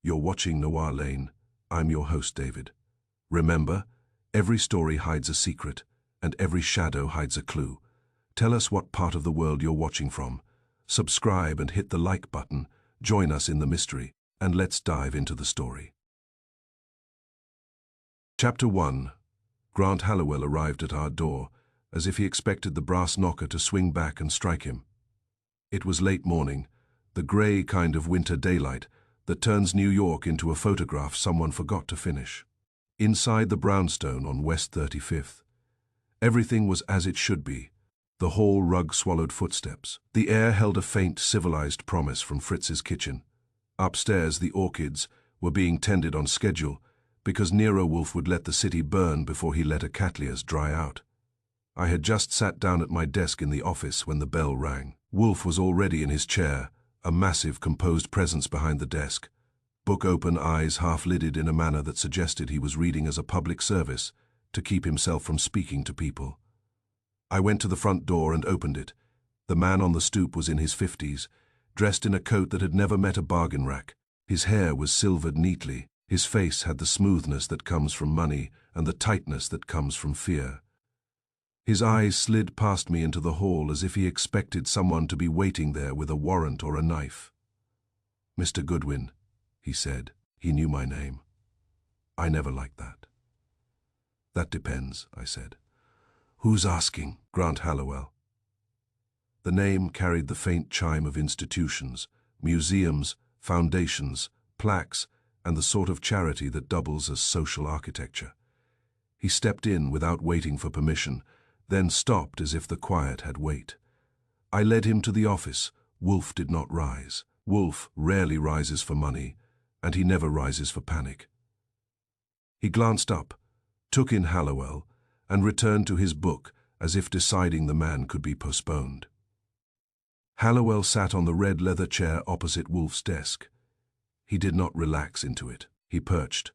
You're watching Noir Lane. I'm your host, David. Remember, every story hides a secret, and every shadow hides a clue. Tell us what part of the world you're watching from. Subscribe and hit the like button. Join us in the mystery, and let's dive into the story. Chapter 1. Grant Hallowell arrived at our door, as if he expected the brass knocker to swing back and strike him. It was late morning, the grey kind of winter daylight that turns New York into a photograph someone forgot to finish. Inside the brownstone on West 35th, everything was as it should be. The hall rug swallowed footsteps. The air held a faint, civilized promise from Fritz's kitchen. Upstairs, the orchids were being tended on schedule because Nero Wolfe would let the city burn before he let a cattleyas dry out. I had just sat down at my desk in the office when the bell rang. Wolfe was already in his chair, a massive, composed presence behind the desk, book open, eyes half-lidded in a manner that suggested he was reading as a public service to keep himself from speaking to people. I went to the front door and opened it. The man on the stoop was in his 50s, dressed in a coat that had never met a bargain rack. His hair was silvered neatly. His face had the smoothness that comes from money and the tightness that comes from fear. His eyes slid past me into the hall as if he expected someone to be waiting there with a warrant or a knife. "Mr. Goodwin," he said. He knew my name. I never liked that. "That depends," I said. "Who's asking?" "Grant Hallowell." The name carried the faint chime of institutions, museums, foundations, plaques, and the sort of charity that doubles as social architecture. He stepped in without waiting for permission, then stopped as if the quiet had weight. I led him to the office. Wolfe did not rise. Wolfe rarely rises for money, and he never rises for panic. He glanced up, took in Hallowell, and returned to his book as if deciding the man could be postponed. Hallowell sat on the red leather chair opposite Wolfe's desk. He did not relax into it. He perched,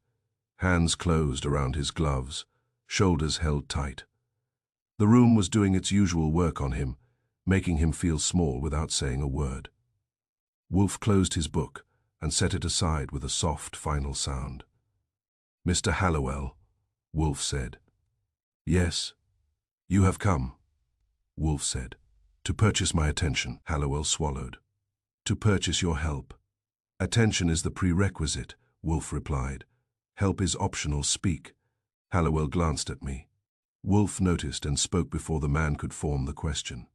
hands closed around his gloves, shoulders held tight. The room was doing its usual work on him, making him feel small without saying a word. Wolfe closed his book and set it aside with a soft, final sound. "Mr. Hallowell," Wolfe said. "Yes, you have come," Wolfe said. "To purchase my attention," Hallowell swallowed. "To purchase your help." "Attention is the prerequisite," Wolfe replied. "Help is optional. Speak." Hallowell glanced at me. Wolfe noticed and spoke before the man could form the question.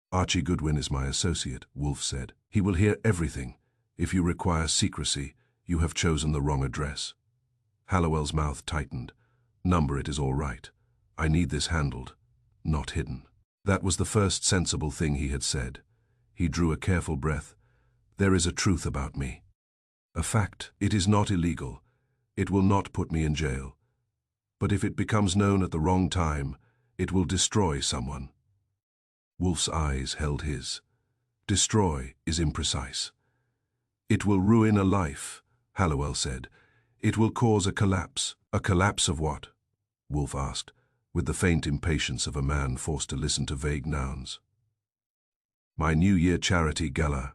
"Archie Goodwin is my associate," Wolfe said. "He will hear everything. If you require secrecy, you have chosen the wrong address." Hallowell's mouth tightened. "Number it is all right. I need this handled, not hidden." That was the first sensible thing he had said. He drew a careful breath. "There is a truth about me. A fact. It is not illegal. It will not put me in jail. But if it becomes known at the wrong time, it will destroy someone." Wolfe's eyes held his. "Destroy is imprecise." "It will ruin a life," Hallowell said. "It will cause a collapse." "A collapse of what?" Wolfe asked, with the faint impatience of a man forced to listen to vague nouns. "My New Year charity gala,"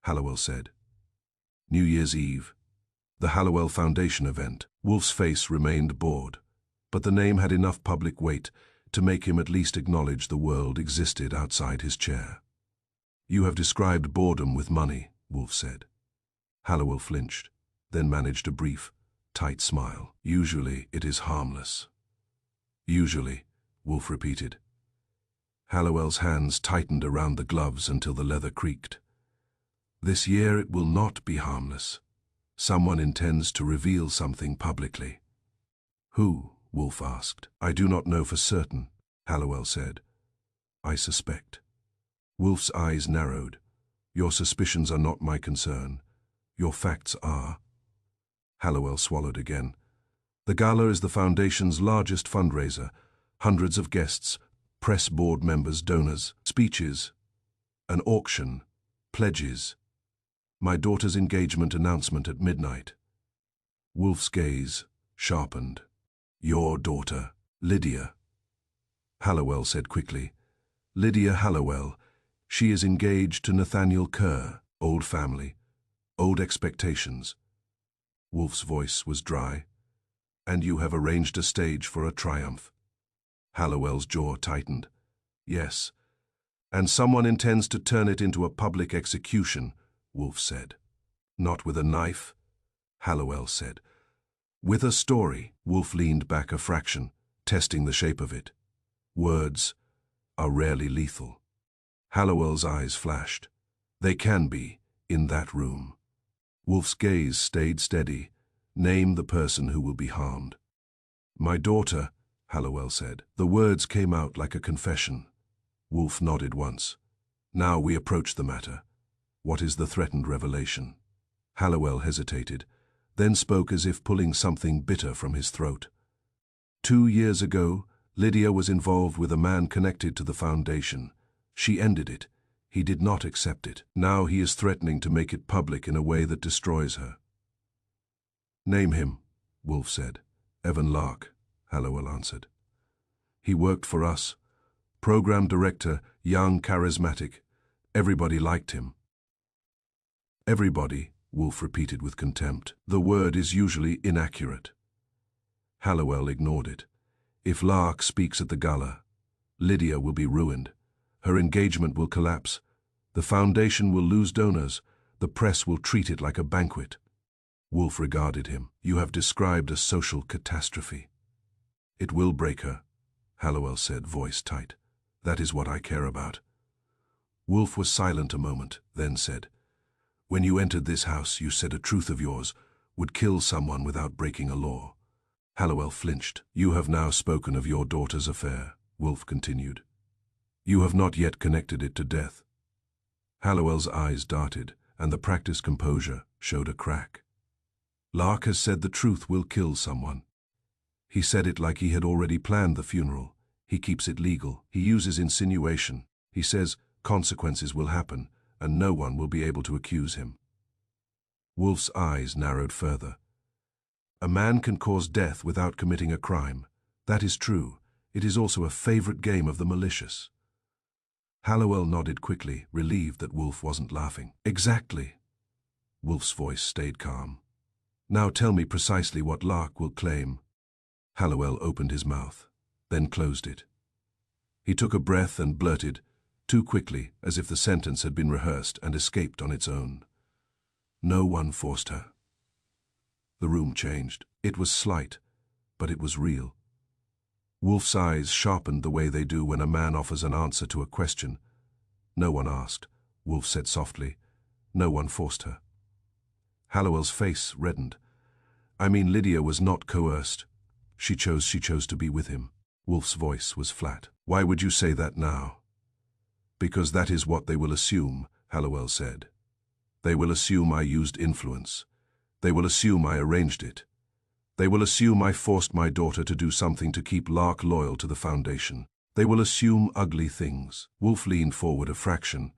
Hallowell said. "New Year's Eve. The Hallowell Foundation event." Wolfe's face remained bored, but the name had enough public weight to make him at least acknowledge the world existed outside his chair. "You have described boredom with money," Wolfe said. Hallowell flinched, then managed a brief, tight smile. "Usually it is harmless." "Usually," Wolfe repeated. Hallowell's hands tightened around the gloves until the leather creaked. "This year it will not be harmless. Someone intends to reveal something publicly." "Who?" Wolfe asked. "I do not know for certain," Hallowell said. "I suspect." Wolfe's eyes narrowed. "Your suspicions are not my concern. Your facts are." Hallowell swallowed again. "The gala is the Foundation's largest fundraiser. Hundreds of guests, press board members, donors, speeches, an auction, pledges. My daughter's engagement announcement at midnight." Wolfe's gaze sharpened. "Your daughter, Lydia," Hallowell said quickly. "Lydia Hallowell. She is engaged to Nathaniel Kerr. Old family, old expectations. Wolfe's voice was dry. And you have arranged a stage for a triumph. Hallowell's jaw tightened. Yes. And someone intends to turn it into a public execution, Wolfe said. Not with a knife, Hallowell said. With a story. Wolfe leaned back a fraction, testing the shape of it. Words are rarely lethal. Hallowell's eyes flashed. They can be, in that room. Wolfe's gaze stayed steady. Name the person who will be harmed. My daughter, Hallowell said. The words came out like a confession. Wolfe nodded once. Now we approach the matter. What is the threatened revelation? Hallowell hesitated, then spoke as if pulling something bitter from his throat. 2 years ago, Lydia was involved with a man connected to the Foundation. She ended it. He did not accept it. Now he is threatening to make it public in a way that destroys her. Name him, Wolfe said. Evan Lark, Hallowell answered. He worked for us. Program director, young, charismatic. Everybody liked him. Everybody, Wolfe repeated with contempt. The word is usually inaccurate. Hallowell ignored it. If Lark speaks at the gala, Lydia will be ruined. Her engagement will collapse. The Foundation will lose donors. The press will treat it like a banquet. Wolfe regarded him. You have described a social catastrophe. It will break her, Hallowell said, voice tight. That is what I care about. Wolfe was silent a moment, then said, When you entered this house, you said a truth of yours would kill someone without breaking a law. Hallowell flinched. You have now spoken of your daughter's affair, Wolfe continued. You have not yet connected it to death. Hallowell's eyes darted, and the practiced composure showed a crack. Lark has said the truth will kill someone. He said it like he had already planned the funeral. He keeps it legal. He uses insinuation. He says consequences will happen, and no one will be able to accuse him. Wolfe's eyes narrowed further. A man can cause death without committing a crime. That is true. It is also a favorite game of the malicious. Hallowell nodded quickly, relieved that Wolfe wasn't laughing. Exactly. Wolfe's voice stayed calm. Now tell me precisely what Lark will claim. Hallowell opened his mouth, then closed it. He took a breath and blurted, too quickly, as if the sentence had been rehearsed and escaped on its own. No one forced her. The room changed. It was slight, but it was real. Wolfe's eyes sharpened the way they do when a man offers an answer to a question. No one asked, Wolfe said softly. No one forced her. Hallowell's face reddened. I mean, Lydia was not coerced. She chose to be with him. Wolfe's voice was flat. Why would you say that now? Because that is what they will assume, Hallowell said. They will assume I used influence. They will assume I arranged it. They will assume I forced my daughter to do something to keep Lark loyal to the Foundation. They will assume ugly things. Wolfe leaned forward a fraction.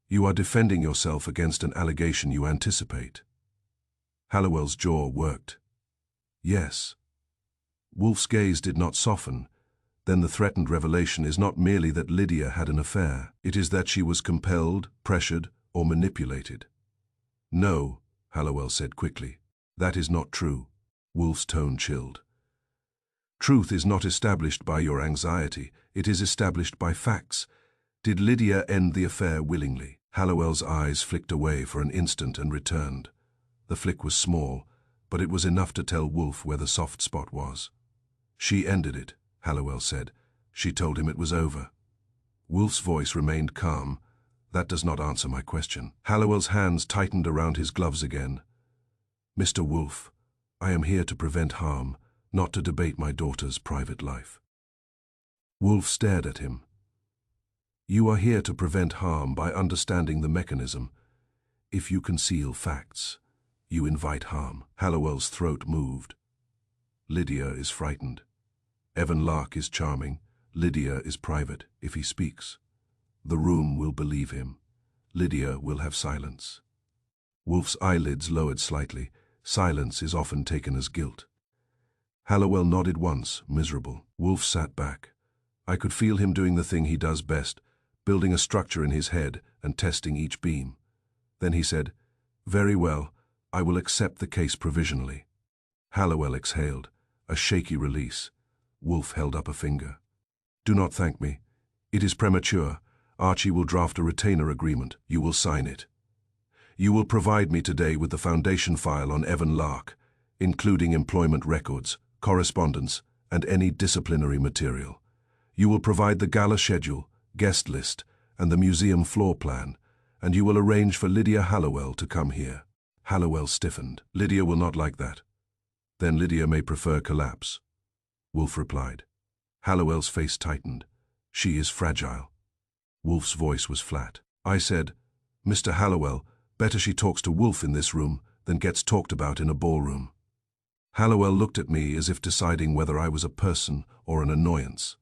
You are defending yourself against an allegation you anticipate. Hallowell's jaw worked. Yes. Wolfe's gaze did not soften. Then the threatened revelation is not merely that Lydia had an affair. It is that she was compelled, pressured, or manipulated. No, Hallowell said quickly. That is not true. Wolfe's tone chilled. Truth is not established by your anxiety. It is established by facts. Did Lydia end the affair willingly? Hallowell's eyes flicked away for an instant and returned. The flick was small, but it was enough to tell Wolfe where the soft spot was. She ended it, Hallowell said. She told him it was over. Wolfe's voice remained calm. That does not answer my question. Hallowell's hands tightened around his gloves again. Mr. Wolfe, I am here to prevent harm, not to debate my daughter's private life. Wolfe stared at him. You are here to prevent harm by understanding the mechanism. If you conceal facts, you invite harm. Hallowell's throat moved. Lydia is frightened. Evan Lark is charming. Lydia is private. If he speaks, the room will believe him. Lydia will have silence. Wolfe's eyelids lowered slightly. Silence is often taken as guilt. Hallowell nodded once, miserable. Wolfe sat back. I could feel him doing the thing he does best, building a structure in his head and testing each beam. Then he said, Very well, I will accept the case provisionally. Hallowell exhaled, a shaky release. Wolfe held up a finger. Do not thank me. It is premature. Archie will draft a retainer agreement. You will sign it. You will provide me today with the foundation file on Evan Lark, including employment records, correspondence, and any disciplinary material. You will provide the gala schedule, guest list, and the museum floor plan, and you will arrange for Lydia Hallowell to come here. Hallowell stiffened. Lydia will not like that. Then Lydia may prefer collapse. Wolfe replied. Hallowell's face tightened. She is fragile. Wolfe's voice was flat. I said, Mr. Hallowell, better she talks to Wolfe in this room than gets talked about in a ballroom. Hallowell looked at me as if deciding whether I was a person or an annoyance.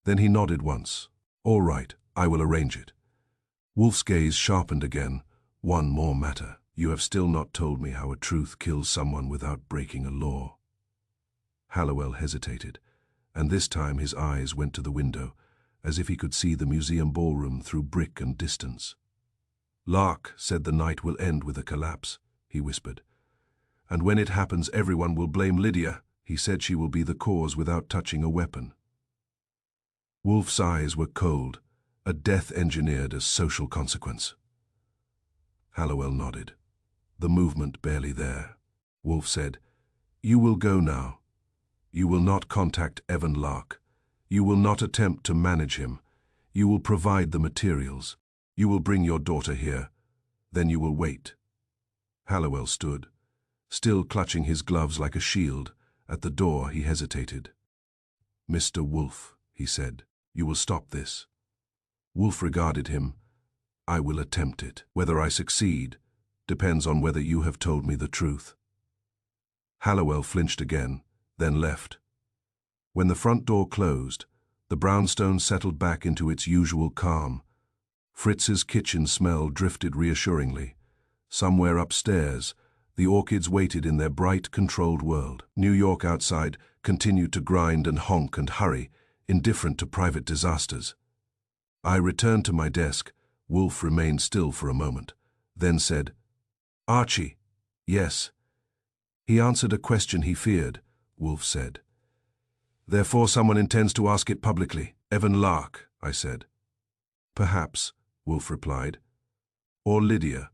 Then he nodded once. All right, I will arrange it. Wolfe's gaze sharpened again. One more matter. You have still not told me how a truth kills someone without breaking a law. Hallowell hesitated, and this time his eyes went to the window, as if he could see the museum ballroom through brick and distance. Lark said the night will end with a collapse, he whispered. And when it happens, everyone will blame Lydia. He said she will be the cause without touching a weapon. Wolfe's eyes were cold, a death engineered as social consequence. Hallowell nodded, the movement barely there. Wolfe said, You will go now. You will not contact Evan Lark. You will not attempt to manage him. You will provide the materials. You will bring your daughter here. Then you will wait. Hallowell stood, still clutching his gloves like a shield. At the door he hesitated. Mr. Wolfe, he said, you will stop this. Wolfe regarded him. I will attempt it. Whether I succeed depends on whether you have told me the truth. Hallowell flinched again, then left. When the front door closed, the brownstone settled back into its usual calm. Fritz's kitchen smell drifted reassuringly. Somewhere upstairs, the orchids waited in their bright, controlled world. New York outside continued to grind and honk and hurry, indifferent to private disasters. I returned to my desk. Wolfe remained still for a moment, then said, Archie. Yes. He answered a question he feared, Wolfe said. Therefore someone intends to ask it publicly. Evan Lark, I said. Perhaps, Wolfe replied. Or Lydia.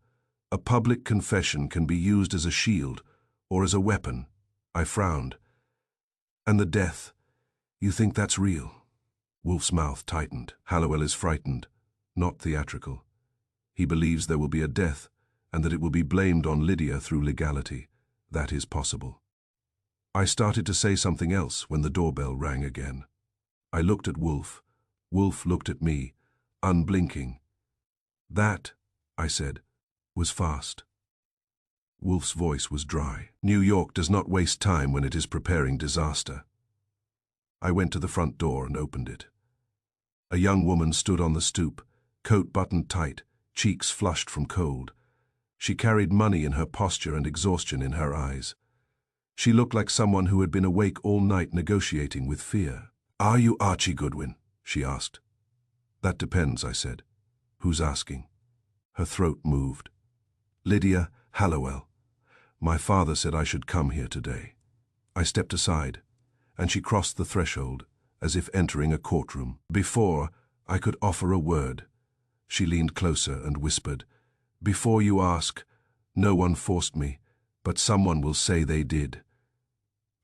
A public confession can be used as a shield or as a weapon. I frowned. And the death, you think that's real? Wolfe's mouth tightened. Hallowell is frightened, not theatrical. He believes there will be a death and that it will be blamed on Lydia through legality. That is possible. I started to say something else when the doorbell rang again. I looked at Wolfe. Wolfe looked at me, unblinking. That, I said, was fast. Wolfe's voice was dry. New York does not waste time when it is preparing disaster. I went to the front door and opened it. A young woman stood on the stoop, coat buttoned tight, cheeks flushed from cold. She carried money in her posture and exhaustion in her eyes. She looked like someone who had been awake all night negotiating with fear. Are you Archie Goodwin? She asked. That depends, I said. Who's asking? Her throat moved. Lydia Hallowell. My father said I should come here today. I stepped aside, and she crossed the threshold, as if entering a courtroom. Before I could offer a word, she leaned closer and whispered, Before you ask, no one forced me, but someone will say they did.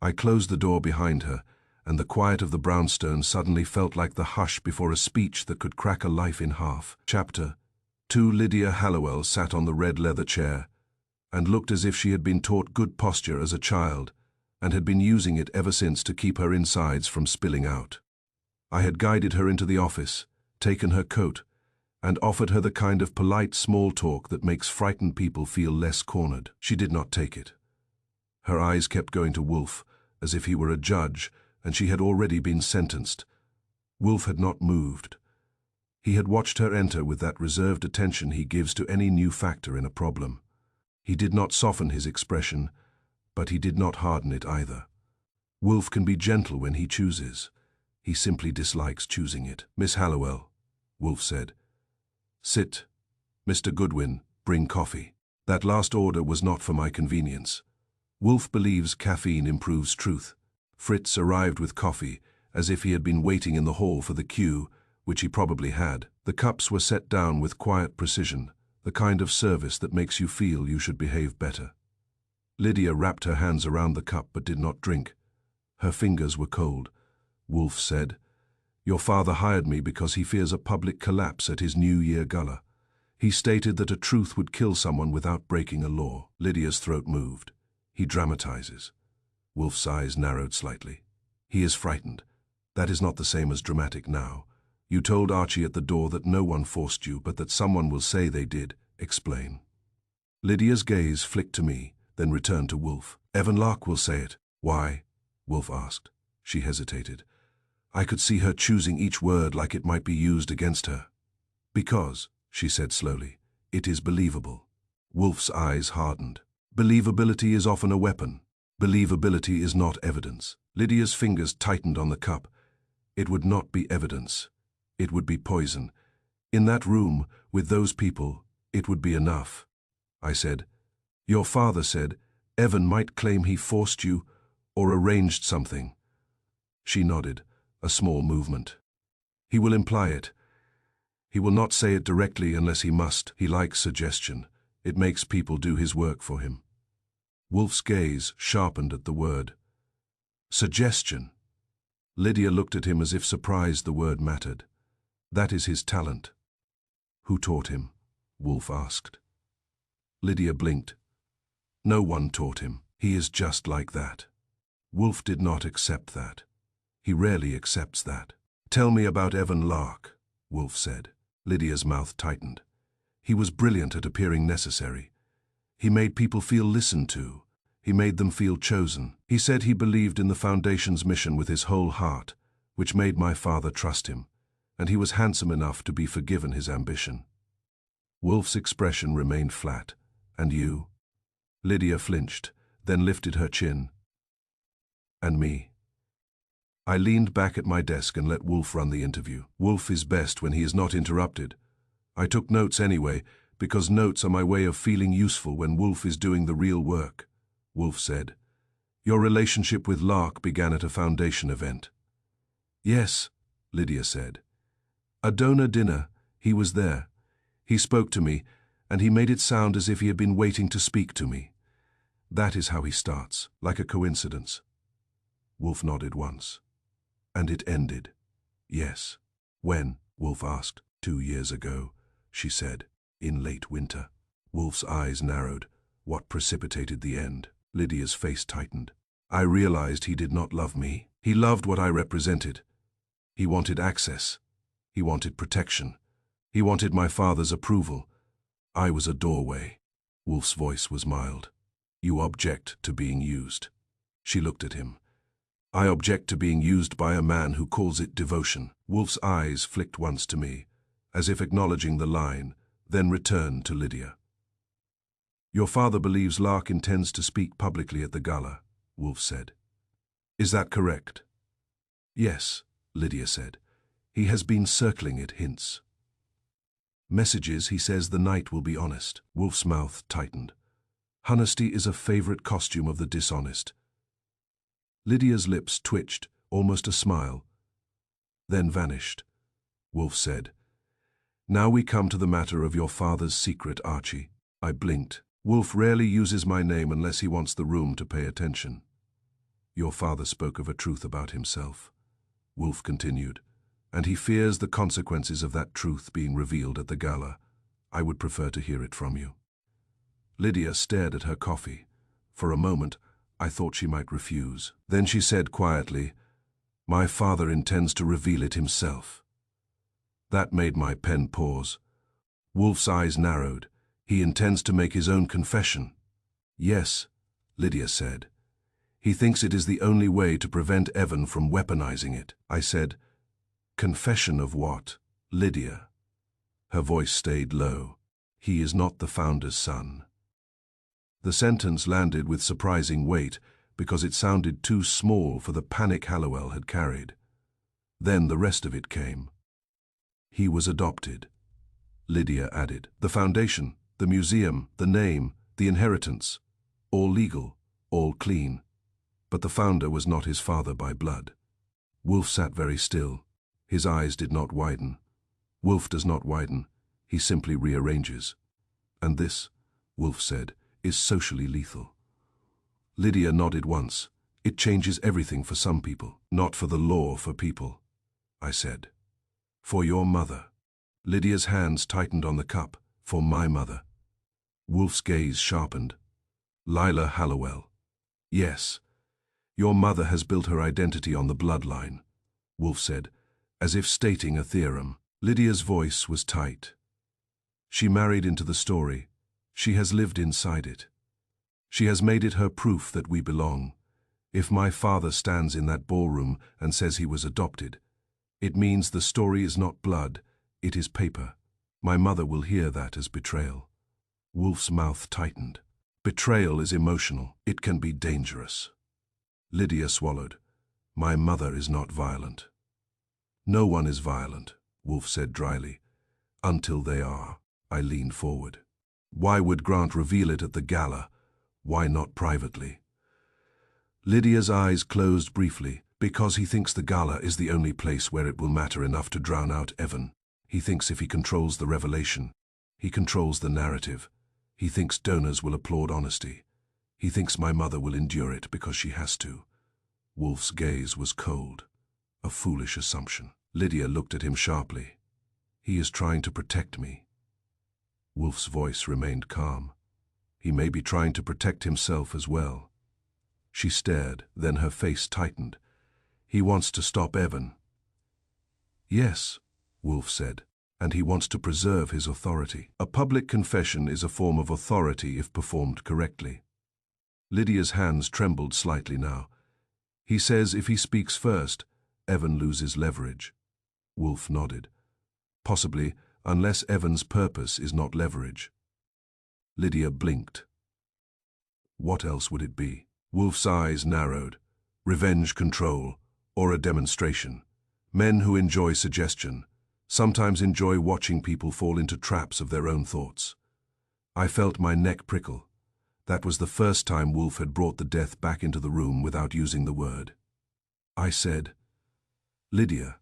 I closed the door behind her, and the quiet of the brownstone suddenly felt like the hush before a speech that could crack a life in half. Chapter 2. Lydia Hallowell sat on the red leather chair and looked as if she had been taught good posture as a child and had been using it ever since to keep her insides from spilling out. I had guided her into the office, taken her coat, and offered her the kind of polite small talk that makes frightened people feel less cornered. She did not take it. Her eyes kept going to Wolfe, as if he were a judge, and she had already been sentenced. Wolfe had not moved. He had watched her enter with that reserved attention he gives to any new factor in a problem. He did not soften his expression, but he did not harden it either. Wolfe can be gentle when he chooses. He simply dislikes choosing it. Miss Hallowell, Wolfe said. Sit. Mr. Goodwin, bring coffee. That last order was not for my convenience. Wolfe believes caffeine improves truth. Fritz arrived with coffee, as if he had been waiting in the hall for the cue, which he probably had. The cups were set down with quiet precision, the kind of service that makes you feel you should behave better. Lydia wrapped her hands around the cup but did not drink. Her fingers were cold. Wolfe said, "Your father hired me because he fears a public collapse at his New Year gala. He stated that a truth would kill someone without breaking a law." Lydia's throat moved. "He dramatizes." Wolfe's eyes narrowed slightly. "He is frightened. That is not the same as dramatic now. You told Archie at the door that no one forced you, but that someone will say they did. Explain." Lydia's gaze flicked to me, then returned to Wolfe. "Evan Lark will say it." "Why?" Wolfe asked. She hesitated. I could see her choosing each word like it might be used against her. "Because," she said slowly, "it is believable." Wolfe's eyes hardened. "Believability is often a weapon. Believability is not evidence." Lydia's fingers tightened on the cup. "It would not be evidence. It would be poison. In that room, with those people, it would be enough." I said, "Your father said Evan might claim he forced you or arranged something." She nodded, a small movement. "He will imply it. He will not say it directly unless he must. He likes suggestion. It makes people do his work for him." Wolfe's gaze sharpened at the word. "Suggestion." Lydia looked at him as if surprised the word mattered. "That is his talent." "Who taught him?" Wolfe asked. Lydia blinked. "No one taught him. He is just like that." Wolfe did not accept that. He rarely accepts that. "Tell me about Evan Lark," Wolfe said. Lydia's mouth tightened. "He was brilliant at appearing necessary. He made people feel listened to. He made them feel chosen. He said he believed in the Foundation's mission with his whole heart, which made my father trust him, and he was handsome enough to be forgiven his ambition." Wolfe's expression remained flat. "And you?" Lydia flinched, then lifted her chin. "And me." I leaned back at my desk and let Wolfe run the interview. Wolfe is best when he is not interrupted. I took notes anyway, because notes are my way of feeling useful when Wolfe is doing the real work. Wolfe said, "Your relationship with Lark began at a Foundation event." "Yes," Lydia said. "A donor dinner. He was there. He spoke to me, and he made it sound as if he had been waiting to speak to me. That is how he starts, like a coincidence." Wolfe nodded once. "And it ended?" "Yes." "When?" Wolfe asked. 2 years ago," she said, "in late winter." Wolfe's eyes narrowed. What precipitated the end? Lydia's face tightened. "I realized he did not love me. He loved what I represented. He wanted access. He wanted protection. He wanted my father's approval. I was a doorway." Wolfe's voice was mild. "You object to being used." She looked at him. "I object to being used by a man who calls it devotion." Wolfe's eyes flicked once to me, as if acknowledging the line, then returned to Lydia. "Your father believes Lark intends to speak publicly at the gala," Wolfe said. "Is that correct?" "Yes," Lydia said. "He has been circling it, hints. Messages, he says the night will be honest." Wolfe's mouth tightened. "Honesty is a favorite costume of the dishonest." Lydia's lips twitched, almost a smile, then vanished. Wolfe said, "Now we come to the matter of your father's secret, Archie." I blinked. "Wolfe rarely uses my name unless he wants the room to pay attention." "Your father spoke of a truth about himself," Wolfe continued, "and he fears the consequences of that truth being revealed at the gala. I would prefer to hear it from you." Lydia stared at her coffee. For a moment, I thought she might refuse. Then she said quietly, "My father intends to reveal it himself." That made my pen pause. Wolfe's eyes narrowed. "He intends to make his own confession." "Yes," Lydia said. "He thinks it is the only way to prevent Evan from weaponizing it." I said, "Confession of what, Lydia?" Her voice stayed low. "He is not the founder's son." The sentence landed with surprising weight because it sounded too small for the panic Hallowell had carried. Then the rest of it came. "He was adopted," Lydia added. "The foundation, the museum, the name, The inheritance, all legal, all clean. But the founder was not his father by blood. Wolfe sat very still. His eyes did not widen. Wolfe does not widen. He simply rearranges. And this, Wolfe said, is socially lethal. Lydia nodded once. It changes everything for some people, not for the law for people, I said. For your mother. Lydia's hands tightened on the cup. For my mother. Wolfe's gaze sharpened. Lila Hallowell. Yes. Your mother has built her identity on the bloodline, Wolfe said, as if stating a theorem. Lydia's voice was tight. She married into the story. She has lived inside it. She has made it her proof that we belong. If my father stands in that ballroom and says he was adopted, it means the story is not blood, it is paper. My mother will hear that as betrayal. Wolfe's mouth tightened. Betrayal is emotional. It can be dangerous. Lydia swallowed. My mother is not violent. No one is violent, Wolfe said dryly. Until they are. I leaned forward. Why would Grant reveal it at the gala? Why not privately? Lydia's eyes closed briefly. Because he thinks the gala is the only place where it will matter enough to drown out Evan. He thinks if he controls the revelation, he controls the narrative. He thinks donors will applaud honesty. He thinks my mother will endure it because she has to. Wolfe's gaze was cold. A foolish assumption. Lydia looked at him sharply. He is trying to protect me. Wolfe's voice remained calm. He may be trying to protect himself as well. She stared, then her face tightened. He wants to stop Evan. Yes, Wolfe said, and he wants to preserve his authority. A public confession is a form of authority if performed correctly. Lydia's hands trembled slightly now. He says if he speaks first, Evan loses leverage. Wolfe nodded. Possibly, unless Evan's purpose is not leverage. Lydia blinked. What else would it be? Wolfe's eyes narrowed. Revenge, control, or a demonstration. Men who enjoy suggestion sometimes enjoy watching people fall into traps of their own thoughts. I felt my neck prickle. That was the first time Wolfe had brought the death back into the room without using the word. I said, Lydia,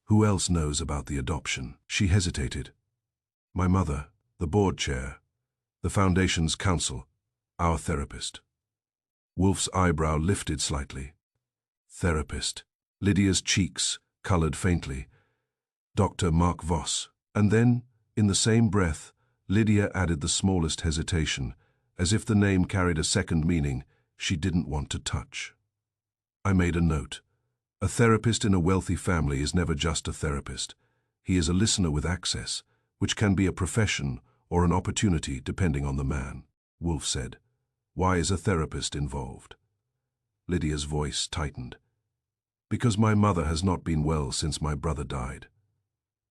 who else knows about the adoption? She hesitated. My mother, the board chair, the foundation's counsel, our therapist. Wolfe's eyebrow lifted slightly. Therapist. Lydia's cheeks colored faintly. Dr. Mark Voss. And then, in the same breath, Lydia added the smallest hesitation, as if the name carried a second meaning she didn't want to touch. I made a note. A therapist in a wealthy family is never just a therapist. He is a listener with access, which can be a profession or an opportunity depending on the man. Wolfe said, Why is a therapist involved? Lydia's voice tightened. Because my mother has not been well since my brother died.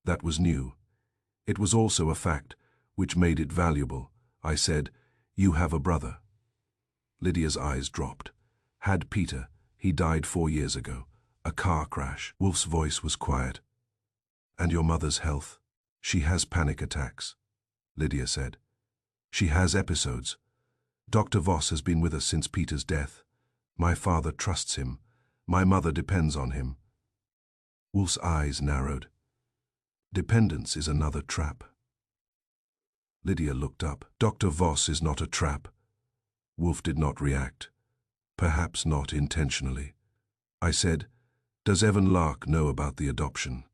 That was new. It was also a fact, which made it valuable. I said, You have a brother. Lydia's eyes dropped. Had Peter. He died 4 years ago. A car crash. Wolfe's voice was quiet. And your mother's health? She has panic attacks, Lydia said. She has episodes. Dr. Voss has been with us since Peter's death. My father trusts him. My mother depends on him. Wolfe's eyes narrowed. Dependence is another trap. Lydia looked up. Dr. Voss is not a trap. Wolfe did not react. Perhaps not intentionally. I said, Does Evan Lark know about the adoption?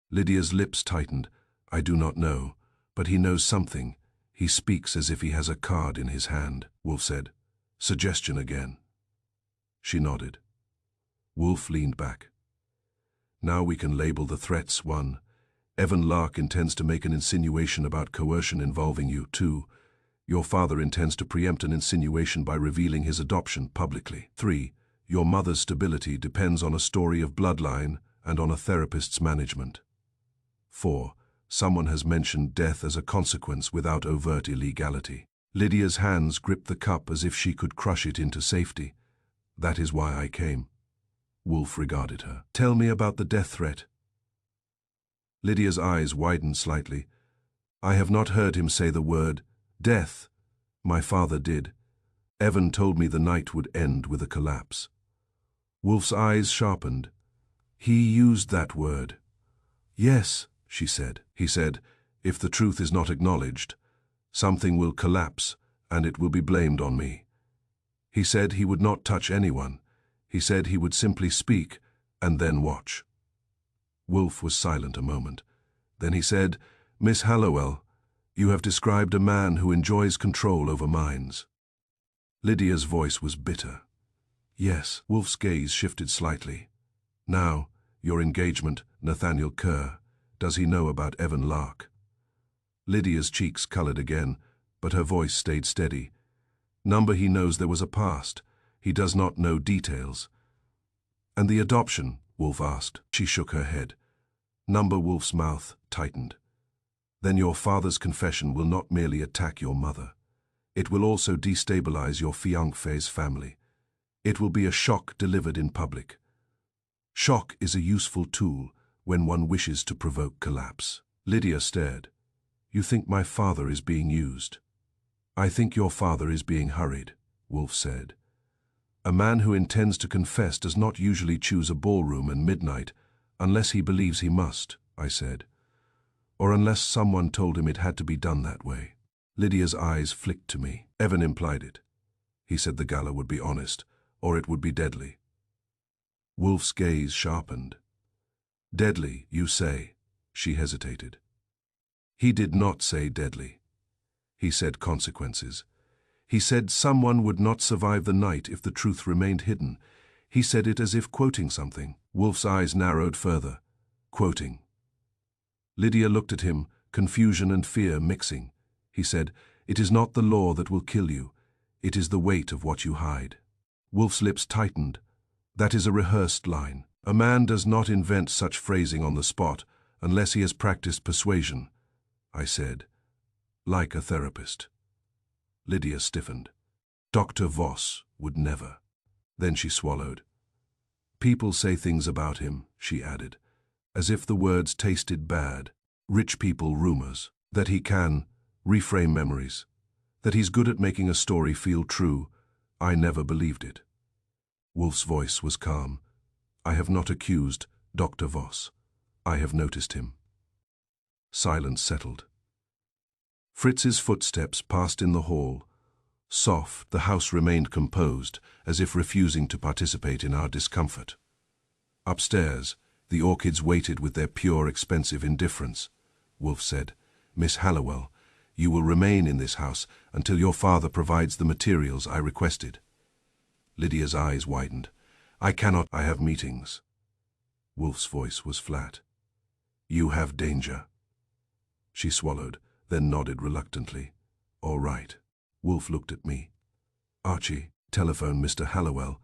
Lydia's lips tightened. I do not know, but he knows something. He speaks as if he has a card in his hand. Wolfe said, Suggestion again. She nodded. Wolfe leaned back. Now we can label the threats. 1. Evan Lark intends to make an insinuation about coercion involving you. 2. Your father intends to preempt an insinuation by revealing his adoption publicly. 3. Your mother's stability depends on a story of bloodline and on a therapist's management. 4. Someone has mentioned death as a consequence without overt illegality. Lydia's hands gripped the cup as if she could crush it into safety. That is why I came. Wolfe regarded her. Tell me about the death threat. Lydia's eyes widened slightly. I have not heard him say the word death, My father did. Evan told me the night would end with a collapse. Wolfe's eyes sharpened. He used that word. Yes, she said. He said, if the truth is not acknowledged, something will collapse and it will be blamed on me. He said he would not touch anyone. He said he would simply speak and then watch. Wolfe was silent a moment. Then he said, Miss Hallowell, you have described a man who enjoys control over minds. Lydia's voice was bitter. Yes, Wolfe's gaze shifted slightly. Now, your engagement, Nathaniel Kerr, does he know about Evan Lark? Lydia's cheeks colored again, but her voice stayed steady. Number he knows there was a past. He does not know details. And the adoption? Wolfe asked. She shook her head. Number Wolfe's mouth tightened. Then your father's confession will not merely attack your mother. It will also destabilize your fiancé's family. It will be a shock delivered in public. Shock is a useful tool when one wishes to provoke collapse. Lydia stared. You think my father is being used? I think your father is being hurried, Wolfe said. A man who intends to confess does not usually choose a ballroom and midnight unless he believes he must, I said. Or unless someone told him it had to be done that way. Lydia's eyes flicked to me. Evan implied it. He said the gala would be honest, or it would be deadly. Wolfe's gaze sharpened. Deadly, you say? She hesitated. He did not say deadly. He said consequences. He said someone would not survive the night if the truth remained hidden. He said it as if quoting something. Wolfe's eyes narrowed further. Quoting. Lydia looked at him, confusion and fear mixing. He said, it is not the law that will kill you. It is the weight of what you hide. Wolfe's lips tightened. That is a rehearsed line. A man does not invent such phrasing on the spot unless he has practiced persuasion, I said, like a therapist. Lydia stiffened. Dr. Voss would never. Then she swallowed. People say things about him, she added, as if the words tasted bad. Rich people rumors. That he can reframe memories. That he's good at making a story feel true. I never believed it. Wolfe's voice was calm. I have not accused Dr. Voss. I have noticed him. Silence settled. Fritz's footsteps passed in the hall. Soft, the house remained composed, as if refusing to participate in our discomfort. Upstairs, the orchids waited with their pure, expensive indifference. Wolfe said, Miss Hallowell, you will remain in this house until your father provides the materials I requested. Lydia's eyes widened. I cannot. I have meetings. Wolfe's voice was flat. You have danger. She swallowed, then nodded reluctantly. All right. Wolfe looked at me. Archie, telephone Mr. Hallowell.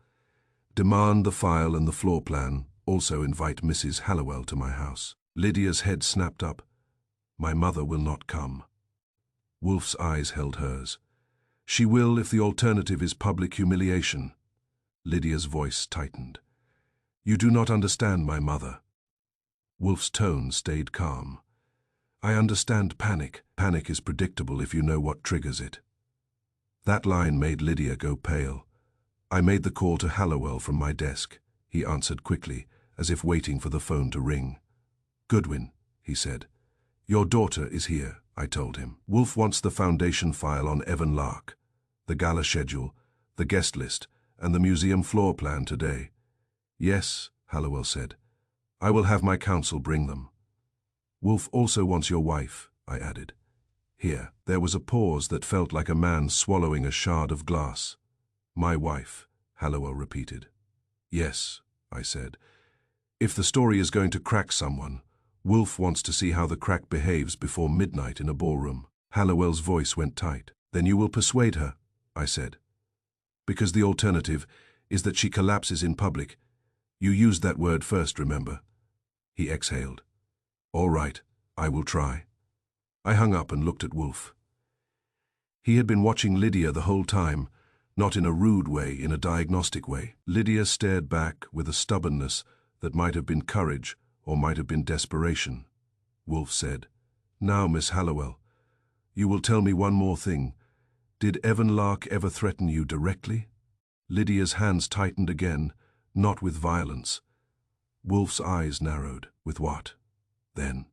Demand the file and the floor plan. Also invite Mrs. Hallowell to my house. Lydia's head snapped up. My mother will not come. Wolfe's eyes held hers. She will if the alternative is public humiliation. Lydia's voice tightened. You do not understand my mother. Wolfe's tone stayed calm. I understand panic. Panic is predictable if you know what triggers it. That line made Lydia go pale. I made the call to Hallowell from my desk. He answered quickly, as if waiting for the phone to ring. Goodwin, he said. Your daughter is here, I told him. Wolfe wants the foundation file on Evan Lark, the gala schedule, the guest list, and the museum floor plan today. Yes, Hallowell said. I will have my counsel bring them. Wolfe also wants your wife, I added. Here, there was a pause that felt like a man swallowing a shard of glass. My wife, Hallowell repeated. Yes, I said. If the story is going to crack someone, Wolfe wants to see how the crack behaves before midnight in a ballroom. Hallowell's voice went tight. Then you will persuade her, I said. Because the alternative is that she collapses in public. You used that word first, remember? He exhaled. All right, I will try. I hung up and looked at Wolfe. He had been watching Lydia the whole time, not in a rude way, in a diagnostic way. Lydia stared back with a stubbornness that might have been courage or might have been desperation. Wolfe said, Now, Miss Hallowell, you will tell me one more thing. Did Evan Lark ever threaten you directly? Lydia's hands tightened again, not with violence. Wolfe's eyes narrowed. With what? Then.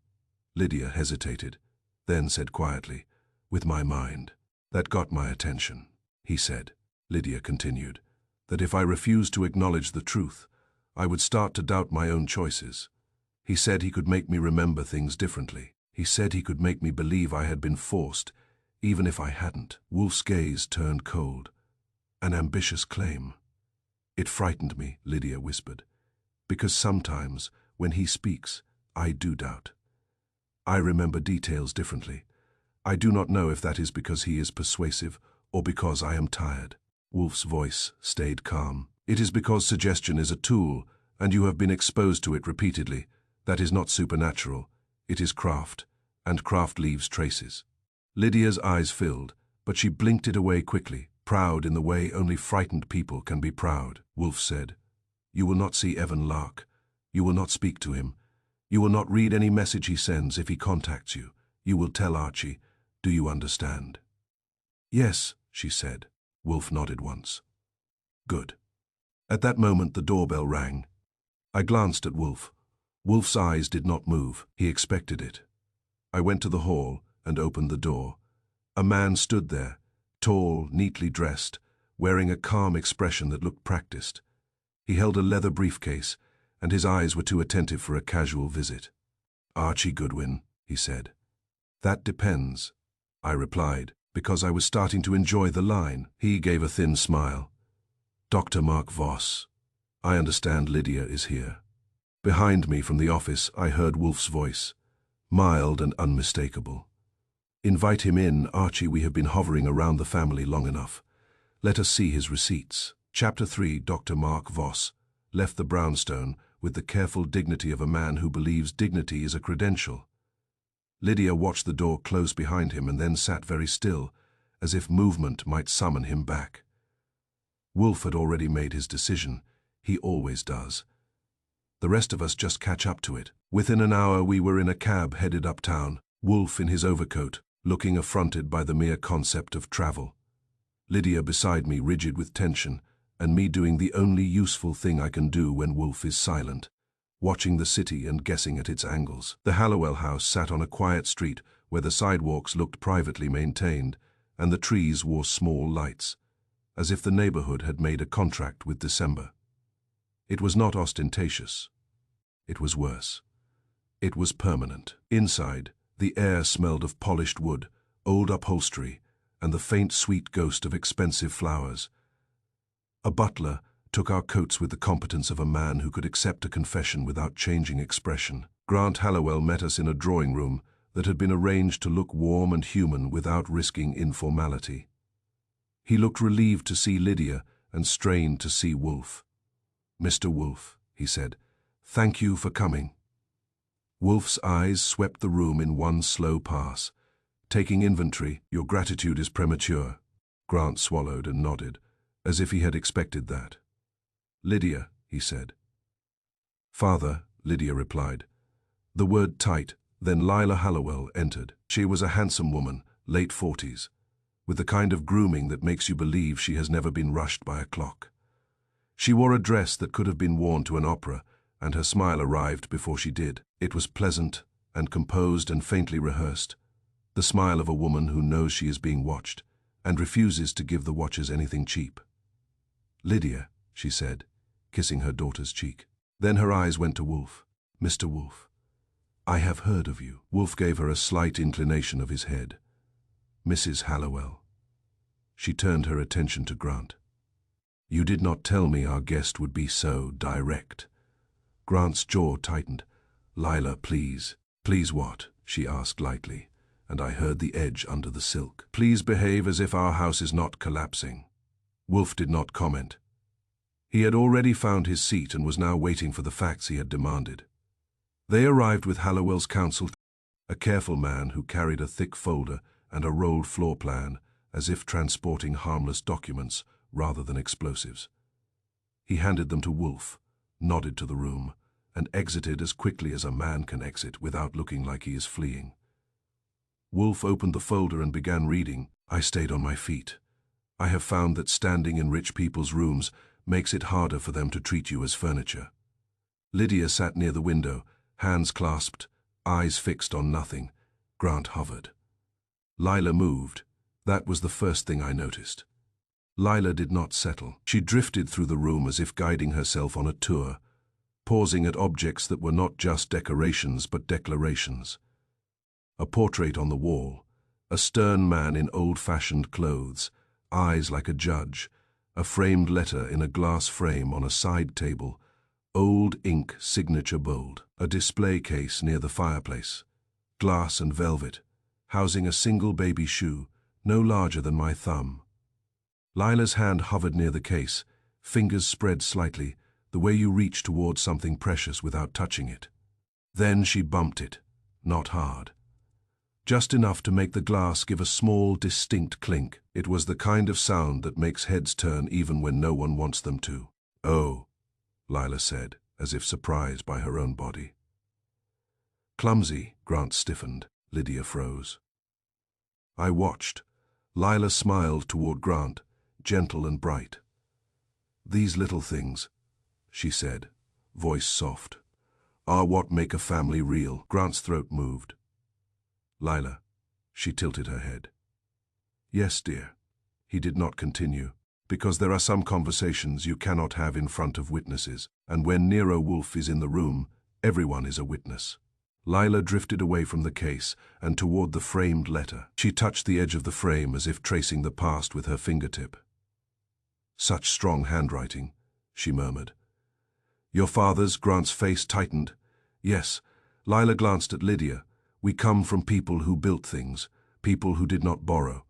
Lydia hesitated, then said quietly, with my mind. That got my attention, he said. Lydia continued, that if I refused to acknowledge the truth, I would start to doubt my own choices. He said he could make me remember things differently. He said he could make me believe I had been forced, even if I hadn't. Wolfe's gaze turned cold. An ambitious claim. It frightened me, Lydia whispered, because sometimes, when he speaks, I do doubt. I remember details differently. I do not know if that is because he is persuasive or because I am tired. Wolfe's voice stayed calm. It is because suggestion is a tool, and you have been exposed to it repeatedly. That is not supernatural. It is craft, and craft leaves traces. Lydia's eyes filled, but she blinked it away quickly, proud in the way only frightened people can be proud. Wolfe said, you will not see Evan Lark. You will not speak to him. You will not read any message he sends if he contacts you. You will tell Archie. Do you understand? Yes, she said. Wolfe nodded once. Good. At that moment the doorbell rang. I glanced at Wolfe. Wolfe's eyes did not move. He expected it. I went to the hall and opened the door. A man stood there, tall, neatly dressed, wearing a calm expression that looked practiced. He held a leather briefcase, and his eyes were too attentive for a casual visit. Archie Goodwin, he said. That depends, I replied, because I was starting to enjoy the line. He gave a thin smile. Dr. Mark Voss. I understand Lydia is here. Behind me from the office I heard Wolfe's voice, mild and unmistakable. Invite him in, Archie. We have been hovering around the family long enough. Let us see his receipts. Chapter 3. Dr. Mark Voss left the brownstone with the careful dignity of a man who believes dignity is a credential. Lydia watched the door close behind him and then sat very still, as if movement might summon him back. Wolfe had already made his decision. He always does. The rest of us just catch up to it. Within an hour we were in a cab headed uptown, Wolfe in his overcoat, looking affronted by the mere concept of travel. Lydia beside me rigid with tension, and me doing the only useful thing I can do when Wolfe is silent, watching the city and guessing at its angles. The Hallowell house sat on a quiet street where the sidewalks looked privately maintained, and the trees wore small lights, as if the neighborhood had made a contract with December. It was not ostentatious. It was worse. It was permanent. Inside, the air smelled of polished wood, old upholstery, and the faint sweet ghost of expensive flowers. A butler took our coats with the competence of a man who could accept a confession without changing expression. Grant Hallowell met us in a drawing room that had been arranged to look warm and human without risking informality. He looked relieved to see Lydia and strained to see Wolfe. Mr. Wolfe, he said, thank you for coming. Wolfe's eyes swept the room in one slow pass. Taking inventory, your gratitude is premature. Grant swallowed and nodded, as if he had expected that. Lydia, he said. Father, Lydia replied. The word tight, then Lila Hallowell entered. She was a handsome woman, late 40s, with the kind of grooming that makes you believe she has never been rushed by a clock. She wore a dress that could have been worn to an opera, and her smile arrived before she did. It was pleasant and composed and faintly rehearsed, the smile of a woman who knows she is being watched and refuses to give the watchers anything cheap. Lydia, she said, kissing her daughter's cheek. Then her eyes went to Wolfe. Mr. Wolfe, I have heard of you. Wolfe gave her a slight inclination of his head. Mrs. Hallowell. She turned her attention to Grant. You did not tell me our guest would be so direct. Grant's jaw tightened. Lila, please. Please what? She asked lightly, and I heard the edge under the silk. Please behave as if our house is not collapsing. Wolfe did not comment. He had already found his seat and was now waiting for the facts he had demanded. They arrived with Hallowell's counsel, a careful man who carried a thick folder and a rolled floor plan, as if transporting harmless documents rather than explosives. He handed them to Wolfe, nodded to the room, and exited as quickly as a man can exit without looking like he is fleeing. Wolfe opened the folder and began reading. I stayed on my feet. I have found that standing in rich people's rooms makes it harder for them to treat you as furniture. Lydia sat near the window, hands clasped, eyes fixed on nothing. Grant hovered. Lila moved. That was the first thing I noticed. Lila did not settle. She drifted through the room as if guiding herself on a tour, pausing at objects that were not just decorations but declarations. A portrait on the wall, a stern man in old-fashioned clothes, eyes like a judge, a framed letter in a glass frame on a side table, old ink signature bold, a display case near the fireplace, glass and velvet, housing a single baby shoe, no larger than my thumb. Lila's hand hovered near the case, fingers spread slightly, the way you reach towards something precious without touching it. Then she bumped it, not hard. Just enough to make the glass give a small, distinct clink. It was the kind of sound that makes heads turn even when no one wants them to. "Oh," Lila said, as if surprised by her own body. Clumsy, Grant stiffened. Lydia froze. I watched. Lila smiled toward Grant, gentle and bright. "These little things," she said, voice soft, "are what make a family real." Grant's throat moved. "Lila," she tilted her head. "Yes, dear." He did not continue, because there are some conversations you cannot have in front of witnesses, and when Nero Wolfe is in the room, everyone is a witness. Lila drifted away from the case and toward the framed letter. She touched the edge of the frame as if tracing the past with her fingertip. "Such strong handwriting," she murmured. "Your father's?" Grant's face tightened. "Yes." Lila glanced at Lydia. "We come from people who built things, people who did not borrow."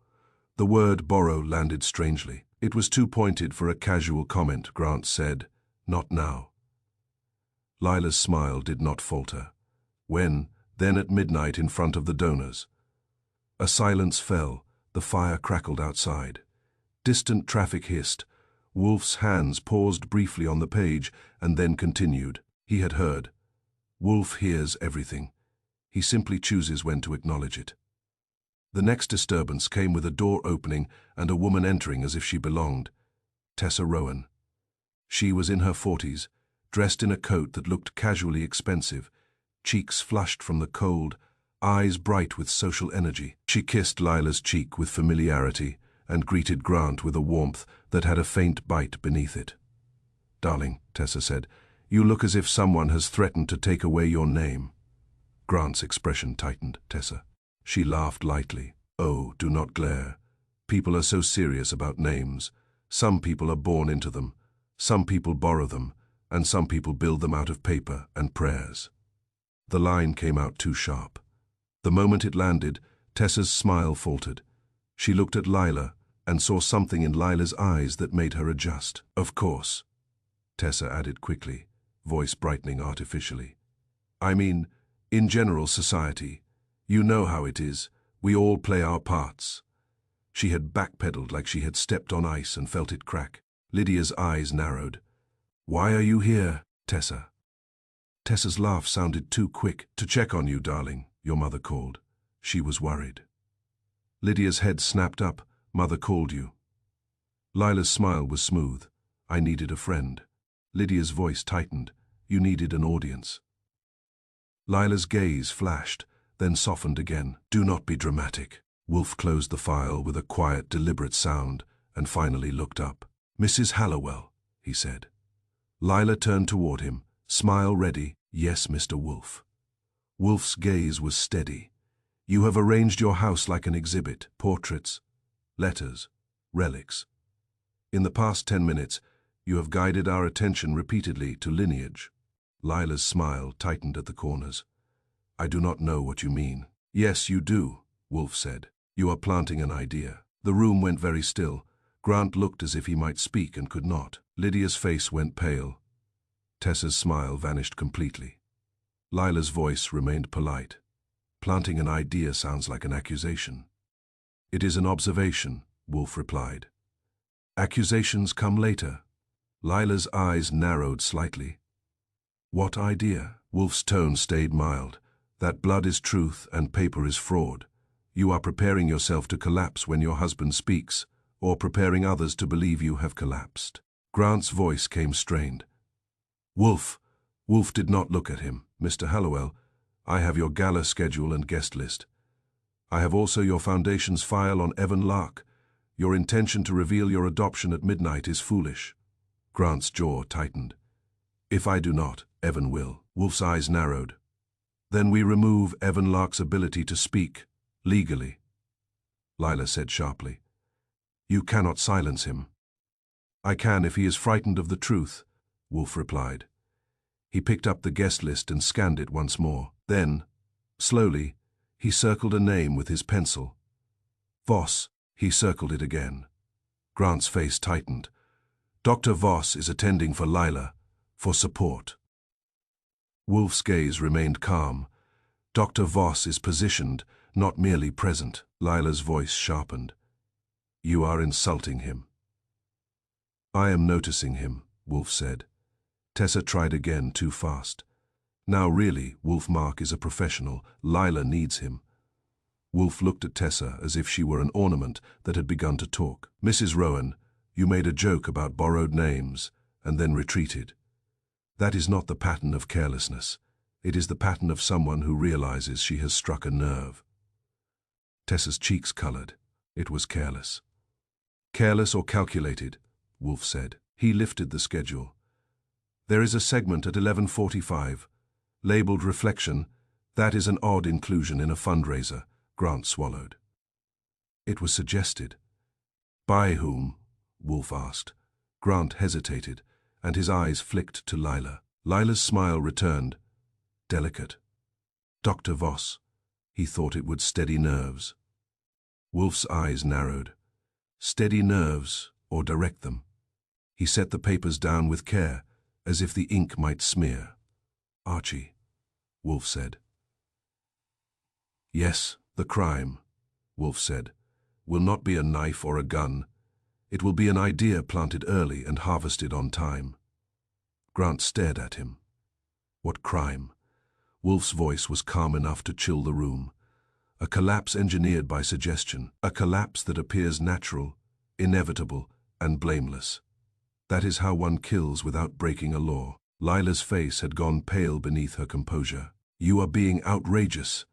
The word borrow landed strangely. It was too pointed for a casual comment, Grant said. "Not now." Lila's smile did not falter. "When? Then at midnight in front of the donors." A silence fell. The fire crackled outside. Distant traffic hissed. Wolfe's hands paused briefly on the page and then continued. He had heard. Wolfe hears everything. He simply chooses when to acknowledge it. The next disturbance came with a door opening and a woman entering as if she belonged. Tessa Rowan. She was in her 40s, dressed in a coat that looked casually expensive, cheeks flushed from the cold, eyes bright with social energy. She kissed Lila's cheek with familiarity and greeted Grant with a warmth that had a faint bite beneath it. "Darling," Tessa said, "you look as if someone has threatened to take away your name." Grant's expression tightened. "Tessa." She laughed lightly. "Oh, do not glare. People are so serious about names. Some people are born into them, some people borrow them, and some people build them out of paper and prayers." The line came out too sharp. The moment it landed, Tessa's smile faltered. She looked at Lila and saw something in Lila's eyes that made her adjust. "Of course," Tessa added quickly, voice brightening artificially. "I mean, in general society. You know how it is. We all play our parts." She had backpedaled like she had stepped on ice and felt it crack. Lydia's eyes narrowed. "Why are you here, Tessa?" Tessa's laugh sounded too quick. "To check on you, darling," your mother called. She was worried. Lydia's head snapped up. "Mother called you." Lila's smile was smooth. "I needed a friend." Lydia's voice tightened. "You needed an audience." Lila's gaze flashed, then softened again. "Do not be dramatic." Wolfe closed the file with a quiet, deliberate sound and finally looked up. "Mrs. Hallowell," he said. Lila turned toward him, smile ready. "Yes, Mr. Wolfe." Wolfe's gaze was steady. "You have arranged your house like an exhibit, portraits, letters, relics. In the past 10 minutes, you have guided our attention repeatedly to lineage." Lila's smile tightened at the corners. "I do not know what you mean." "Yes, you do," Wolfe said. "You are planting an idea." The room went very still. Grant looked as if he might speak and could not. Lydia's face went pale. Tessa's smile vanished completely. Lila's voice remained polite. "Planting an idea sounds like an accusation." "It is an observation," Wolfe replied. "Accusations come later." Lila's eyes narrowed slightly. "What idea?" Wolfe's tone stayed mild. "That blood is truth and paper is fraud. You are preparing yourself to collapse when your husband speaks, or preparing others to believe you have collapsed. Grant's voice came strained. Wolfe. Wolfe did not look at him. Mr. Hallowell, I have your gala schedule and guest list. I have also your Foundation's file on Evan Lark. Your intention to reveal your adoption at midnight is foolish. Grant's jaw tightened. If I do not, Evan will. Wolfe's eyes narrowed. Then we remove Evan Lark's ability to speak, legally. Lila said sharply. You cannot silence him. I can if he is frightened of the truth, Wolfe replied. He picked up the guest list and scanned it once more. Then, slowly, he circled a name with his pencil. Voss. He circled it again. Grant's face tightened. Dr. Voss is attending for Lila, for support. Wolfe's gaze remained calm. Dr. Voss is positioned, not merely present. Lila's voice sharpened. You are insulting him. I am noticing him, Wolfe said. Tessa tried again, too fast. Now really, Wolfe is a professional. Lila needs him. Wolfe looked at Tessa as if she were an ornament that had begun to talk. Mrs. Rowan, you made a joke about borrowed names, and then retreated. That is not the pattern of carelessness. It is the pattern of someone who realizes she has struck a nerve. Tessa's cheeks colored. It was careless. Careless or calculated, Wolfe said. He lifted the schedule. There is a segment at 11:45, labeled Reflection. That is an odd inclusion in a fundraiser. Grant swallowed. It was suggested. By whom? Wolfe asked. Grant hesitated, and his eyes flicked to Lila. Lila's smile returned. Delicate. Dr. Voss. He thought it would steady nerves. Wolfe's eyes narrowed. Steady nerves, or direct them. He set the papers down with care, as if the ink might smear. Archie, Wolfe said. Yes, the crime, Wolfe said, will not be a knife or a gun. It will be an idea planted early and harvested on time. Grant stared at him. What crime? Wolfe's voice was calm enough to chill the room. A collapse engineered by suggestion, a collapse that appears natural, inevitable, and blameless. That is how one kills without breaking a law. Lila's face had gone pale beneath her composure. You are being outrageous.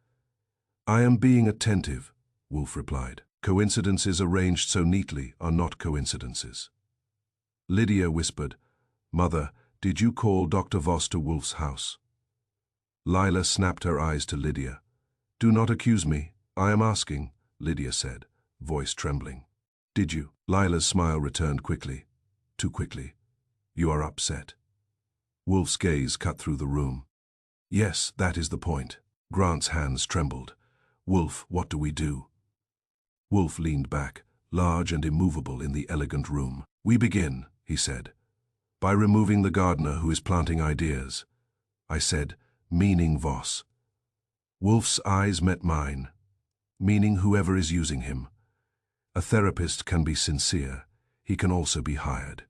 I am being attentive, Wolfe replied. Coincidences arranged so neatly are not coincidences. Lydia whispered, Mother, did you call Dr. Voss to Wolfe's house? Lila snapped her eyes to Lydia. Do not accuse me. I am asking, Lydia said, voice trembling. Did you? Lila's smile returned quickly. Too quickly. You are upset. Wolfe's gaze cut through the room. Yes, that is the point. Grant's hands trembled. Wolfe, what do we do? Wolfe leaned back, large and immovable in the elegant room. We begin, he said, by removing the gardener who is planting ideas. I said, meaning Voss. Wolfe's eyes met mine, meaning whoever is using him. A therapist can be sincere. He can also be hired.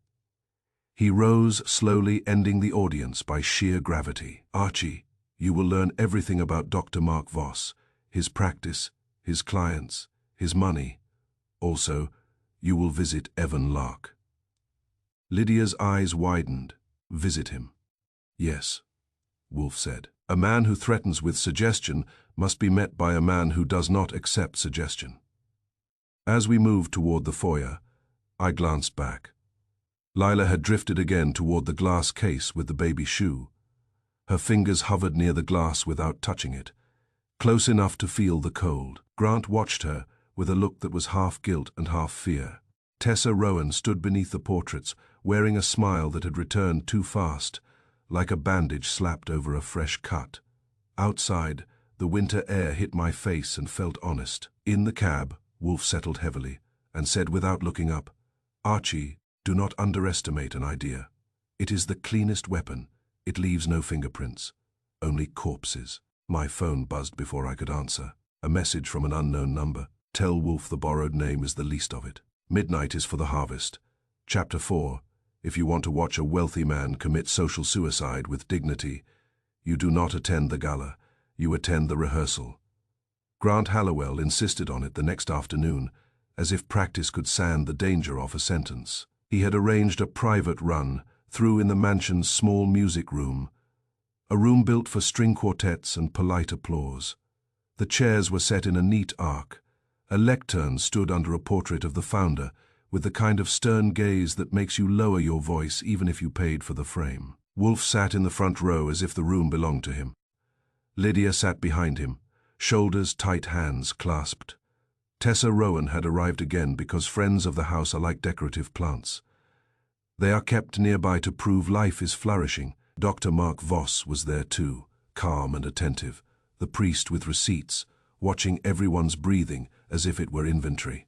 He rose, slowly ending the audience by sheer gravity. Archie, you will learn everything about Dr. Mark Voss, his practice, his clients, his money. Also, you will visit Evan Lark. Lydia's eyes widened. Visit him. Yes, Wolfe said. A man who threatens with suggestion must be met by a man who does not accept suggestion. As we moved toward the foyer, I glanced back. Lila had drifted again toward the glass case with the baby shoe. Her fingers hovered near the glass without touching it, close enough to feel the cold. Grant watched her with a look that was half guilt and half fear. Tessa Rowan stood beneath the portraits, wearing a smile that had returned too fast, like a bandage slapped over a fresh cut. Outside, the winter air hit my face and felt honest. In the cab, Wolfe settled heavily and said without looking up, Archie, do not underestimate an idea. It is the cleanest weapon. It leaves no fingerprints, only corpses. My phone buzzed before I could answer. A message from an unknown number. Tell Wolfe the borrowed name is the least of it. Midnight is for the harvest. Chapter 4. If you want to watch a wealthy man commit social suicide with dignity, you do not attend the gala, you attend the rehearsal. Grant Hallowell insisted on it the next afternoon, as if practice could sand the danger off a sentence. He had arranged a private run through in the mansion's small music room, a room built for string quartets and polite applause. The chairs were set in a neat arc. A lectern stood under a portrait of the founder, with the kind of stern gaze that makes you lower your voice even if you paid for the frame. Wolfe sat in the front row as if the room belonged to him. Lydia sat behind him, shoulders tight, hands clasped. Tessa Rowan had arrived again because friends of the house are like decorative plants. They are kept nearby to prove life is flourishing. Dr. Mark Voss was there too, calm and attentive, the priest with receipts, watching everyone's breathing as if it were inventory.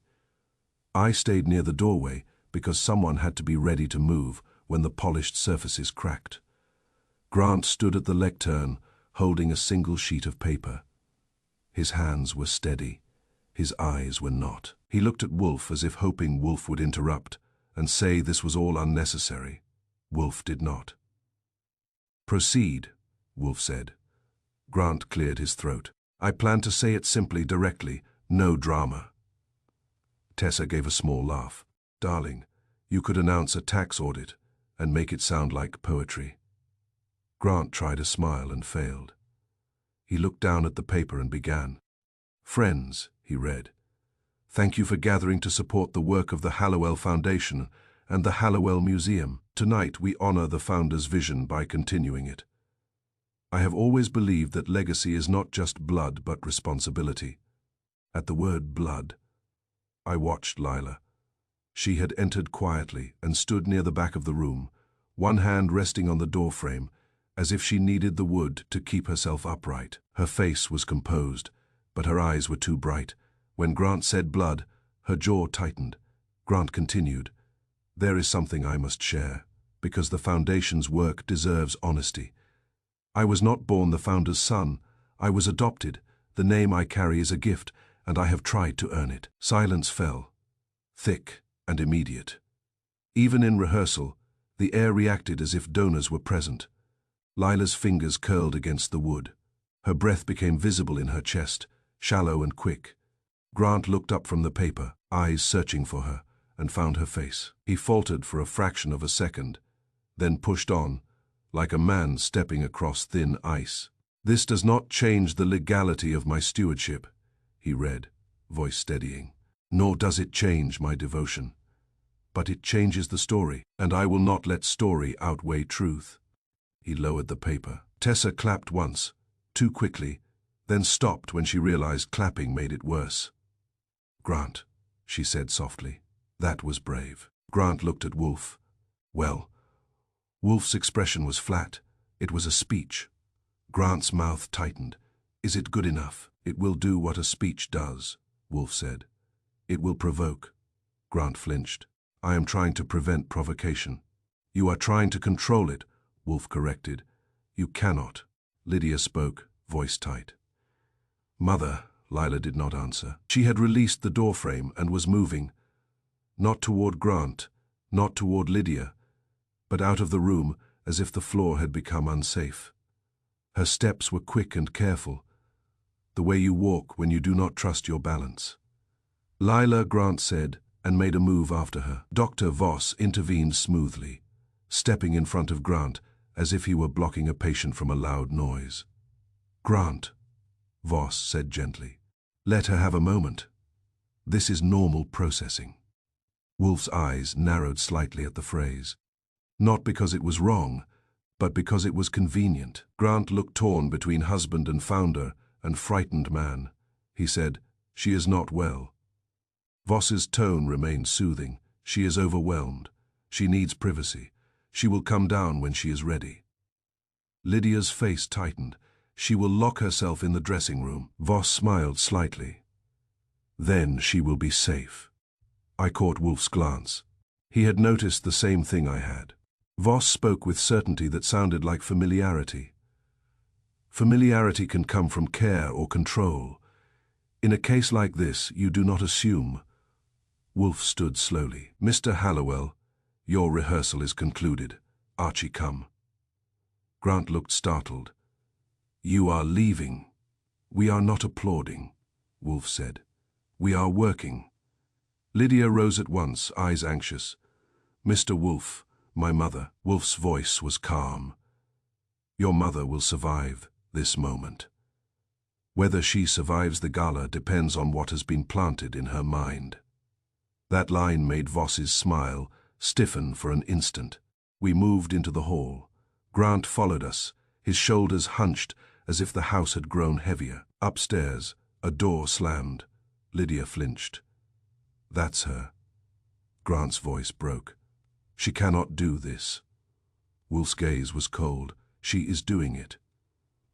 I stayed near the doorway because someone had to be ready to move when the polished surfaces cracked. Grant stood at the lectern, holding a single sheet of paper. His hands were steady. His eyes were not. He looked at Wolfe as if hoping Wolfe would interrupt and say this was all unnecessary. Wolfe did not. "Proceed," Wolfe said. Grant cleared his throat. "I plan to say it simply, directly, no drama." Tessa gave a small laugh. "Darling, you could announce a tax audit and make it sound like poetry." Grant tried a smile and failed. He looked down at the paper and began. "Friends," he read, "thank you for gathering to support the work of the Hallowell Foundation and the Hallowell Museum. Tonight we honor the founder's vision by continuing it. I have always believed that legacy is not just blood but responsibility." At the word blood, I watched Lila. She had entered quietly and stood near the back of the room, one hand resting on the doorframe, as if she needed the wood to keep herself upright. Her face was composed, but her eyes were too bright. When Grant said blood, her jaw tightened. Grant continued, "There is something I must share, because the Foundation's work deserves honesty. I was not born the founder's son. I was adopted. The name I carry is a gift, and I have tried to earn it." Silence fell, thick and immediate. Even in rehearsal, the air reacted as if donors were present. Lila's fingers curled against the wood. Her breath became visible in her chest, shallow and quick. Grant looked up from the paper, eyes searching for her, and found her face. He faltered for a fraction of a second, then pushed on, like a man stepping across thin ice. "This does not change the legality of my stewardship," he read, voice steadying. "Nor does it change my devotion. But it changes the story, and I will not let story outweigh truth." He lowered the paper. Tessa clapped once, too quickly, then stopped when she realized clapping made it worse. "Grant," she said softly, "that was brave." Grant looked at Wolfe. Well, Wolfe's expression was flat. It was a speech. Grant's mouth tightened. "Is it good enough?" "It will do what a speech does," Wolfe said. "It will provoke." Grant flinched. "I am trying to prevent provocation." "You are trying to control it," Wolfe corrected. "You cannot." Lydia spoke, voice tight. "Mother," Lila did not answer. She had released the doorframe and was moving, not toward Grant, not toward Lydia, but out of the room as if the floor had become unsafe. Her steps were quick and careful, the way you walk when you do not trust your balance. "Lila," Grant said, and made a move after her. Dr. Voss intervened smoothly, stepping in front of Grant as if he were blocking a patient from a loud noise. "Grant," Voss said gently, "let her have a moment. This is normal processing." Wolfe's eyes narrowed slightly at the phrase. Not because it was wrong, but because it was convenient. Grant looked torn between husband and founder and frightened man. He said, "She is not well." Voss's tone remained soothing. "She is overwhelmed. She needs privacy. She will come down when she is ready." Lydia's face tightened. "She will lock herself in the dressing room." Voss smiled slightly. "Then she will be safe." I caught Wolfe's glance. He had noticed the same thing I had. Voss spoke with certainty that sounded like familiarity. Familiarity can come from care or control. In a case like this, you do not assume. Wolfe stood slowly. "Mr. Hallowell, your rehearsal is concluded. Archie, come." Grant looked startled. "You are leaving." "We are not applauding," Wolfe said. "We are working." Lydia rose at once, eyes anxious. "Mr. Wolfe, my mother." Wolfe's voice was calm. "Your mother will survive this moment. Whether she survives the gala depends on what has been planted in her mind." That line made Voss's smile stiffen for an instant. We moved into the hall. Grant followed us, his shoulders hunched as if the house had grown heavier. Upstairs, a door slammed. Lydia flinched. "That's her." Grant's voice broke. "She cannot do this." Wolfe's gaze was cold. "She is doing it."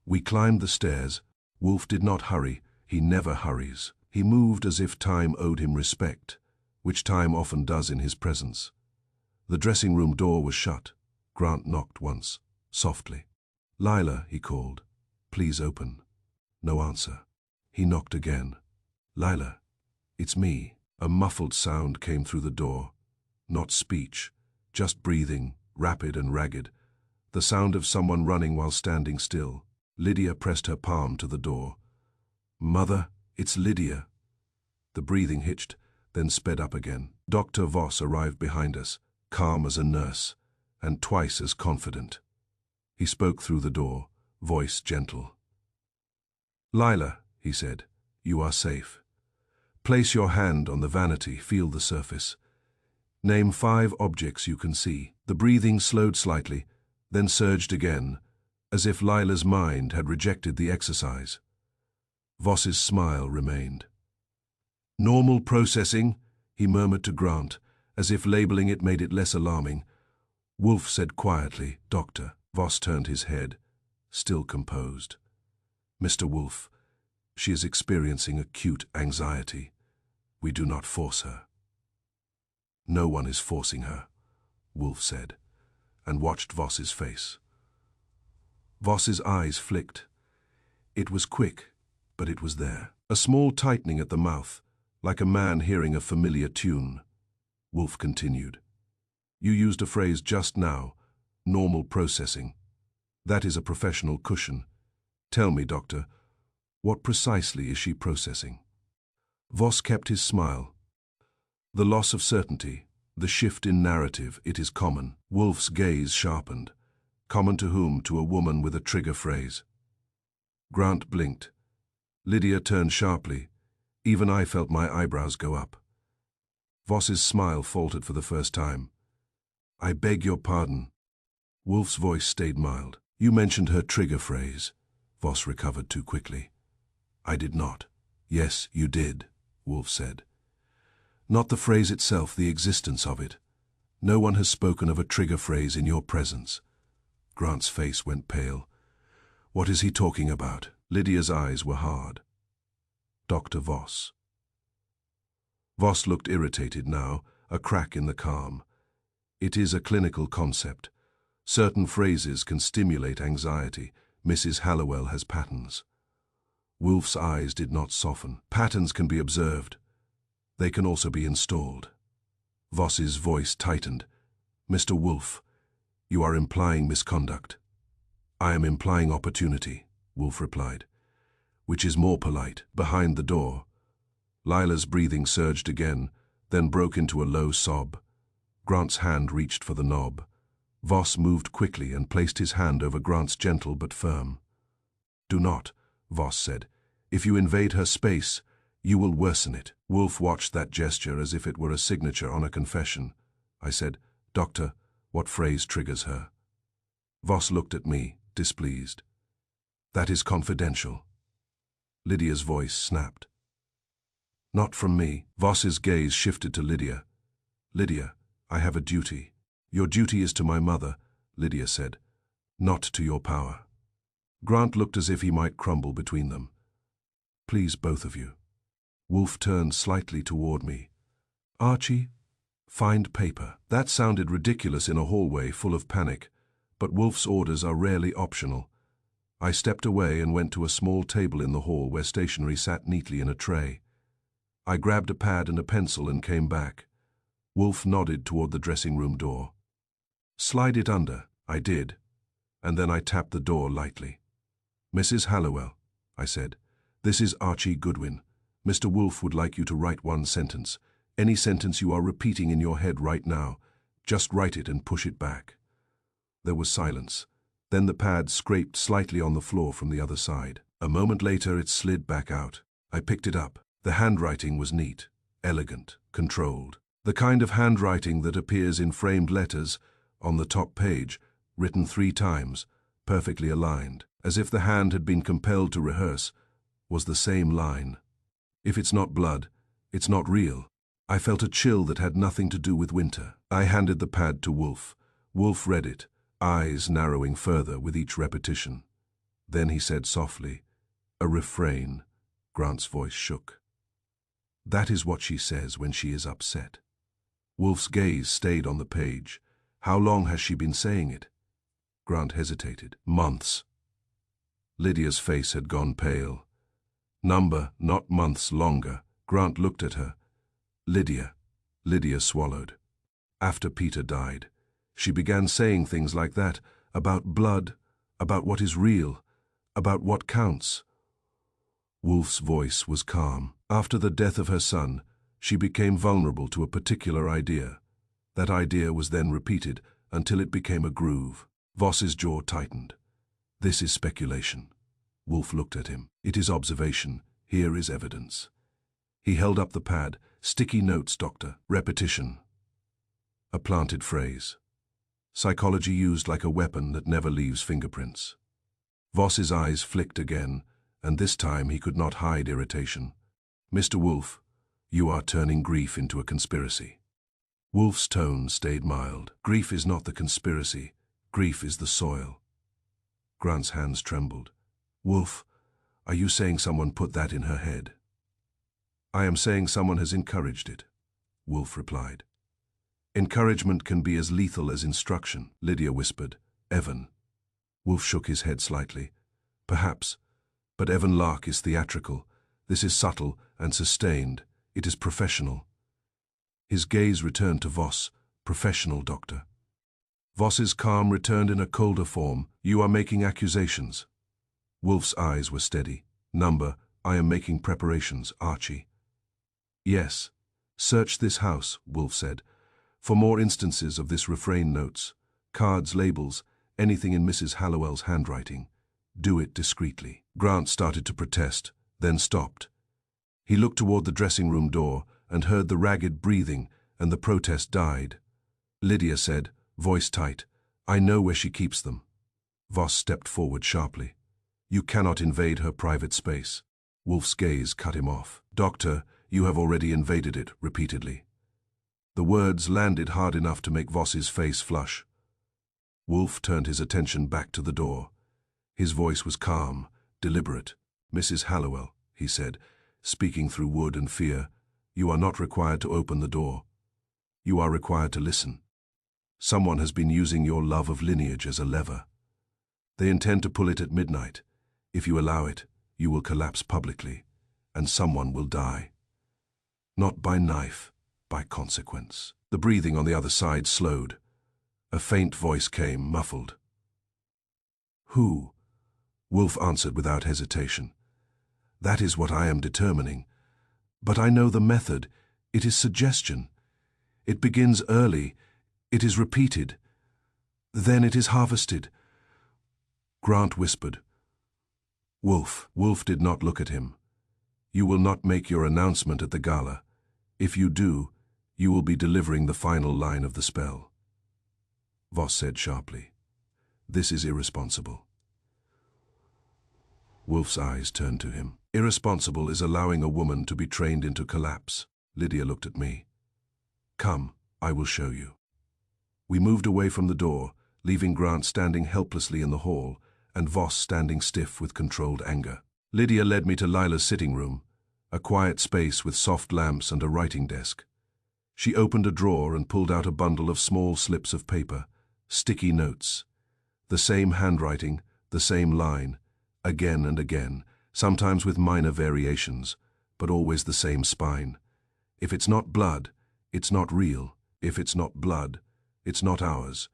We climbed the stairs. Wolfe did not hurry. He never hurries. He moved as if time owed him respect, which time often does in his presence. The dressing room door was shut. Grant knocked once, softly. "Lila," he called. "Please open." No answer. He knocked again. "Lila, it's me." A muffled sound came through the door. Not speech, just breathing, rapid and ragged. The sound of someone running while standing still. Lydia pressed her palm to the door. "Mother, it's Lydia." The breathing hitched, then sped up again. Dr. Voss arrived behind us, calm as a nurse, and twice as confident. He spoke through the door, voice gentle. "Lila," he said, "you are safe. Place your hand on the vanity, feel the surface. Name 5 objects you can see." The breathing slowed slightly, then surged again, as if Lila's mind had rejected the exercise. Voss's smile remained. "Normal processing," he murmured to Grant, as if labeling it made it less alarming. Wolfe said quietly, "Doctor." Voss turned his head, still composed. "Mr. Wolfe, she is experiencing acute anxiety. We do not force her." "No one is forcing her," Wolfe said, and watched Voss's face. Voss's eyes flicked. It was quick, but it was there. A small tightening at the mouth, like a man hearing a familiar tune. Wolfe continued. "You used a phrase just now, normal processing. That is a professional cushion. Tell me, doctor, what precisely is she processing?" Voss kept his smile. "The loss of certainty, the shift in narrative, it is common." Wolfe's gaze sharpened. "Common to whom? To a woman with a trigger phrase." Grant blinked. Lydia turned sharply. Even I felt my eyebrows go up. Voss's smile faltered for the first time. "I beg your pardon." Wolfe's voice stayed mild. "You mentioned her trigger phrase." Voss recovered too quickly. "I did not." "Yes, you did," Wolfe said. "Not the phrase itself, the existence of it. No one has spoken of a trigger phrase in your presence." Grant's face went pale. "What is he talking about?" Lydia's eyes were hard. "Dr. Voss." Voss looked irritated now, a crack in the calm. "It is a clinical concept. Certain phrases can stimulate anxiety. Mrs. Hallowell has patterns." Wolfe's eyes did not soften. "Patterns can be observed. They can also be installed." Voss's voice tightened. "Mr. Wolfe, you are implying misconduct." "I am implying opportunity," Wolfe replied, "which is more polite." Behind the door, Lila's breathing surged again, then broke into a low sob. Grant's hand reached for the knob. Voss moved quickly and placed his hand over Grant's, gentle but firm. "Do not," Voss said. "If you invade her space, you will worsen it." Wolfe watched that gesture as if it were a signature on a confession. I said, "Doctor, what phrase triggers her?" Voss looked at me, displeased. "That is confidential." Lydia's voice snapped. "Not from me." Voss's gaze shifted to Lydia. "Lydia, I have a duty." "Your duty is to my mother," Lydia said, "not to your power." Grant looked as if he might crumble between them. "Please, both of you." Wolfe turned slightly toward me. "Archie, find paper." That sounded ridiculous in a hallway full of panic, but Wolfe's orders are rarely optional. I stepped away and went to a small table in the hall where stationery sat neatly in a tray. I grabbed a pad and a pencil and came back. Wolfe nodded toward the dressing room door. "Slide it under." I did, and then I tapped the door lightly. "Mrs. Hallowell," I said, "this is Archie Goodwin. Mr. Wolfe would like you to write one sentence. Any sentence you are repeating in your head right now, just write it and push it back." There was silence. Then the pad scraped slightly on the floor from the other side. A moment later it slid back out. I picked it up. The handwriting was neat, elegant, controlled. The kind of handwriting that appears in framed letters on the top page, written 3 times, perfectly aligned, as if the hand had been compelled to rehearse, was the same line. "If it's not blood, it's not real." I felt a chill that had nothing to do with winter. I handed the pad to Wolfe. Wolfe read it, eyes narrowing further with each repetition. Then he said softly, "A refrain." Grant's voice shook. "That is what she says when she is upset." Wolfe's gaze stayed on the page. "How long has she been saying it?" Grant hesitated. "Months." Lydia's face had gone pale. "Number, not months longer." Grant looked at her. "Lydia." Lydia swallowed. "After Peter died, she began saying things like that, about blood, about what is real, about what counts." Wolfe's voice was calm. "After the death of her son, she became vulnerable to a particular idea. That idea was then repeated until it became a groove." Voss's jaw tightened. "This is speculation." Wolfe looked at him. "It is observation. Here is evidence." He held up the pad. "Sticky notes, Doctor. Repetition." A planted phrase. Psychology used like a weapon that never leaves fingerprints. Voss's eyes flicked again, and this time he could not hide irritation. "Mr. Wolfe, you are turning grief into a conspiracy." Wolfe's tone stayed mild. "Grief is not the conspiracy. Grief is the soil." Grant's hands trembled. "Wolfe, are you saying someone put that in her head?" "I am saying someone has encouraged it," Wolfe replied. "Encouragement can be as lethal as instruction," Lydia whispered. "Evan." Wolfe shook his head slightly. "Perhaps. But Evan Lark is theatrical. This is subtle and sustained. It is professional." His gaze returned to Voss. "Professional, Doctor." Voss's calm returned in a colder form. "You are making accusations." Wolfe's eyes were steady. "Number, I am making preparations, Archie." "Yes. Search this house," Wolfe said, "for more instances of this refrain notes, cards, labels, anything in Mrs. Hallowell's handwriting. Do it discreetly." Grant started to protest, then stopped. He looked toward the dressing room door and heard the ragged breathing, and the protest died. Lydia said, voice tight, "I know where she keeps them." Voss stepped forward sharply. "You cannot invade her private space." Wolfe's gaze cut him off. "Doctor, you have already invaded it," repeatedly. The words landed hard enough to make Voss's face flush. Wolfe turned his attention back to the door. His voice was calm, deliberate. "Mrs. Hallowell," he said, speaking through wood and fear, "you are not required to open the door. You are required to listen. Someone has been using your love of lineage as a lever. They intend to pull it at midnight. If you allow it, you will collapse publicly, and someone will die. Not by knife, by consequence." The breathing on the other side slowed. A faint voice came, muffled. "Who?" Wolfe answered without hesitation. "That is what I am determining. But I know the method. It is suggestion. It begins early. It is repeated. Then it is harvested." Grant whispered. "Wolfe." Wolfe did not look at him. "You will not make your announcement at the gala. If you do, you will be delivering the final line of the spell." Voss said sharply, "This is irresponsible." Wolfe's eyes turned to him. "Irresponsible is allowing a woman to be trained into collapse." Lydia looked at me. "Come, I will show you." We moved away from the door, leaving Grant standing helplessly in the hall, and Voss standing stiff with controlled anger. Lydia led me to Lila's sitting room, a quiet space with soft lamps and a writing desk. She opened a drawer and pulled out a bundle of small slips of paper, sticky notes. The same handwriting, the same line, again and again, sometimes with minor variations, but always the same spine. If it's not blood, it's not real. If it's not blood, it's not ours.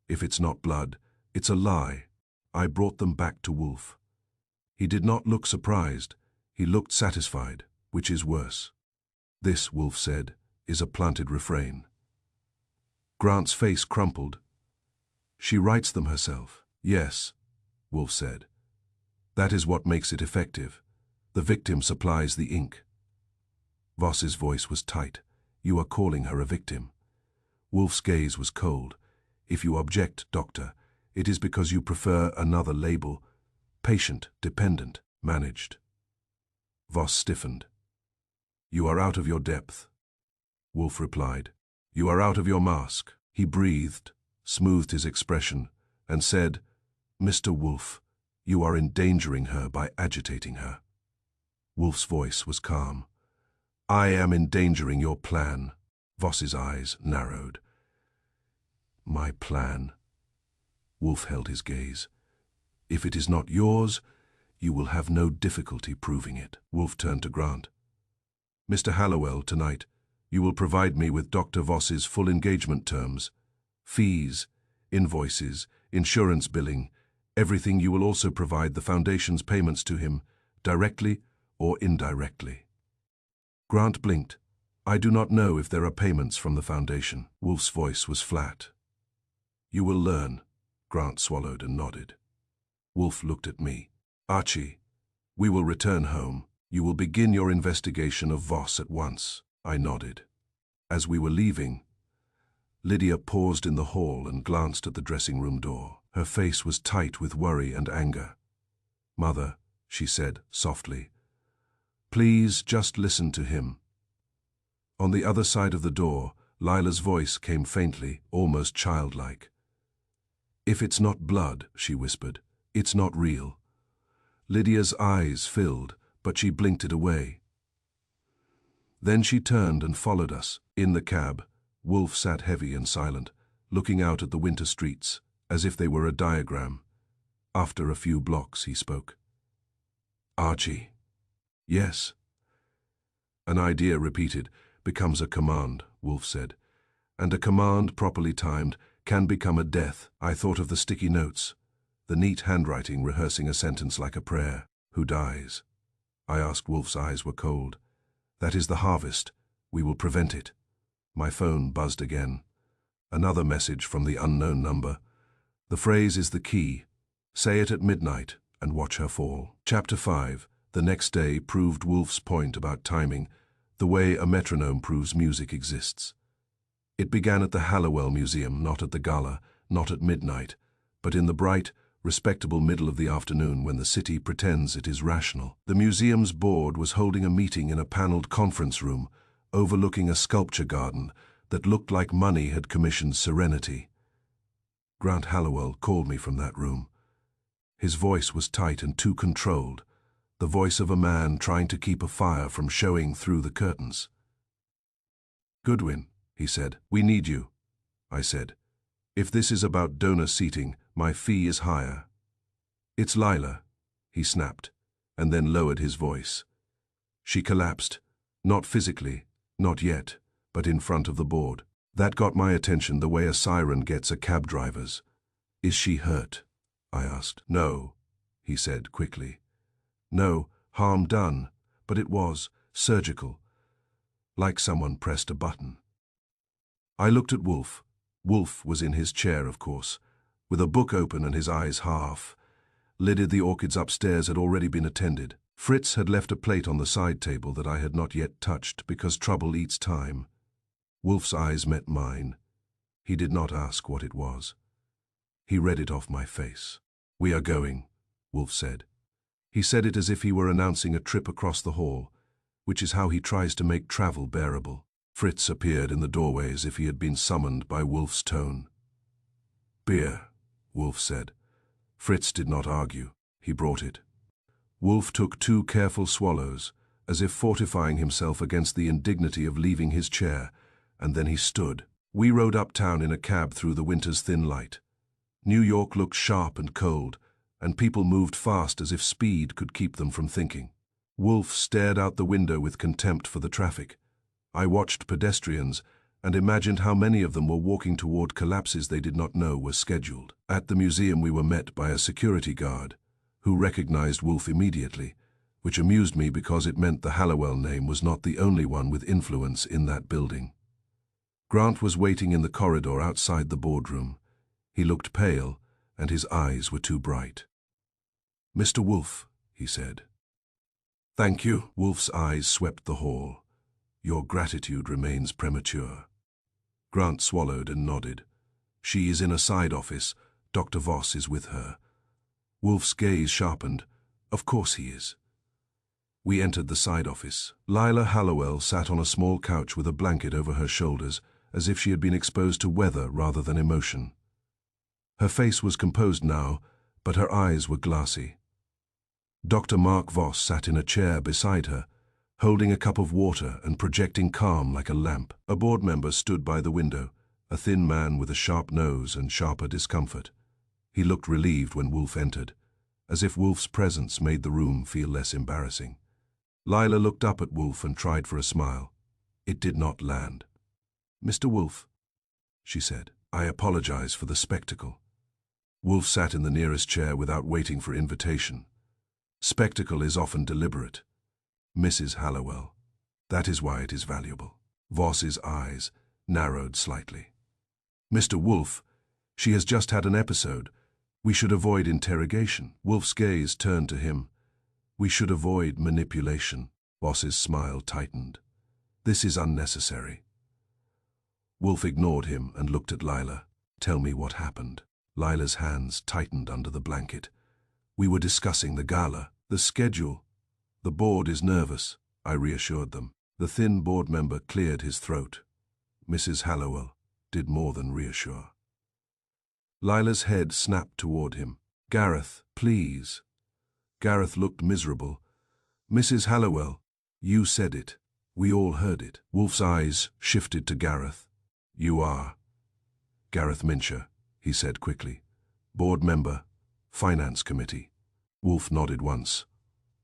If it's not blood, it's a lie. I brought them back to Wolfe. He did not look surprised. He looked satisfied, which is worse. "This," Wolfe said, is a planted refrain. Grant's face crumpled. She writes them herself. Yes, Wolfe said. That is what makes it effective. The victim supplies the ink. Voss's voice was tight. You are calling her a victim. Wolfe's gaze was cold. If you object, doctor, it is because you prefer another label. Patient, dependent, managed. Voss stiffened. You are out of your depth. Wolfe replied. You are out of your mask. He breathed, smoothed his expression, and said, Mr. Wolfe, you are endangering her by agitating her. Wolfe's voice was calm. I am endangering your plan. Voss's eyes narrowed. My plan. Wolfe held his gaze. If it is not yours, you will have no difficulty proving it. Wolfe turned to Grant. Mr. Hallowell, tonight, you will provide me with Dr. Voss's full engagement terms, fees, invoices, insurance billing, everything. You will also provide the Foundation's payments to him, directly or indirectly. Grant blinked. I do not know if there are payments from the Foundation. Wolfe's voice was flat. You will learn. Grant swallowed and nodded. Wolfe looked at me. Archie, we will return home. You will begin your investigation of Voss at once. I nodded. As we were leaving, Lydia paused in the hall and glanced at the dressing-room door. Her face was tight with worry and anger. Mother, she said softly, please just listen to him. On the other side of the door, Lila's voice came faintly, almost childlike. If it's not blood, she whispered, it's not real. Lydia's eyes filled, but she blinked it away. Then she turned and followed us. In the cab, Wolfe sat heavy and silent, looking out at the winter streets, as if they were a diagram. After a few blocks, he spoke. Archie. Yes. An idea repeated becomes a command, Wolfe said. And a command properly timed can become a death. I thought of the sticky notes, the neat handwriting rehearsing a sentence like a prayer. Who dies? I asked. Wolfe's eyes were cold. That is the harvest. We will prevent it. My phone buzzed again. Another message from the unknown number. The phrase is the key. Say it at midnight and watch her fall. Chapter 5. The next day proved Wolfe's point about timing, the way a metronome proves music exists. It began at the Hallowell Museum, not at the gala, not at midnight, but in the bright, respectable middle of the afternoon when the city pretends it is rational. The museum's board was holding a meeting in a paneled conference room, overlooking a sculpture garden that looked like money had commissioned serenity. Grant Hallowell called me from that room. His voice was tight and too controlled, the voice of a man trying to keep a fire from showing through the curtains. Goodwin, he said, we need you. I said, if this is about donor seating, my fee is higher. It's Lila, he snapped, and then lowered his voice. She collapsed, not physically, not yet, but in front of the board. That got my attention the way a siren gets a cab driver's. Is she hurt? I asked. No, he said quickly. No, harm done, but it was surgical, like someone pressed a button. I looked at Wolfe. Wolfe was in his chair, of course, with a book open and his eyes half lidded. The orchids upstairs had already been attended. Fritz had left a plate on the side table that I had not yet touched because trouble eats time. Wolfe's eyes met mine. He did not ask what it was. He read it off my face. We are going, Wolfe said. He said it as if he were announcing a trip across the hall, which is how he tries to make travel bearable. Fritz appeared in the doorway as if he had been summoned by Wolfe's tone. Beer, Wolfe said. Fritz did not argue. He brought it. Wolfe took 2 careful swallows, as if fortifying himself against the indignity of leaving his chair, and then he stood. We rode uptown in a cab through the winter's thin light. New York looked sharp and cold, and people moved fast as if speed could keep them from thinking. Wolfe stared out the window with contempt for the traffic. I watched pedestrians and imagined how many of them were walking toward collapses they did not know were scheduled. At the museum we were met by a security guard, who recognized Wolfe immediately, which amused me because it meant the Hallowell name was not the only one with influence in that building. Grant was waiting in the corridor outside the boardroom. He looked pale, and his eyes were too bright. "Mr. Wolfe," he said. "Thank you." Wolfe's eyes swept the hall. "Your gratitude remains premature." Grant swallowed and nodded. "She is in a side office. Dr. Voss is with her." Wolfe's gaze sharpened. "Of course he is." We entered the side office. Lila Hallowell sat on a small couch with a blanket over her shoulders, as if she had been exposed to weather rather than emotion. Her face was composed now, but her eyes were glassy. Dr. Mark Voss sat in a chair beside her, holding a cup of water and projecting calm like a lamp. A board member stood by the window, a thin man with a sharp nose and sharper discomfort. He looked relieved when Wolfe entered, as if Wolfe's presence made the room feel less embarrassing. Lila looked up at Wolfe and tried for a smile. It did not land. "Mr. Wolfe," she said, "I apologize for the spectacle." Wolfe sat in the nearest chair without waiting for invitation. Spectacle is often deliberate. "Mrs. Hallowell, that is why it is valuable." Voss's eyes narrowed slightly. "Mr. Wolfe, she has just had an episode. We should avoid interrogation." Wolfe's gaze turned to him. "We should avoid manipulation." Voss's smile tightened. "This is unnecessary." Wolfe ignored him and looked at Lila. "Tell me what happened." Lila's hands tightened under the blanket. "We were discussing the gala, the schedule. The board is nervous," I reassured them. The thin board member cleared his throat. Mrs. Hallowell did more than reassure. Lila's head snapped toward him. "Gareth, please." Gareth looked miserable. "Mrs. Hallowell, you said it. We all heard it." Wolfe's eyes shifted to Gareth. "You are?" "Gareth Mincher," he said quickly. "Board member, Finance Committee." Wolfe nodded once.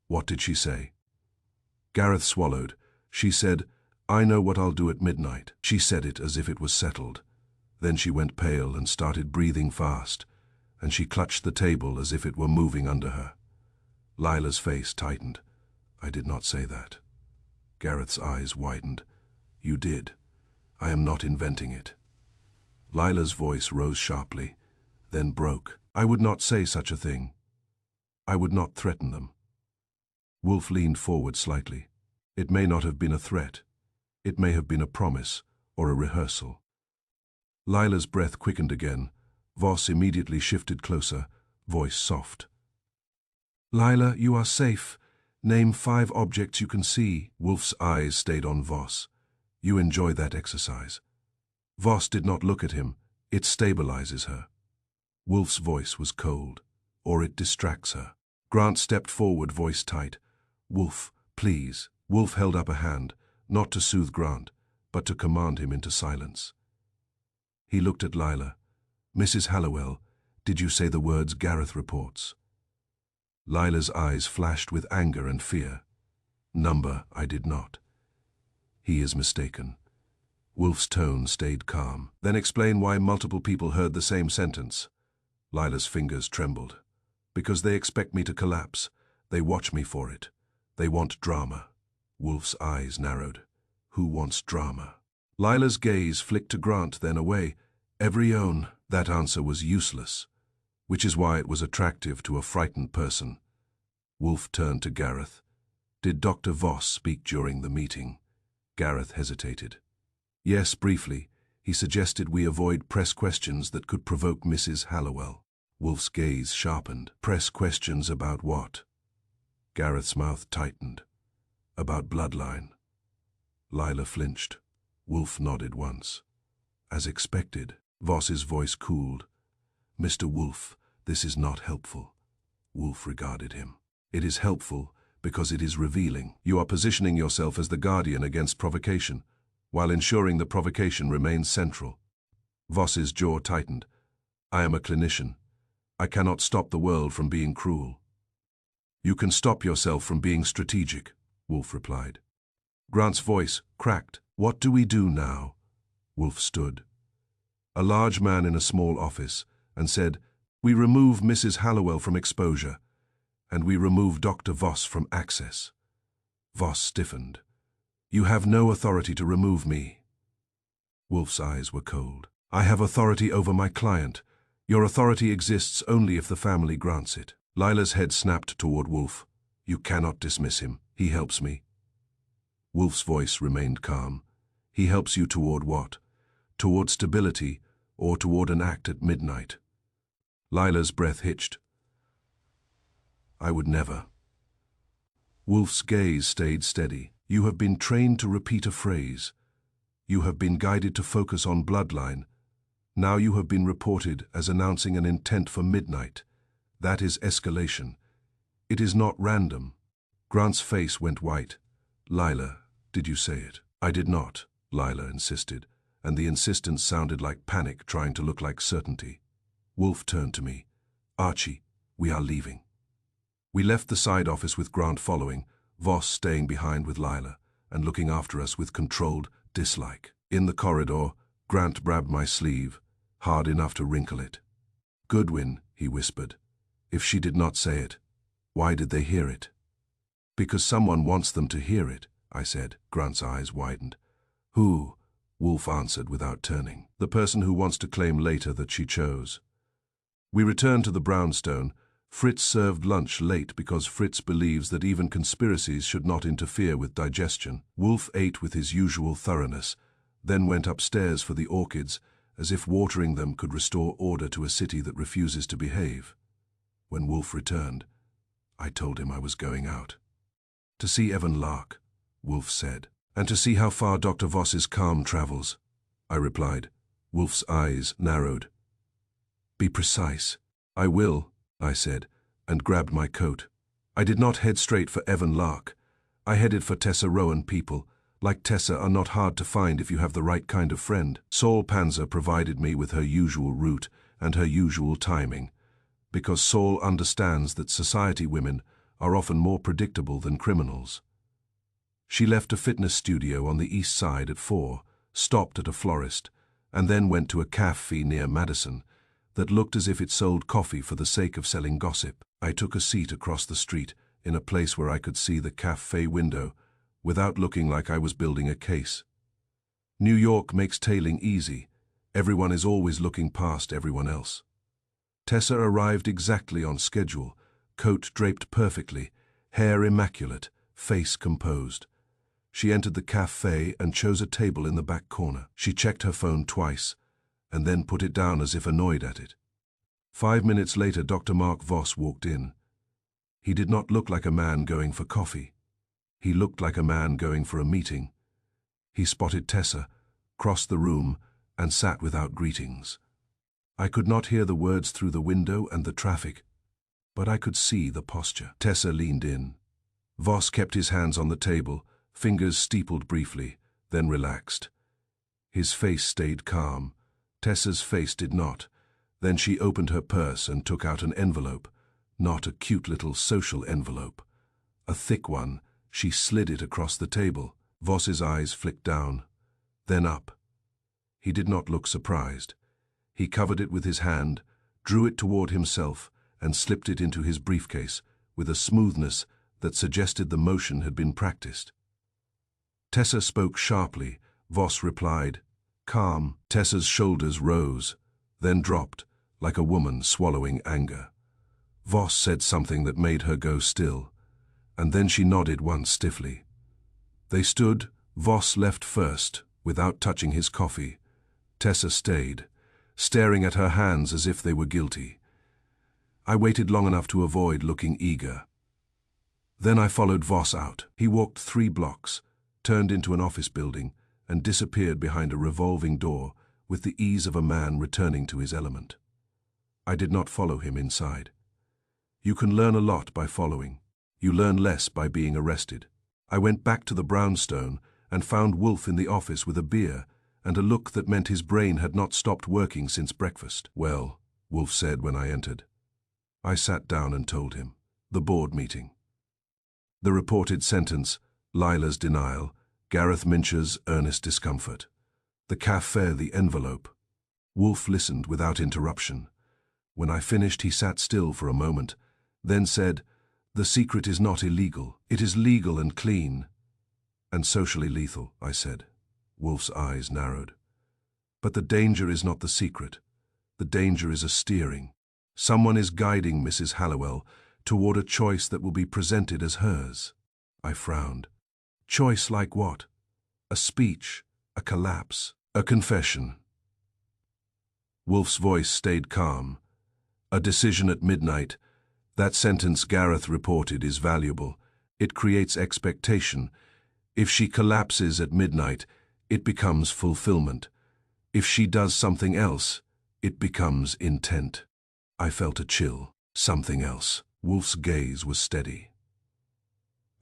"What did she say?" Gareth swallowed. "She said, 'I know what I'll do at midnight.'" She said it as if it was settled. Then she went pale and started breathing fast, and she clutched the table as if it were moving under her. Lila's face tightened. "I did not say that." Gareth's eyes widened. "You did. I am not inventing it." Lila's voice rose sharply, then broke. "I would not say such a thing. I would not threaten them." Wolfe leaned forward slightly. "It may not have been a threat. It may have been a promise or a rehearsal." Lila's breath quickened again. Voss immediately shifted closer, voice soft. "Lila, you are safe. Name 5 objects you can see." Wolfe's eyes stayed on Voss. "You enjoy that exercise." Voss did not look at him. "It stabilizes her." Wolfe's voice was cold. "Or it distracts her." Grant stepped forward, voice tight. "Wolfe, please." Wolfe held up a hand, not to soothe Grant, but to command him into silence. He looked at Lila. "Mrs. Hallowell, did you say the words Gareth reports?" Lila's eyes flashed with anger and fear. "Number, I did not." "He is mistaken." Wolfe's tone stayed calm. "Then explain why multiple people heard the same sentence." Lila's fingers trembled. "Because they expect me to collapse. They watch me for it. They want drama." Wolfe's eyes narrowed. "Who wants drama?" Lila's gaze flicked to Grant, then away. "Every own." That answer was useless, which is why it was attractive to a frightened person. Wolfe turned to Gareth. "Did Dr. Voss speak during the meeting?" Gareth hesitated. "Yes, briefly. He suggested we avoid press questions that could provoke Mrs. Hallowell." Wolfe's gaze sharpened. "Press questions about what?" Gareth's mouth tightened. "About bloodline." Lila flinched. Wolfe nodded once. "As expected." Voss's voice cooled. "Mr. Wolfe, this is not helpful." Wolfe regarded him. "It is helpful because it is revealing. You are positioning yourself as the guardian against provocation, while ensuring the provocation remains central." Voss's jaw tightened. "I am a clinician. I cannot stop the world from being cruel." "You can stop yourself from being strategic," Wolfe replied. Grant's voice cracked. "What do we do now?" Wolfe stood. A large man in a small office, and said, "We remove Mrs. Hallowell from exposure, and we remove Dr. Voss from access." Voss stiffened. "You have no authority to remove me." Wolfe's eyes were cold. I have authority over my client. Your authority exists only if the family grants it. Lila's head snapped toward Wolfe. You cannot dismiss him. He helps me. Wolfe's voice remained calm. He helps you toward what? Toward stability, or toward an act at midnight? Lila's breath hitched. I would never. Wolfe's gaze stayed steady. You have been trained to repeat a phrase. You have been guided to focus on bloodline. Now you have been reported as announcing an intent for midnight. That is escalation. It is not random. Grant's face went white. Lila, did you say it? I did not, Lila insisted, and the insistence sounded like panic trying to look like certainty. Wolfe turned to me. Archie, we are leaving. We left the side office with Grant following, Voss staying behind with Lila, and looking after us with controlled dislike. In the corridor, Grant grabbed my sleeve, hard enough to wrinkle it. Goodwin, he whispered. If she did not say it, why did they hear it? Because someone wants them to hear it, I said. Grant's eyes widened. Who? Wolfe answered without turning. The person who wants to claim later that she chose. We returned to the brownstone. Fritz served lunch late because Fritz believes that even conspiracies should not interfere with digestion. Wolfe ate with his usual thoroughness, then went upstairs for the orchids, as if watering them could restore order to a city that refuses to behave. When Wolfe returned, I told him I was going out. To see Evan Lark, Wolfe said, and to see how far Dr. Voss's calm travels, I replied. Wolfe's eyes narrowed. Be precise. I will, I said, and grabbed my coat. I did not head straight for Evan Lark. I headed for Tessa Rowan people. Like Tessa are not hard to find if you have the right kind of friend. Saul Panzer provided me with her usual route and her usual timing, because Saul understands that society women are often more predictable than criminals. She left a fitness studio on the east side at 4, stopped at a florist, and then went to a cafe near Madison that looked as if it sold coffee for the sake of selling gossip. I took a seat across the street in a place where I could see the cafe window without looking like I was building a case. New York makes tailing easy. Everyone is always looking past everyone else. Tessa arrived exactly on schedule, coat draped perfectly, hair immaculate, face composed. She entered the cafe and chose a table in the back corner. She checked her phone twice, and then put it down as if annoyed at it. 5 minutes later, Dr. Mark Voss walked in. He did not look like a man going for coffee. He looked like a man going for a meeting. He spotted Tessa, crossed the room, and sat without greetings. I could not hear the words through the window and the traffic, but I could see the posture. Tessa leaned in. Voss kept his hands on the table, fingers steepled briefly, then relaxed. His face stayed calm. Tessa's face did not. Then she opened her purse and took out an envelope, not a cute little social envelope. A thick one. She slid it across the table. Voss's eyes flicked down, then up. He did not look surprised. He covered it with his hand, drew it toward himself, and slipped it into his briefcase with a smoothness that suggested the motion had been practiced. Tessa spoke sharply. Voss replied, calm. Tessa's shoulders rose, then dropped, like a woman swallowing anger. Voss said something that made her go still, and then she nodded once stiffly. They stood. Voss left first, without touching his coffee. Tessa stayed, staring at her hands as if they were guilty. I waited long enough to avoid looking eager. Then I followed Voss out. He walked 3 blocks, turned into an office building, and disappeared behind a revolving door with the ease of a man returning to his element. I did not follow him inside. You can learn a lot by following. You learn less by being arrested. I went back to the brownstone and found Wolfe in the office with a beer and a look that meant his brain had not stopped working since breakfast. Well, Wolfe said when I entered. I sat down and told him. The board meeting. The reported sentence, Lila's denial, Gareth Mincher's earnest discomfort. The café, the envelope. Wolfe listened without interruption. When I finished, he sat still for a moment, then said, the secret is not illegal. It is legal and clean. And socially lethal, I said. Wolfe's eyes narrowed. But the danger is not the secret. The danger is a steering. Someone is guiding Mrs. Hallowell toward a choice that will be presented as hers. I frowned. Choice like what? A speech, a collapse, a confession. Wolfe's voice stayed calm. A decision at midnight. That sentence Gareth reported is valuable. It creates expectation. If she collapses at midnight, it becomes fulfillment. If she does something else, it becomes intent. I felt a chill. Something else. Wolfe's gaze was steady.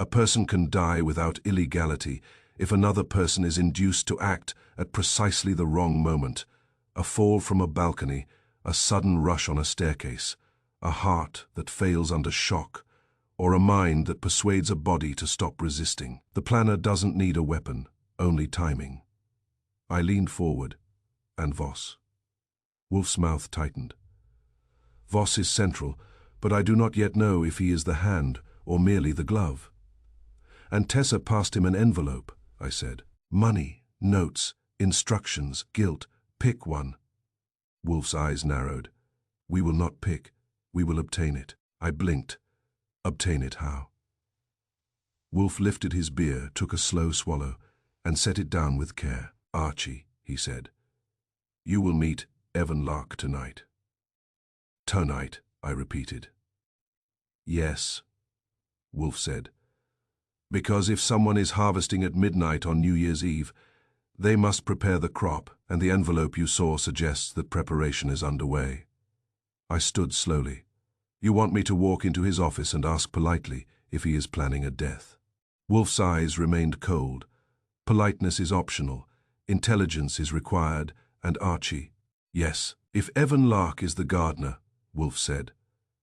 A person can die without illegality if another person is induced to act at precisely the wrong moment. A fall from a balcony, a sudden rush on a staircase, a heart that fails under shock, or a mind that persuades a body to stop resisting. The planner doesn't need a weapon, only timing. I leaned forward, and Voss. Wolfe's mouth tightened. Voss is central, but I do not yet know if he is the hand or merely the glove. And Tessa passed him an envelope, I said. Money, notes, instructions, guilt. Pick one. Wolfe's eyes narrowed. We will not pick. We will obtain it. I blinked. Obtain it how? Wolfe lifted his beer, took a slow swallow, and set it down with care. Archie, he said, you will meet Evan Lark tonight. Tonight, I repeated. Yes, Wolfe said. Because if someone is harvesting at midnight on New Year's Eve, they must prepare the crop, and the envelope you saw suggests that preparation is underway. I stood slowly. You want me to walk into his office and ask politely if he is planning a death? Wolfe's eyes remained cold. Politeness is optional. Intelligence is required. And Archie, yes, if Evan Lark is the gardener, Wolfe said,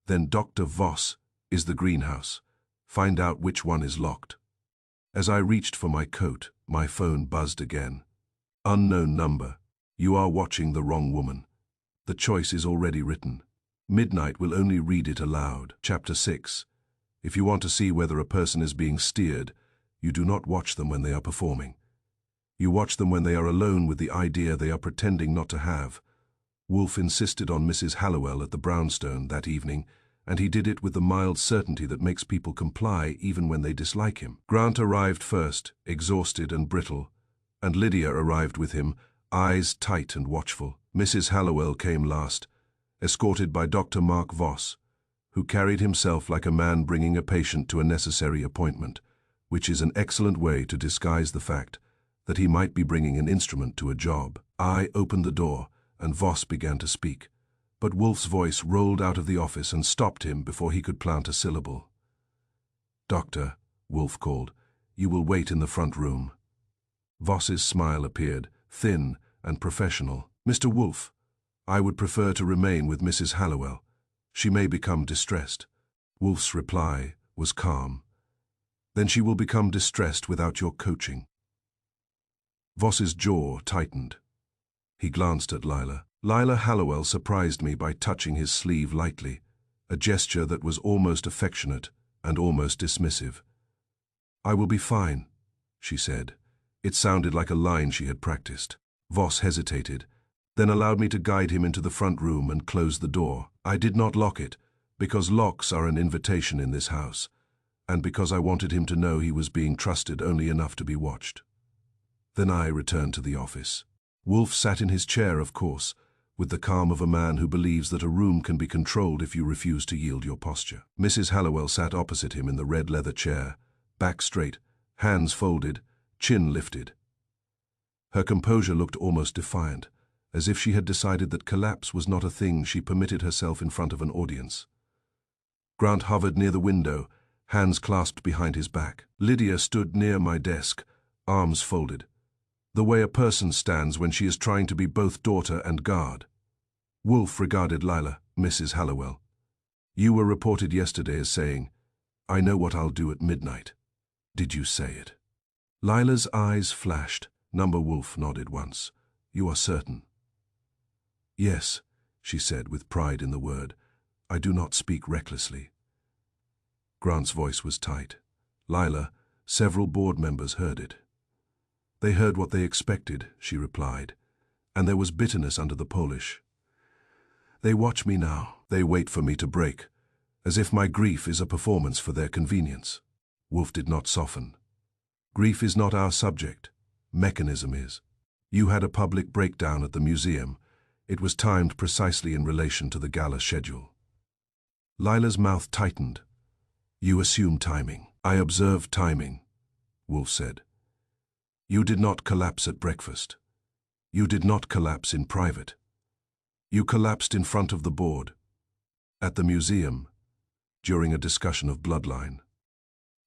then Dr. Voss is the greenhouse. Find out which one is locked. As I reached for my coat, my phone buzzed again. Unknown number. You are watching the wrong woman. The choice is already written. Midnight will only read it aloud. Chapter 6. If you want to see whether a person is being steered, you do not watch them when they are performing. You watch them when they are alone with the idea they are pretending not to have. Wolfe insisted on Mrs. Hallowell at the brownstone that evening, and he did it with the mild certainty that makes people comply even when they dislike him. Grant arrived first, exhausted and brittle, and Lydia arrived with him, eyes tight and watchful. Mrs. Hallowell came last, escorted by Dr. Mark Voss, who carried himself like a man bringing a patient to a necessary appointment, which is an excellent way to disguise the fact that he might be bringing an instrument to a job. I opened the door, and Voss began to speak, but Wolfe's voice rolled out of the office and stopped him before he could plant a syllable. Doctor, Wolfe called, you will wait in the front room. Voss's smile appeared, thin and professional. Mr. Wolfe, I would prefer to remain with Mrs. Hallowell. She may become distressed. Wolfe's reply was calm. Then she will become distressed without your coaching. Voss's jaw tightened. He glanced at Lila. Lila Hallowell surprised me by touching his sleeve lightly, a gesture that was almost affectionate and almost dismissive. I will be fine, she said. It sounded like a line she had practiced. Voss hesitated, then allowed me to guide him into the front room and close the door. I did not lock it, because locks are an invitation in this house, and because I wanted him to know he was being trusted only enough to be watched. Then I returned to the office. Wolfe sat in his chair, of course, with the calm of a man who believes that a room can be controlled if you refuse to yield your posture. Mrs. Hallowell sat opposite him in the red leather chair, back straight, hands folded, chin lifted. Her composure looked almost defiant, as if she had decided that collapse was not a thing she permitted herself in front of an audience. Grant hovered near the window, hands clasped behind his back. Lydia stood near my desk, arms folded, the way a person stands when she is trying to be both daughter and guard. Wolfe regarded Lila. Mrs. Hallowell, you were reported yesterday as saying, I know what I'll do at midnight. Did you say it? Lila's eyes flashed. Number Wolfe nodded once. You are certain? Yes, she said with pride in the word. I do not speak recklessly. Grant's voice was tight. Lila, several board members heard it. They heard what they expected, she replied, and there was bitterness under the polish. They watch me now. They wait for me to break, as if my grief is a performance for their convenience. Wolfe did not soften. Grief is not our subject. Mechanism is. You had a public breakdown at the museum. It was timed precisely in relation to the gala schedule. Lila's mouth tightened. You assume timing. I observe timing, Wolfe said. You did not collapse at breakfast. You did not collapse in private. You collapsed in front of the board. At the museum, during a discussion of bloodline.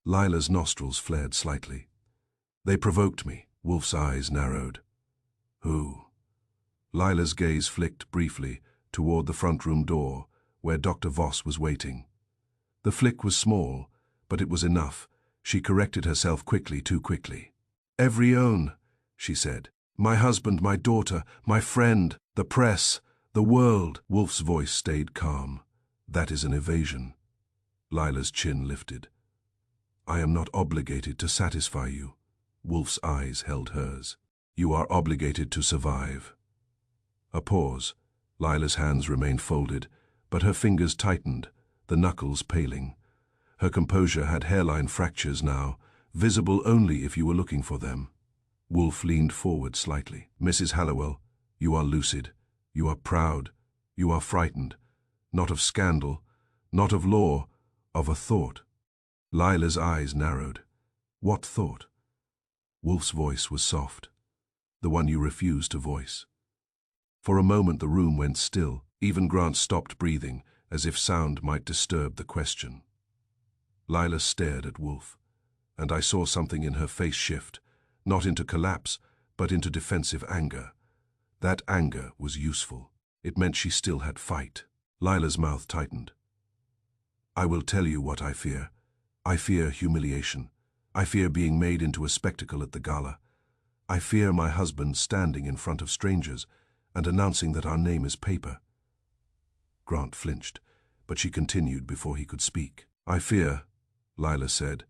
Lila's nostrils flared slightly. They provoked me. Wolfe's eyes narrowed. Who? Lila's gaze flicked briefly toward the front room door, where Dr. Voss was waiting. The flick was small, but it was enough. She corrected herself quickly, too quickly. Every own, she said. My husband, my daughter, my friend, the press, the world. Wolfe's voice stayed calm. That is an evasion. Lila's chin lifted. I am not obligated to satisfy you. Wolfe's eyes held hers. You are obligated to survive. A pause. Lila's hands remained folded, but her fingers tightened, the knuckles paling. Her composure had hairline fractures now, visible only if you were looking for them. Wolfe leaned forward slightly. Mrs. Hallowell, you are lucid. You are proud. You are frightened. Not of scandal, not of law, of a thought. Lila's eyes narrowed. What thought? Wolfe's voice was soft. The one you refused to voice. For a moment the room went still. Even Grant stopped breathing, as if sound might disturb the question. Lila stared at Wolfe, and I saw something in her face shift, not into collapse, but into defensive anger. That anger was useful. It meant she still had fight. Lila's mouth tightened. I will tell you what I fear. I fear humiliation. I fear being made into a spectacle at the gala. I fear my husband standing in front of strangers and announcing that our name is paper. Grant flinched, but she continued before he could speak. I fear, Lila said,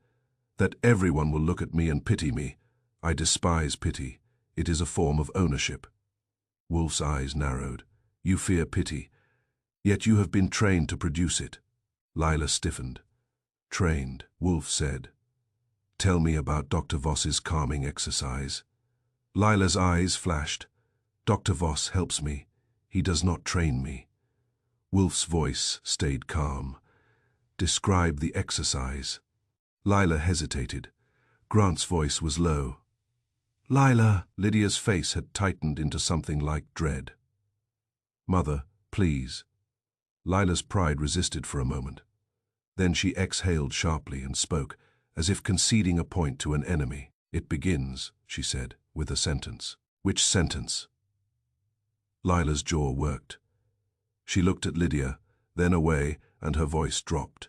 that everyone will look at me and pity me. I despise pity. It is a form of ownership. Wolfe's eyes narrowed. You fear pity, yet you have been trained to produce it. Lila stiffened. Trained, Wolfe said. Tell me about Dr. Voss's calming exercise. Lila's eyes flashed. Dr. Voss helps me. He does not train me. Wolfe's voice stayed calm. Describe the exercise. Lila hesitated. Grant's voice was low. Lila. Lydia's face had tightened into something like dread. Mother, please. Lila's pride resisted for a moment. Then she exhaled sharply and spoke, as if conceding a point to an enemy. It begins, she said, with a sentence. Which sentence? Lila's jaw worked. She looked at Lydia, then away, and her voice dropped.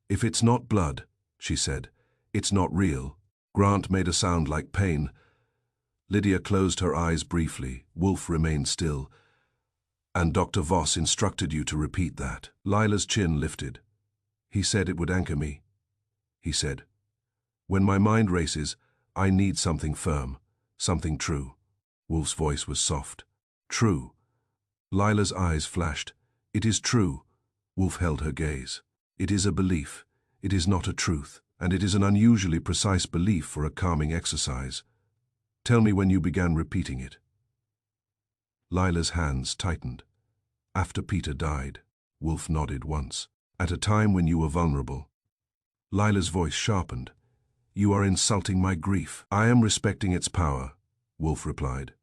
If it's not blood, she said, it's not real. Grant made a sound like pain. Lydia closed her eyes briefly. Wolfe remained still. And Dr. Voss instructed you to repeat that. Lila's chin lifted. He said it would anchor me. He said, when my mind races, I need something firm, something true. Wolfe's voice was soft. True. Lila's eyes flashed. It is true. Wolfe held her gaze. It is a belief. It is not a truth, and it is an unusually precise belief for a calming exercise. Tell me when you began repeating it. Lila's hands tightened. After Peter died. Wolfe nodded once. At a time when you were vulnerable. Lila's voice sharpened. You are insulting my grief. I am respecting its power, Wolfe replied.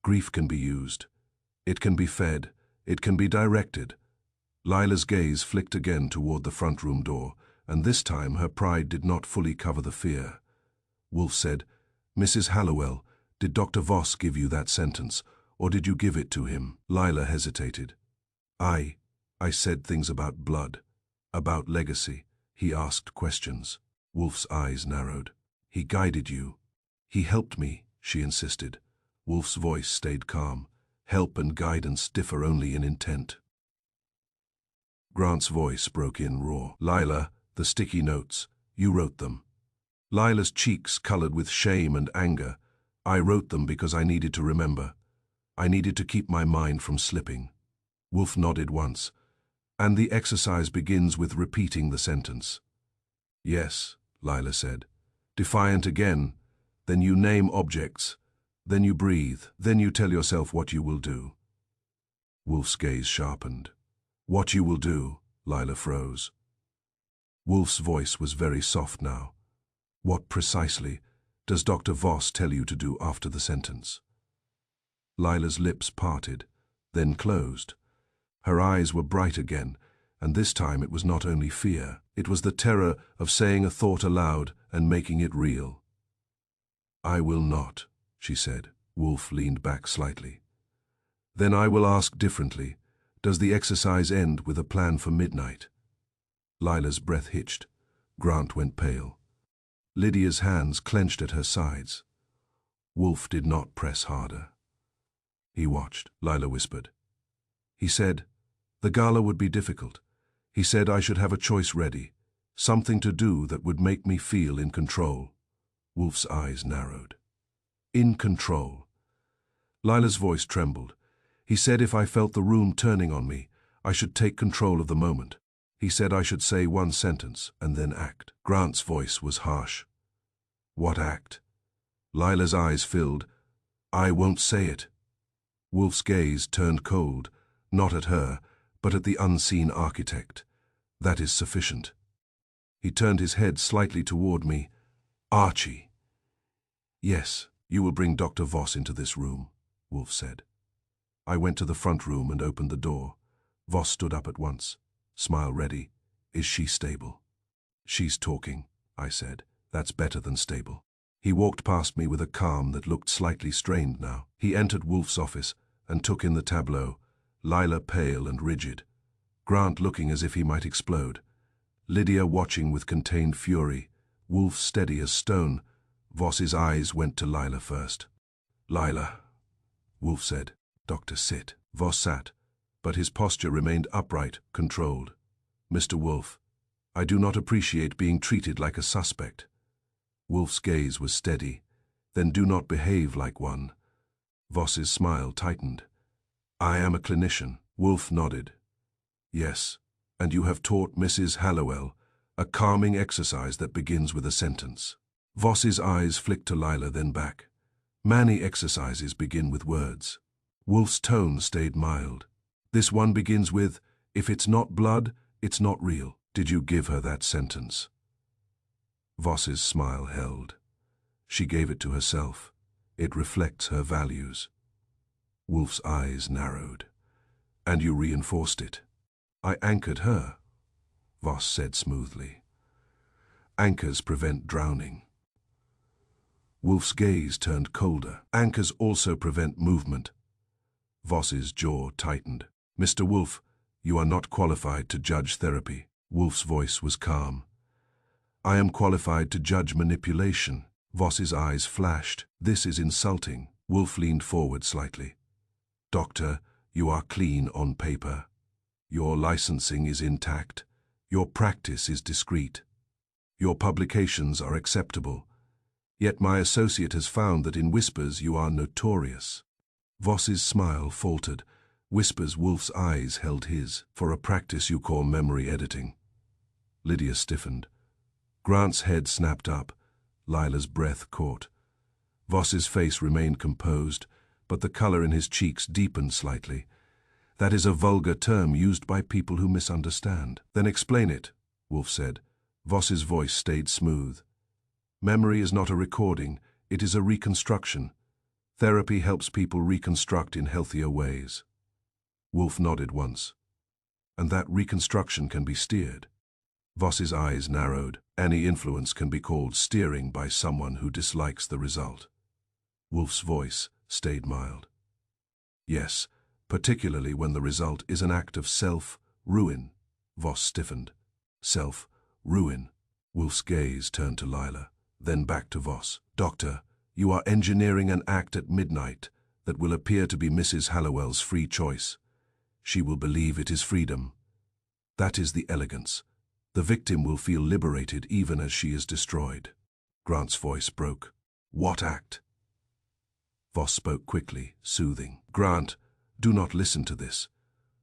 Grief can be used. It can be fed. It can be directed. Lila's gaze flicked again toward the front room door, and this time her pride did not fully cover the fear. Wolfe said, Mrs. Hallowell, did Dr. Voss give you that sentence, or did you give it to him? Lila hesitated. I said things about blood, about legacy. He asked questions. Wolfe's eyes narrowed. He guided you. He helped me, she insisted. Wolfe's voice stayed calm. Help and guidance differ only in intent. Grant's voice broke in raw. Lila, the sticky notes, you wrote them. Lila's cheeks colored with shame and anger. I wrote them because I needed to remember. I needed to keep my mind from slipping. Wolfe nodded once. And the exercise begins with repeating the sentence. Yes, Lila said. Defiant again. Then you name objects. Then you breathe. Then you tell yourself what you will do. Wolfe's gaze sharpened. What you will do, Lila froze. Wolfe's voice was very soft now. What precisely does Dr. Voss tell you to do after the sentence? Lila's lips parted, then closed. Her eyes were bright again, and this time it was not only fear, it was the terror of saying a thought aloud and making it real. I will not, she said. Wolfe leaned back slightly. Then I will ask differently. Does the exercise end with a plan for midnight? Lila's breath hitched. Grant went pale. Lydia's hands clenched at her sides. Wolfe did not press harder. He watched, Lila whispered. He said, the gala would be difficult. He said I should have a choice ready, something to do that would make me feel in control. Wolfe's eyes narrowed. In control. Lila's voice trembled. He said if I felt the room turning on me, I should take control of the moment. He said I should say one sentence and then act. Grant's voice was harsh. What act? Lila's eyes filled. I won't say it. Wolfe's gaze turned cold, not at her, but at the unseen architect. That is sufficient. He turned his head slightly toward me. Archie. Yes, you will bring Dr. Voss into this room, Wolfe said. I went to the front room and opened the door. Voss stood up at once. Smile ready. Is she stable? She's talking, I said. That's better than stable. He walked past me with a calm that looked slightly strained now. He entered Wolfe's office and took in the tableau, Lila pale and rigid, Grant looking as if he might explode, Lydia watching with contained fury, Wolfe steady as stone. Voss's eyes went to Lila first. Lila, Wolfe said. Doctor, sit. Voss sat, but his posture remained upright, controlled. Mr. Wolfe, I do not appreciate being treated like a suspect. Wolfe's gaze was steady. Then do not behave like one. Voss's smile tightened. I am a clinician. Wolfe nodded. Yes, and you have taught Mrs. Hallowell a calming exercise that begins with a sentence. Voss's eyes flicked to Lila, then back. Many exercises begin with words. Wolfe's tone stayed mild. This one begins with, if it's not blood, it's not real. Did you give her that sentence? Voss's smile held. She gave it to herself. It reflects her values. Wolfe's eyes narrowed. And you reinforced it. I anchored her, Voss said smoothly. Anchors prevent drowning. Wolfe's gaze turned colder. Anchors also prevent movement. Voss's jaw tightened. Mr. Wolfe, you are not qualified to judge therapy. Wolfe's voice was calm. I am qualified to judge manipulation. Voss's eyes flashed. This is insulting. Wolfe leaned forward slightly. Doctor, you are clean on paper. Your licensing is intact. Your practice is discreet. Your publications are acceptable. Yet my associate has found that in whispers you are notorious. Voss's smile faltered. Whispers. Wolfe's eyes held his. For a practice you call memory editing. Lydia stiffened. Grant's head snapped up. Lila's breath caught. Voss's face remained composed, but the color in his cheeks deepened slightly. That is a vulgar term used by people who misunderstand. Then explain it, Wolfe said. Voss's voice stayed smooth. Memory is not a recording, it is a reconstruction. Therapy helps people reconstruct in healthier ways. Wolfe nodded once. And that reconstruction can be steered. Voss's eyes narrowed. Any influence can be called steering by someone who dislikes the result. Wolfe's voice stayed mild. Yes, particularly when the result is an act of self-ruin. Voss stiffened. Self-ruin. Wolfe's gaze turned to Lila, then back to Voss. Doctor, you are engineering an act at midnight that will appear to be Mrs. Hallowell's free choice. She will believe it is freedom. That is the elegance. The victim will feel liberated even as she is destroyed. Grant's voice broke. What act? Voss spoke quickly, soothing. Grant, do not listen to this.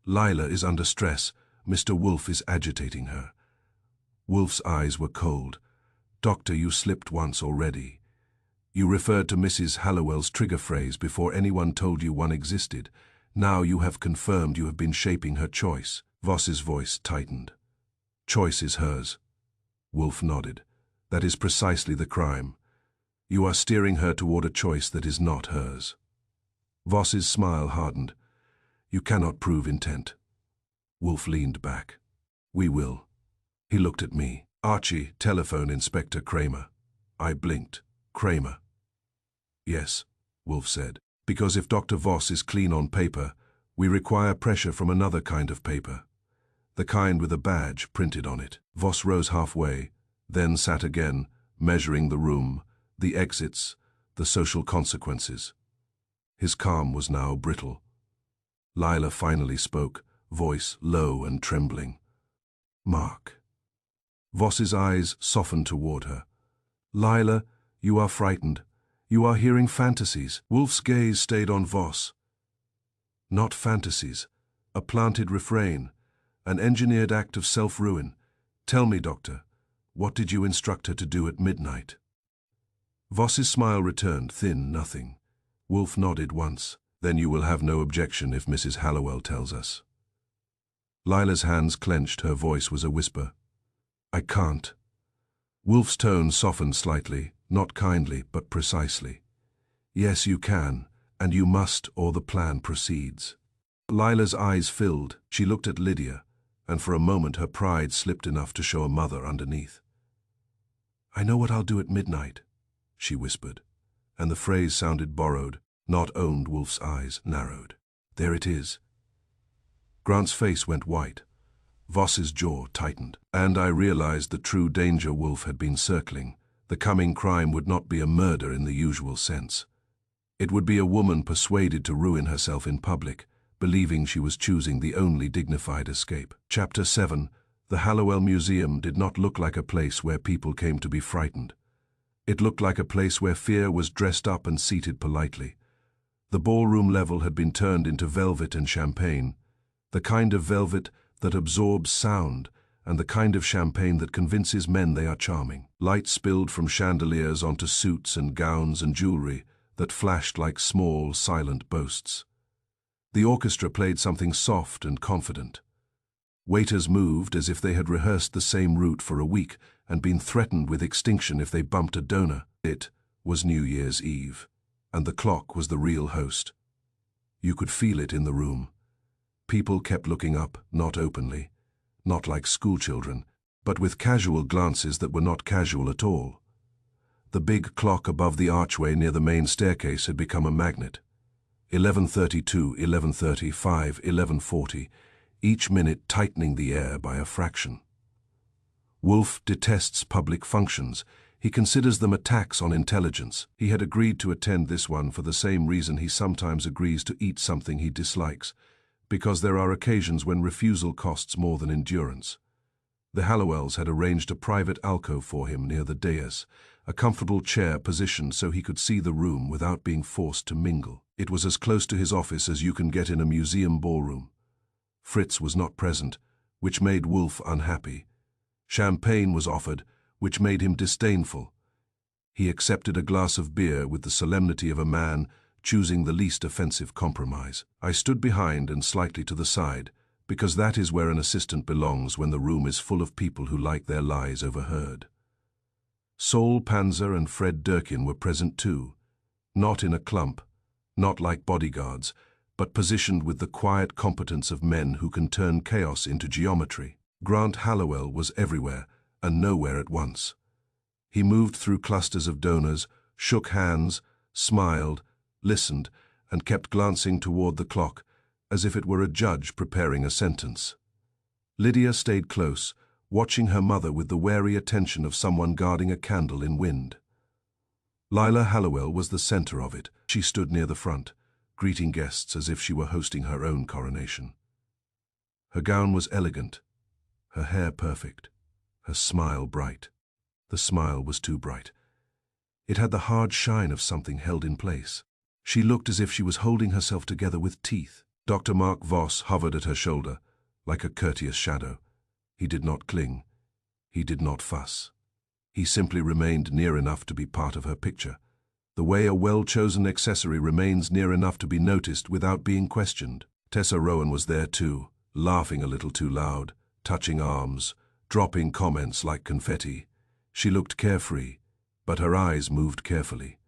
Lila is under stress. Mr. Wolfe is agitating her. Wolfe's eyes were cold. Doctor, you slipped once already. You referred to Mrs. Hallowell's trigger phrase before anyone told you one existed. Now you have confirmed you have been shaping her choice. Voss's voice tightened. Choice is hers. Wolfe nodded. That is precisely the crime. You are steering her toward a choice that is not hers. Voss's smile hardened. You cannot prove intent. Wolfe leaned back. We will. He looked at me. Archie, telephone Inspector Kramer. I blinked. Kramer. Yes, Wolfe said. Because if Dr. Voss is clean on paper, we require pressure from another kind of paper. The kind with a badge printed on it. Voss rose halfway, then sat again, measuring the room, the exits, the social consequences. His calm was now brittle. Lila finally spoke, voice low and trembling. Mark. Voss's eyes softened toward her. Lila, you are frightened. You are hearing fantasies. Wolfe's gaze stayed on Voss. Not fantasies. A planted refrain. An engineered act of self-ruin. Tell me, Doctor, what did you instruct her to do at midnight? Voss's smile returned, thin, nothing. Wolfe nodded once. Then you will have no objection if Mrs. Hallowell tells us. Lila's hands clenched, her voice was a whisper. I can't. Wolfe's tone softened slightly, not kindly, but precisely. Yes, you can, and you must, or the plan proceeds. Lila's eyes filled. She looked at Lydia, and for a moment her pride slipped enough to show a mother underneath. I know what I'll do at midnight, she whispered, and the phrase sounded borrowed, not owned. Wolfe's eyes narrowed. There it is. Grant's face went white. Voss's jaw tightened, and I realized the true danger Wolfe had been circling. The coming crime would not be a murder in the usual sense. It would be a woman persuaded to ruin herself in public, believing she was choosing the only dignified escape. Chapter 7. The Hallowell Museum did not look like a place where people came to be frightened. It looked like a place where fear was dressed up and seated politely. The ballroom level had been turned into velvet and champagne, the kind of velvet that absorbs sound, and the kind of champagne that convinces men they are charming. Light spilled from chandeliers onto suits and gowns and jewelry that flashed like small, silent boasts. The orchestra played something soft and confident. Waiters moved as if they had rehearsed the same route for a week and been threatened with extinction if they bumped a donor. It was New Year's Eve, and the clock was the real host. You could feel it in the room. People kept looking up, not openly, not like schoolchildren, but with casual glances that were not casual at all. The big clock above the archway near the main staircase had become a magnet. 11:32, 11:35, 11:40, each minute tightening the air by a fraction. Wolfe detests public functions. He considers them attacks on intelligence. He had agreed to attend this one for the same reason he sometimes agrees to eat something he dislikes, because there are occasions when refusal costs more than endurance. The Hallowells had arranged a private alcove for him near the dais, a comfortable chair positioned so he could see the room without being forced to mingle. It was as close to his office as you can get in a museum ballroom. Fritz was not present, which made Wolfe unhappy. Champagne was offered, which made him disdainful. He accepted a glass of beer with the solemnity of a man choosing the least offensive compromise. I stood behind and slightly to the side, because that is where an assistant belongs when the room is full of people who like their lies overheard. Saul Panzer and Fred Durkin were present too, not in a clump, not like bodyguards, but positioned with the quiet competence of men who can turn chaos into geometry. Grant Hallowell was everywhere and nowhere at once. He moved through clusters of donors, shook hands, smiled, listened, and kept glancing toward the clock, as if it were a judge preparing a sentence. Lydia stayed close, watching her mother with the wary attention of someone guarding a candle in wind. Lila Hallowell was the center of it. She stood near the front, greeting guests as if she were hosting her own coronation. Her gown was elegant, her hair perfect, her smile bright. The smile was too bright. It had the hard shine of something held in place. She looked as if she was holding herself together with teeth. Dr. Mark Voss hovered at her shoulder, like a courteous shadow. He did not cling. He did not fuss. He simply remained near enough to be part of her picture, the way a well-chosen accessory remains near enough to be noticed without being questioned. Tessa Rowan was there too, laughing a little too loud, touching arms, dropping comments like confetti. She looked carefree, but her eyes moved carefully.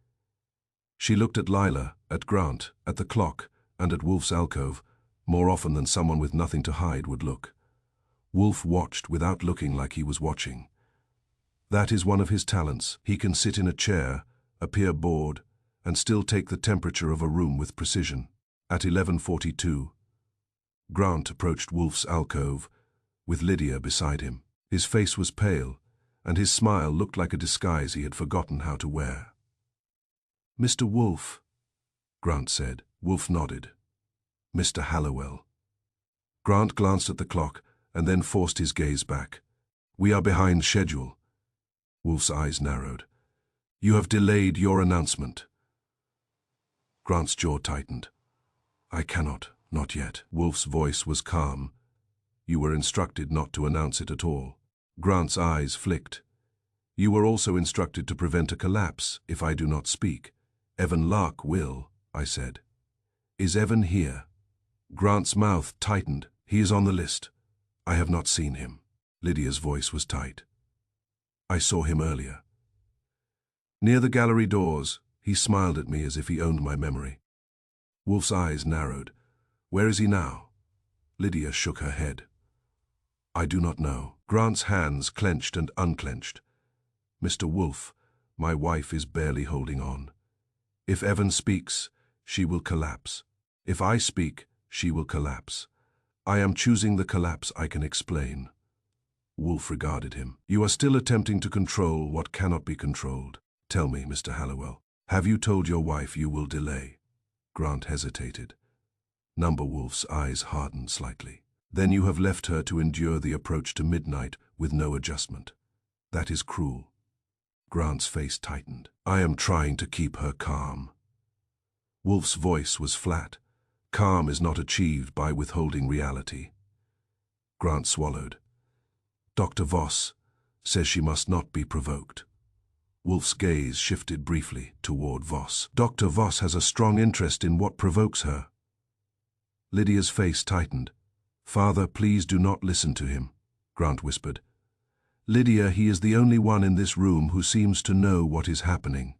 She looked at Lila, at Grant, at the clock, and at Wolfe's alcove, more often than someone with nothing to hide would look. Wolfe watched without looking like he was watching. That is one of his talents. He can sit in a chair, appear bored, and still take the temperature of a room with precision. At 11:42, Grant approached Wolfe's alcove, with Lydia beside him. His face was pale, and his smile looked like a disguise he had forgotten how to wear. "Mr. Wolfe," Grant said. Wolfe nodded. "Mr. Hallowell." Grant glanced at the clock and then forced his gaze back. "We are behind schedule." Wolfe's eyes narrowed. "You have delayed your announcement." Grant's jaw tightened. "I cannot, not yet." Wolfe's voice was calm. "You were instructed not to announce it at all." Grant's eyes flicked. "You were also instructed to prevent a collapse if I do not speak." "Evan Lark will," I said. "Is Evan here?" Grant's mouth tightened. "He is on the list. I have not seen him." Lydia's voice was tight. "I saw him earlier. Near the gallery doors, he smiled at me as if he owned my memory." Wolfe's eyes narrowed. "Where is he now?" Lydia shook her head. "I do not know." Grant's hands clenched and unclenched. "Mr. Wolfe, my wife is barely holding on. If Evan speaks, she will collapse. If I speak, she will collapse. I am choosing the collapse I can explain." Wolfe regarded him. "You are still attempting to control what cannot be controlled. Tell me, Mr. Hallowell, have you told your wife you will delay?" Grant hesitated. Number Wolfe's eyes hardened slightly. "Then you have left her to endure the approach to midnight with no adjustment. That is cruel." Grant's face tightened. "I am trying to keep her calm." Wolfe's voice was flat. "Calm is not achieved by withholding reality." Grant swallowed. "Dr. Voss says she must not be provoked." Wolfe's gaze shifted briefly toward Voss. "Dr. Voss has a strong interest in what provokes her." Lydia's face tightened. "Father, please do not listen to him," Grant whispered. "Lydia, he is the only one in this room who seems to know what is happening."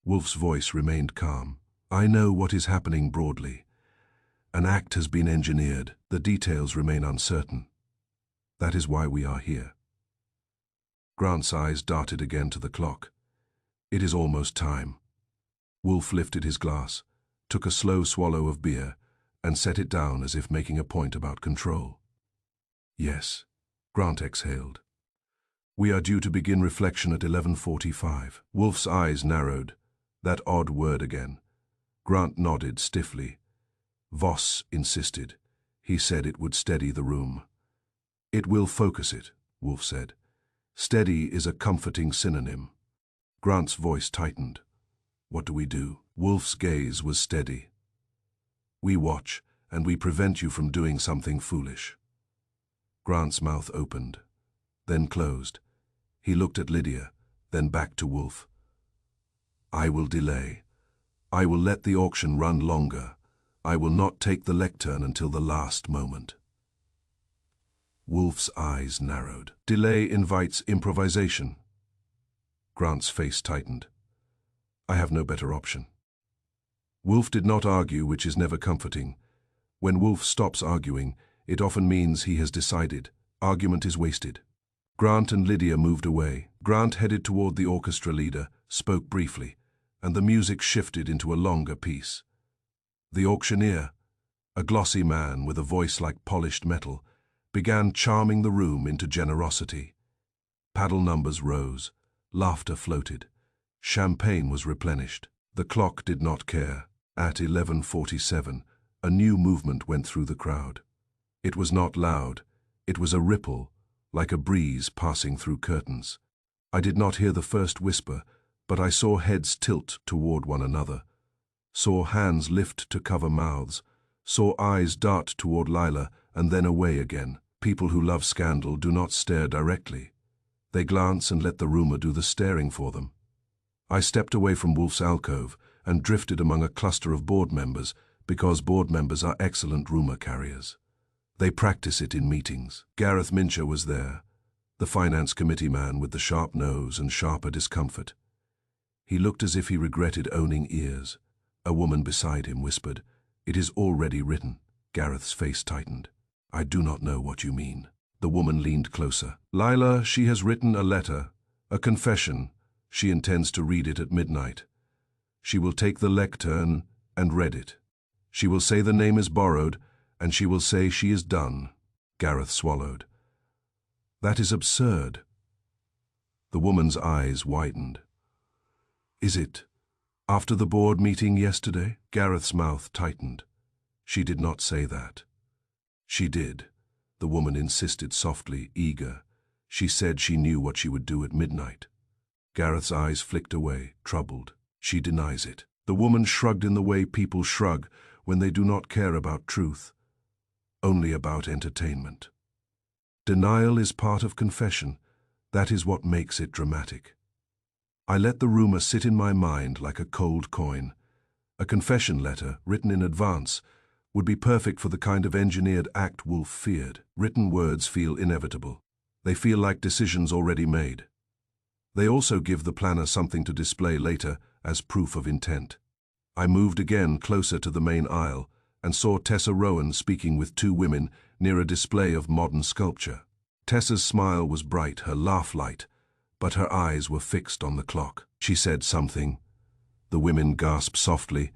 Wolfe's voice remained calm. "I know what is happening broadly. An act has been engineered. The details remain uncertain. That is why we are here." Grant's eyes darted again to the clock. "It is almost time." Wolfe lifted his glass, took a slow swallow of beer, and set it down as if making a point about control. "Yes," Grant exhaled. "We are due to begin reflection at 11:45. Wolfe's eyes narrowed. That odd word again. Grant nodded stiffly. Voss insisted. He said it would steady the room. "It will focus it," Wolfe said. "Steady is a comforting synonym." Grant's voice tightened. "What do we do?" Wolfe's gaze was steady. "We watch, and we prevent you from doing something foolish." Grant's mouth opened, then closed. He looked at Lydia, then back to Wolfe. "I will delay. I will let the auction run longer. I will not take the lectern until the last moment." Wolfe's eyes narrowed. "Delay invites improvisation." Grant's face tightened. "I have no better option." Wolfe did not argue, which is never comforting. When Wolfe stops arguing, it often means he has decided. Argument is wasted. Grant and Lydia moved away. Grant headed toward the orchestra leader, spoke briefly, and the music shifted into a longer piece. The auctioneer, a glossy man with a voice like polished metal, began charming the room into generosity. Paddle numbers rose, laughter floated, champagne was replenished. The clock did not care. At 11:47, a new movement went through the crowd. It was not loud, it was a ripple, like a breeze passing through curtains. I did not hear the first whisper, but I saw heads tilt toward one another. saw hands lift to cover mouths, saw eyes dart toward Lila and then away again. People who love scandal do not stare directly. They glance and let the rumor do the staring for them. I stepped away from Wolfe's alcove and drifted among a cluster of board members because board members are excellent rumor carriers. They practice it in meetings. Gareth Mincher was there, the finance committee man with the sharp nose and sharper discomfort. He looked as if he regretted owning ears. A woman beside him whispered, "It is already written." Gareth's face tightened. "I do not know what you mean." The woman leaned closer. "Lila, she has written a letter, a confession. She intends to read it at midnight. She will take the lectern and read it. She will say the name is borrowed, and she will say she is done." Gareth swallowed. "That is absurd." The woman's eyes widened. "Is it? After the board meeting yesterday?" Gareth's mouth tightened. "She did not say that." "She did," the woman insisted softly, eager. "She said she knew what she would do at midnight." Gareth's eyes flicked away, troubled. "She denies it." The woman shrugged in the way people shrug when they do not care about truth, only about entertainment. Denial is part of confession. That is what makes it dramatic. I let the rumor sit in my mind like a cold coin. A confession letter, written in advance, would be perfect for the kind of engineered act Wolfe feared. Written words feel inevitable. They feel like decisions already made. They also give the planner something to display later as proof of intent. I moved again closer to the main aisle and saw Tessa Rowan speaking with two women near a display of modern sculpture. Tessa's smile was bright, her laugh light, but her eyes were fixed on the clock. She said something. The women gasped softly,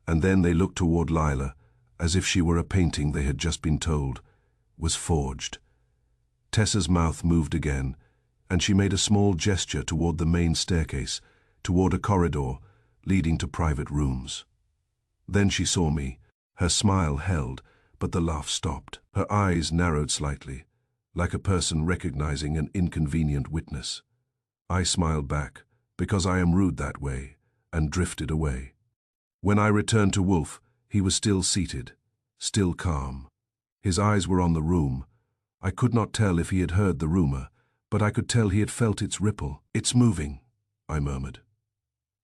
and then they looked toward Lila, as if she were a painting they had just been told was forged. Tessa's mouth moved again, and she made a small gesture toward the main staircase, toward a corridor leading to private rooms. Then she saw me. Her smile held, but the laugh stopped. Her eyes narrowed slightly, like a person recognizing an inconvenient witness. I smiled back, because I am rude that way, and drifted away. When I returned to Wolfe, he was still seated, still calm. His eyes were on the room. I could not tell if he had heard the rumor, but I could tell he had felt its ripple. "It's moving," I murmured.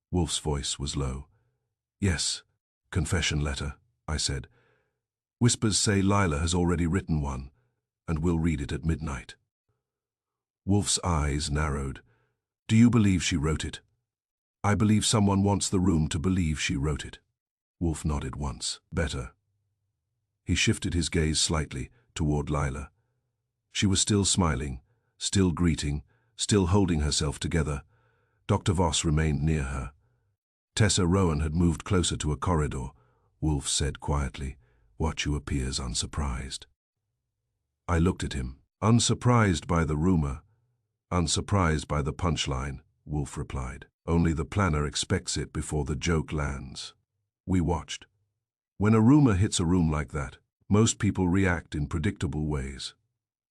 Wolfe's voice was low. "Yes, confession letter," I said. "Whispers say Lila has already written one, and will read it at midnight." Wolfe's eyes narrowed. "Do you believe she wrote it?" "I believe someone wants the room to believe she wrote it." Wolfe nodded once. "Better." He shifted his gaze slightly toward Lila. She was still smiling, still greeting, still holding herself together. Dr. Voss remained near her. Tessa Rowan had moved closer to a corridor. Wolfe said quietly, "Watchu appears unsurprised." I looked at him. "Unsurprised by the rumor, unsurprised by the punchline," Wolfe replied. "Only the planner expects it before the joke lands." We watched. When a rumor hits a room like that, most people react in predictable ways.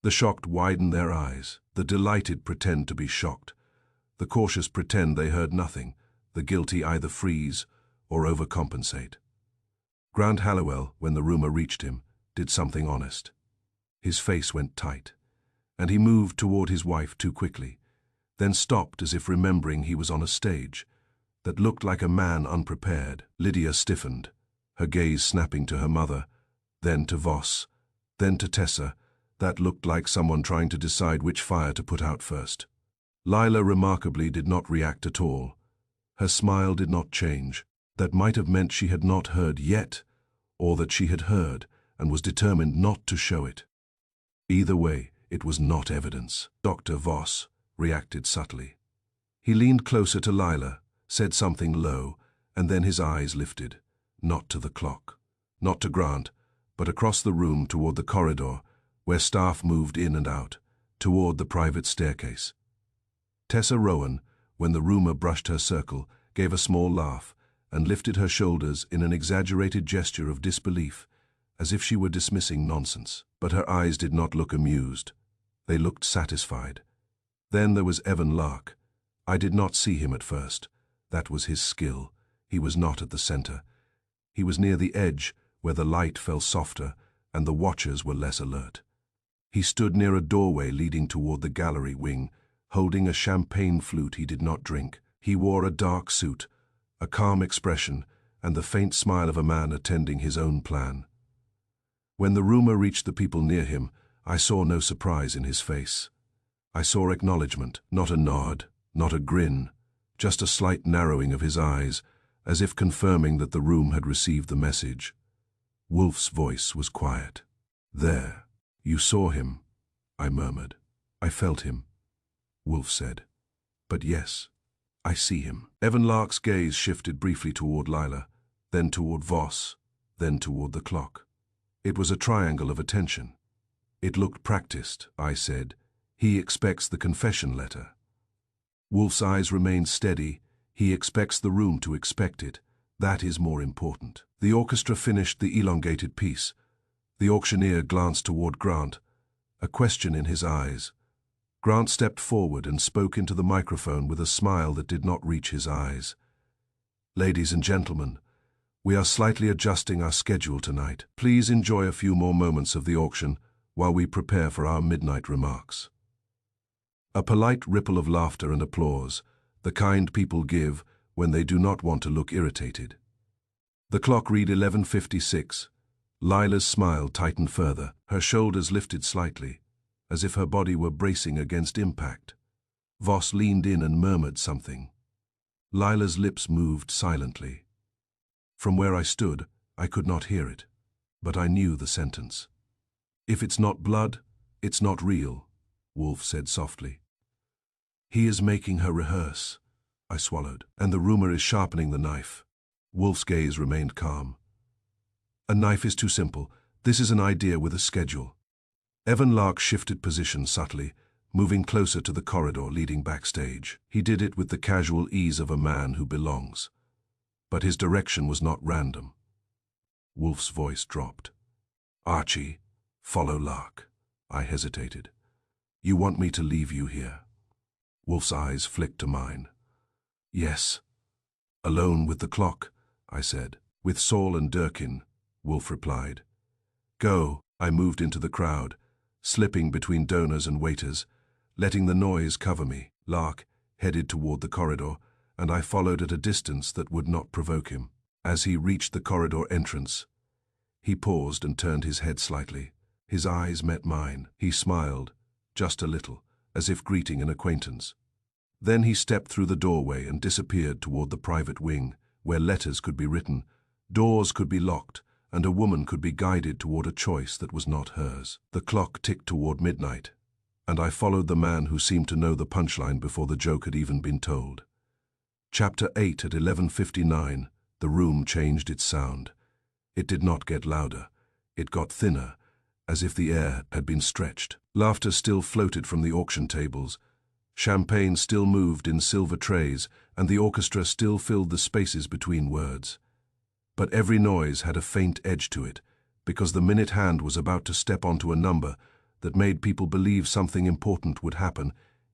The shocked widen their eyes. The delighted pretend to be shocked. The cautious pretend they heard nothing. The guilty either freeze or overcompensate. Grant Halliwell, when the rumor reached him, did something honest. His face went tight, and he moved toward his wife too quickly, then stopped as if remembering he was on a stage that looked like a man unprepared. Lydia stiffened, her gaze snapping to her mother, then to Voss, then to Tessa. That looked like someone trying to decide which fire to put out first. Lila remarkably did not react at all. Her smile did not change. That might have meant she had not heard yet, or that she had heard and was determined not to show it. Either way, it was not evidence. Dr. Voss reacted subtly. He leaned closer to Lila, said something low, and then his eyes lifted, not to the clock, not to Grant, but across the room toward the corridor, where staff moved in and out, toward the private staircase. Tessa Rowan, when the rumor brushed her circle, gave a small laugh and lifted her shoulders in an exaggerated gesture of disbelief, as if she were dismissing nonsense. But her eyes did not look amused. They looked satisfied. Then there was Evan Lark. I did not see him at first. That was his skill. He was not at the center. He was near the edge, where the light fell softer and the watchers were less alert. He stood near a doorway leading toward the gallery wing, holding a champagne flute he did not drink. He wore a dark suit, a calm expression, and the faint smile of a man attending his own plan. When the rumor reached the people near him, I saw no surprise in his face. I saw acknowledgement, not a nod, not a grin, just a slight narrowing of his eyes, as if confirming that the room had received the message. Wolfe's voice was quiet. "There, you saw him," I murmured. "I felt him," Wolfe said. "But yes, I see him." Evan Lark's gaze shifted briefly toward Lila, then toward Voss, then toward the clock. It was a triangle of attention. "It looked practiced," I said. "He expects the confession letter." Wolfe's eyes remained steady. "He expects the room to expect it. That is more important." The orchestra finished the elongated piece. The auctioneer glanced toward Grant, a question in his eyes. Grant stepped forward and spoke into the microphone with a smile that did not reach his eyes. "Ladies and gentlemen, we are slightly adjusting our schedule tonight. Please enjoy a few more moments of the auction while we prepare for our midnight remarks." A polite ripple of laughter and applause, the kind people give when they do not want to look irritated. The clock read 11:56. Lila's smile tightened further. Her shoulders lifted slightly, as if her body were bracing against impact. Voss leaned in and murmured something. Lila's lips moved silently. From where I stood, I could not hear it, but I knew the sentence. "If it's not blood, it's not real," Wolfe said softly. "He is making her rehearse," I swallowed. "And the rumor is sharpening the knife." Wolfe's gaze remained calm. "A knife is too simple. This is an idea with a schedule." Evan Lark shifted position subtly, moving closer to the corridor leading backstage. He did it with the casual ease of a man who belongs. But his direction was not random. Wolfe's voice dropped. "Archie, follow Lark." I hesitated. "You want me to leave you here?" Wolfe's eyes flicked to mine. "Yes." "Alone with the clock?" I said. "With Saul and Durkin," Wolfe replied. "Go." I moved into the crowd, slipping between donors and waiters, letting the noise cover me. Lark headed toward the corridor, and I followed at a distance that would not provoke him. As he reached the corridor entrance, he paused and turned his head slightly. His eyes met mine. He smiled, just a little, as if greeting an acquaintance. Then he stepped through the doorway and disappeared toward the private wing, where letters could be written, doors could be locked, and a woman could be guided toward a choice that was not hers. The clock ticked toward midnight, and I followed the man who seemed to know the punchline before the joke had even been told. Chapter 8 at 11:59, the room changed its sound. It did not get louder. It got thinner, as if the air had been stretched. Laughter still floated from the auction tables. Champagne still moved in silver trays, and the orchestra still filled the spaces between words. But every noise had a faint edge to it, because the minute hand was about to step onto a number that made people believe something important would happen,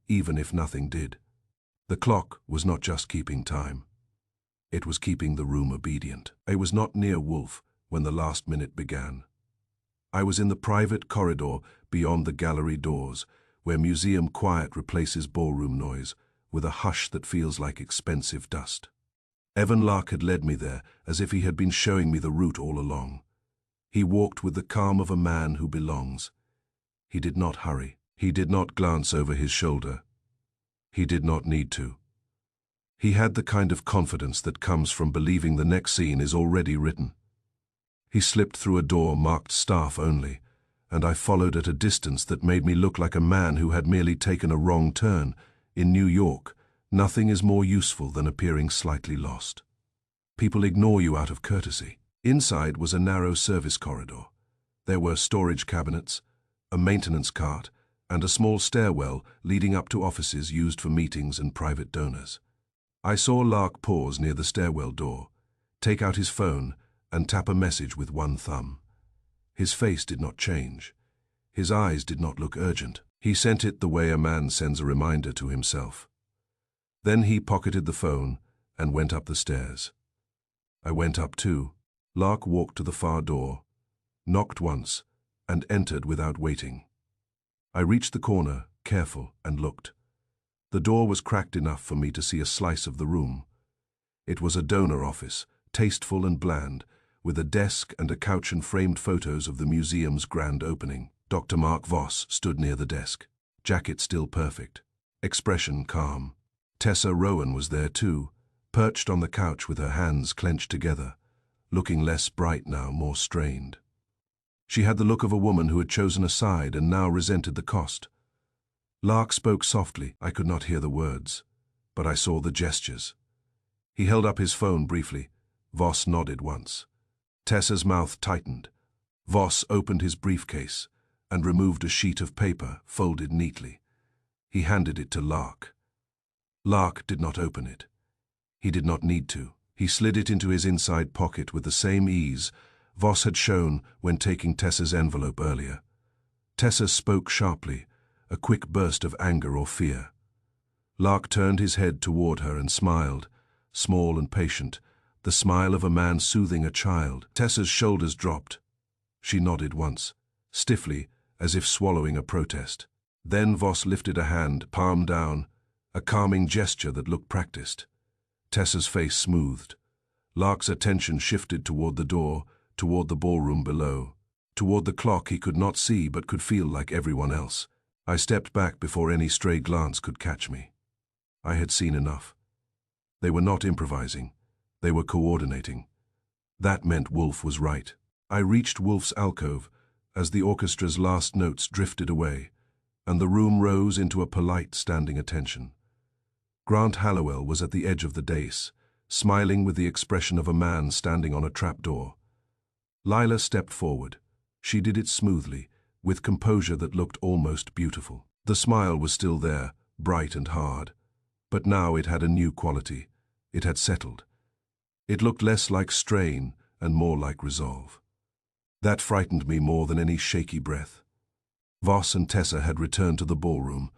even if nothing did. The clock was not just keeping time. It was keeping the room obedient. I was not near Wolfe when the last minute began. I was in the private corridor beyond the gallery doors, where museum quiet replaces ballroom noise, with a hush that feels like expensive dust. Evan Lark had led me there, as if he had been showing me the route all along. He walked with the calm of a man who belongs. He did not hurry. He did not glance over his shoulder. He did not need to. He had the kind of confidence that comes from believing the next scene is already written. He slipped through a door marked staff only, and I followed at a distance that made me look like a man who had merely taken a wrong turn. In New York, nothing is more useful than appearing slightly lost. People ignore you out of courtesy. Inside was a narrow service corridor. There were storage cabinets, a maintenance cart, and a small stairwell leading up to offices used for meetings and private donors. I saw Lark pause near the stairwell door, take out his phone, and tap a message with one thumb. His face did not change. His eyes did not look urgent. He sent it the way a man sends a reminder to himself. Then he pocketed the phone and went up the stairs. I went up too. Lark walked to the far door, knocked once, and entered without waiting. I reached the corner, careful, and looked. The door was cracked enough for me to see a slice of the room. It was a donor office, tasteful and bland, with a desk and a couch and framed photos of the museum's grand opening. Dr. Mark Voss stood near the desk, jacket still perfect, expression calm. Tessa Rowan was there too, perched on the couch with her hands clenched together, looking less bright now, more strained. She had the look of a woman who had chosen a side and now resented the cost. Lark spoke softly. I could not hear the words, but I saw the gestures. He held up his phone briefly. Voss nodded once. Tessa's mouth tightened. Voss opened his briefcase and removed a sheet of paper folded neatly. He handed it to Lark. Lark did not open it. He did not need to. He slid it into his inside pocket with the same ease Voss had shown when taking Tessa's envelope earlier. Tessa spoke sharply, a quick burst of anger or fear. Lark turned his head toward her and smiled, small and patient, the smile of a man soothing a child. Tessa's shoulders dropped. She nodded once, stiffly, as if swallowing a protest. Then Voss lifted a hand, palm down, a calming gesture that looked practiced. Tessa's face smoothed. Lark's attention shifted toward the door, toward the ballroom below, toward the clock he could not see but could feel like everyone else. I stepped back before any stray glance could catch me. I had seen enough. They were not improvising. They were coordinating. That meant Wolfe was right. I reached Wolfe's alcove as the orchestra's last notes drifted away, and the room rose into a polite standing attention. Grant Hallowell was at the edge of the dais, smiling with the expression of a man standing on a trapdoor. Lila stepped forward. She did it smoothly, with composure that looked almost beautiful. The smile was still there, bright and hard, but now it had a new quality. It had settled. It looked less like strain and more like resolve. That frightened me more than any shaky breath. Voss and Tessa had returned to the ballroom,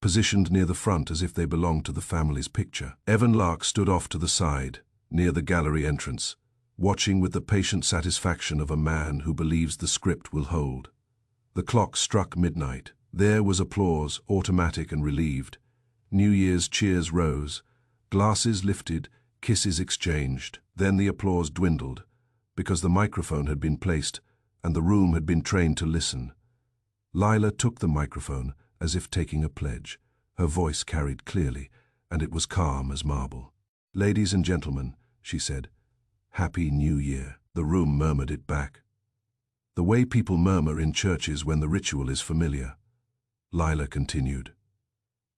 positioned near the front as if they belonged to the family's picture. Evan Lark stood off to the side, near the gallery entrance, watching with the patient satisfaction of a man who believes the script will hold. The clock struck midnight. There was applause, automatic and relieved. New Year's cheers rose. Glasses lifted, kisses exchanged. Then the applause dwindled, because the microphone had been placed and the room had been trained to listen. Lila took the microphone as if taking a pledge. Her voice carried clearly, and it was calm as marble. "Ladies and gentlemen," she said, "Happy New Year." The room murmured it back. The way people murmur in churches when the ritual is familiar. Lila continued,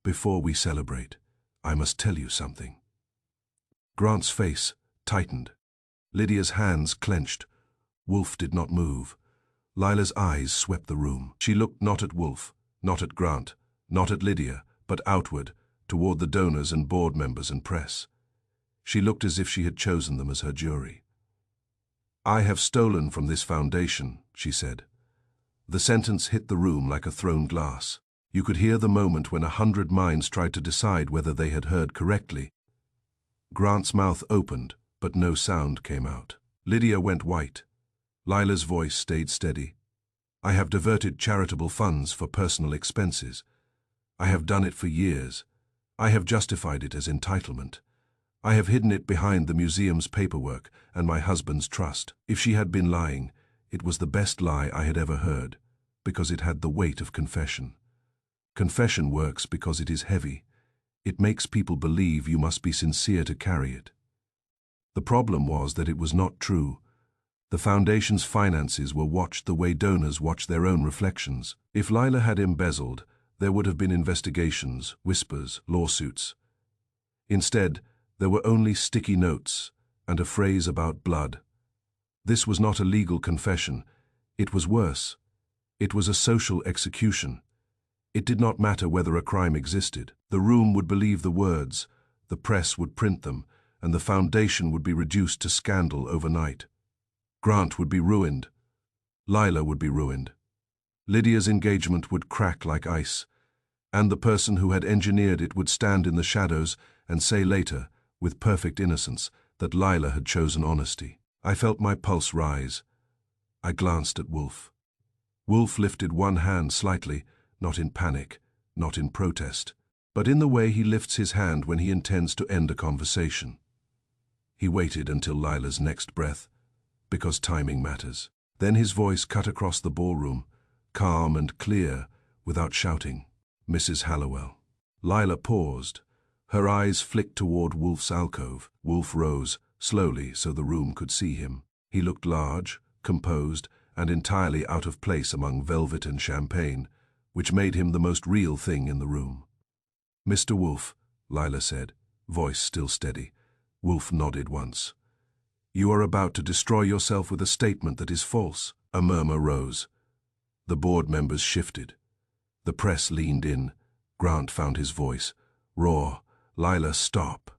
"Before we celebrate, I must tell you something." Grant's face tightened. Lydia's hands clenched. Wolfe did not move. Lila's eyes swept the room. She looked not at Wolfe, not at Grant, not at Lydia, but outward, toward the donors and board members and press. She looked as if she had chosen them as her jury. "I have stolen from this foundation," she said. The sentence hit the room like a thrown glass. You could hear the moment when 100 minds tried to decide whether they had heard correctly. Grant's mouth opened, but no sound came out. Lydia went white. Lila's voice stayed steady. "I have diverted charitable funds for personal expenses. I have done it for years. I have justified it as entitlement. I have hidden it behind the museum's paperwork and my husband's trust." If she had been lying, it was the best lie I had ever heard, because it had the weight of confession. Confession works because it is heavy. It makes people believe you must be sincere to carry it. The problem was that it was not true. The foundation's finances were watched the way donors watch their own reflections. If Lila had embezzled, there would have been investigations, whispers, lawsuits. Instead, there were only sticky notes and a phrase about blood. This was not a legal confession. It was worse. It was a social execution. It did not matter whether a crime existed. The room would believe the words, the press would print them, and the foundation would be reduced to scandal overnight. Grant would be ruined. Lila would be ruined. Lydia's engagement would crack like ice, and the person who had engineered it would stand in the shadows and say later, with perfect innocence, that Lila had chosen honesty. I felt my pulse rise. I glanced at Wolfe. Wolfe lifted one hand slightly, not in panic, not in protest, but in the way he lifts his hand when he intends to end a conversation. He waited until Lila's next breath, because timing matters. Then his voice cut across the ballroom, calm and clear, without shouting. "Mrs. Hallowell." Lila paused. Her eyes flicked toward Wolfe's alcove. Wolfe rose, slowly, so the room could see him. He looked large, composed, and entirely out of place among velvet and champagne, which made him the most real thing in the room. "Mr. Wolfe," Lila said, voice still steady. Wolfe nodded once. "You are about to destroy yourself with a statement that is false." A murmur rose. The board members shifted. The press leaned in. Grant found his voice. Raw. "Lila, stop."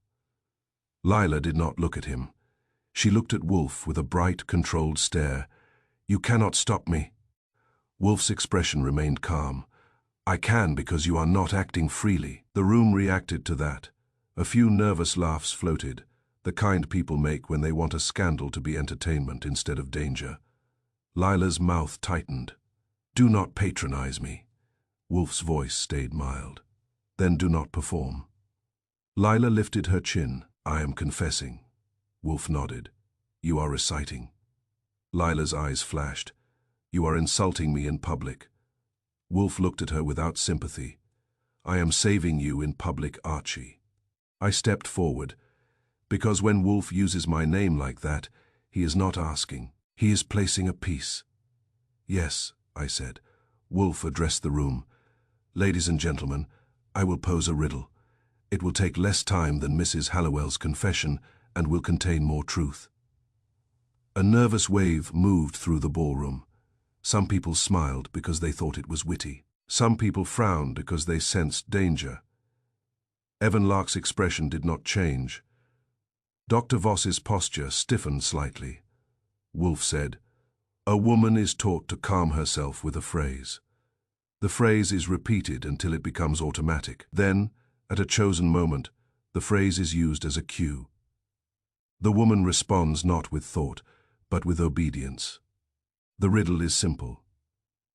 Lila did not look at him. She looked at Wolfe with a bright, controlled stare. "You cannot stop me." Wolfe's expression remained calm. "I can because you are not acting freely." The room reacted to that. A few nervous laughs floated, the kind people make when they want a scandal to be entertainment instead of danger. Lila's mouth tightened. "Do not patronize me." Wolfe's voice stayed mild. "Then do not perform." Lila lifted her chin. "I am confessing." Wolfe nodded. "You are reciting." Lila's eyes flashed. "You are insulting me in public." Wolfe looked at her without sympathy. "I am saving you in public, Archie." I stepped forward, because when Wolfe uses my name like that, he is not asking. He is placing a piece. "Yes," I said. Wolfe addressed the room. "Ladies and gentlemen, I will pose a riddle. It will take less time than Mrs. Hallowell's confession and will contain more truth." A nervous wave moved through the ballroom. Some people smiled because they thought it was witty. Some people frowned because they sensed danger. Evan Lark's expression did not change. Dr. Voss's posture stiffened slightly. Wolfe said, "A woman is taught to calm herself with a phrase. The phrase is repeated until it becomes automatic. Then, at a chosen moment, the phrase is used as a cue. The woman responds not with thought, but with obedience. The riddle is simple.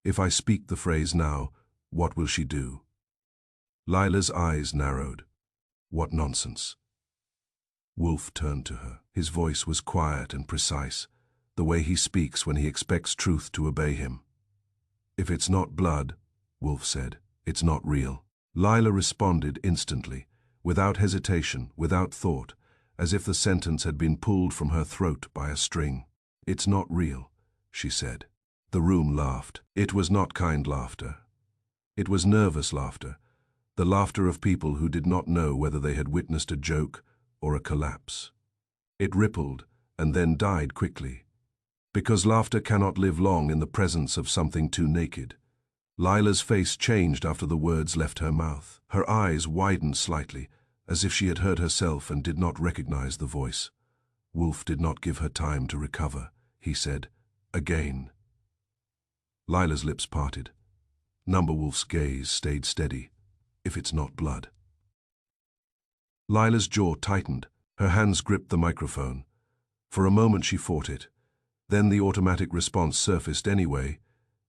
If I speak the phrase now, what will she do?" Lila's eyes narrowed. "What nonsense." Wolfe turned to her. His voice was quiet and precise, the way he speaks when he expects truth to obey him. "If it's not blood," Wolfe said, "it's not real." Lila responded instantly, without hesitation, without thought, as if the sentence had been pulled from her throat by a string. "It's not real," she said. The room laughed. It was not kind laughter. It was nervous laughter, the laughter of people who did not know whether they had witnessed a joke or a collapse. It rippled and then died quickly, because laughter cannot live long in the presence of something too naked. Lila's face changed after the words left her mouth. Her eyes widened slightly, as if she had heard herself and did not recognize the voice. Wolfe did not give her time to recover. He said, "Again." Lila's lips parted. Number Wolfe's gaze stayed steady. "If it's not blood." Lila's jaw tightened. Her hands gripped the microphone. For a moment she fought it. Then the automatic response surfaced anyway,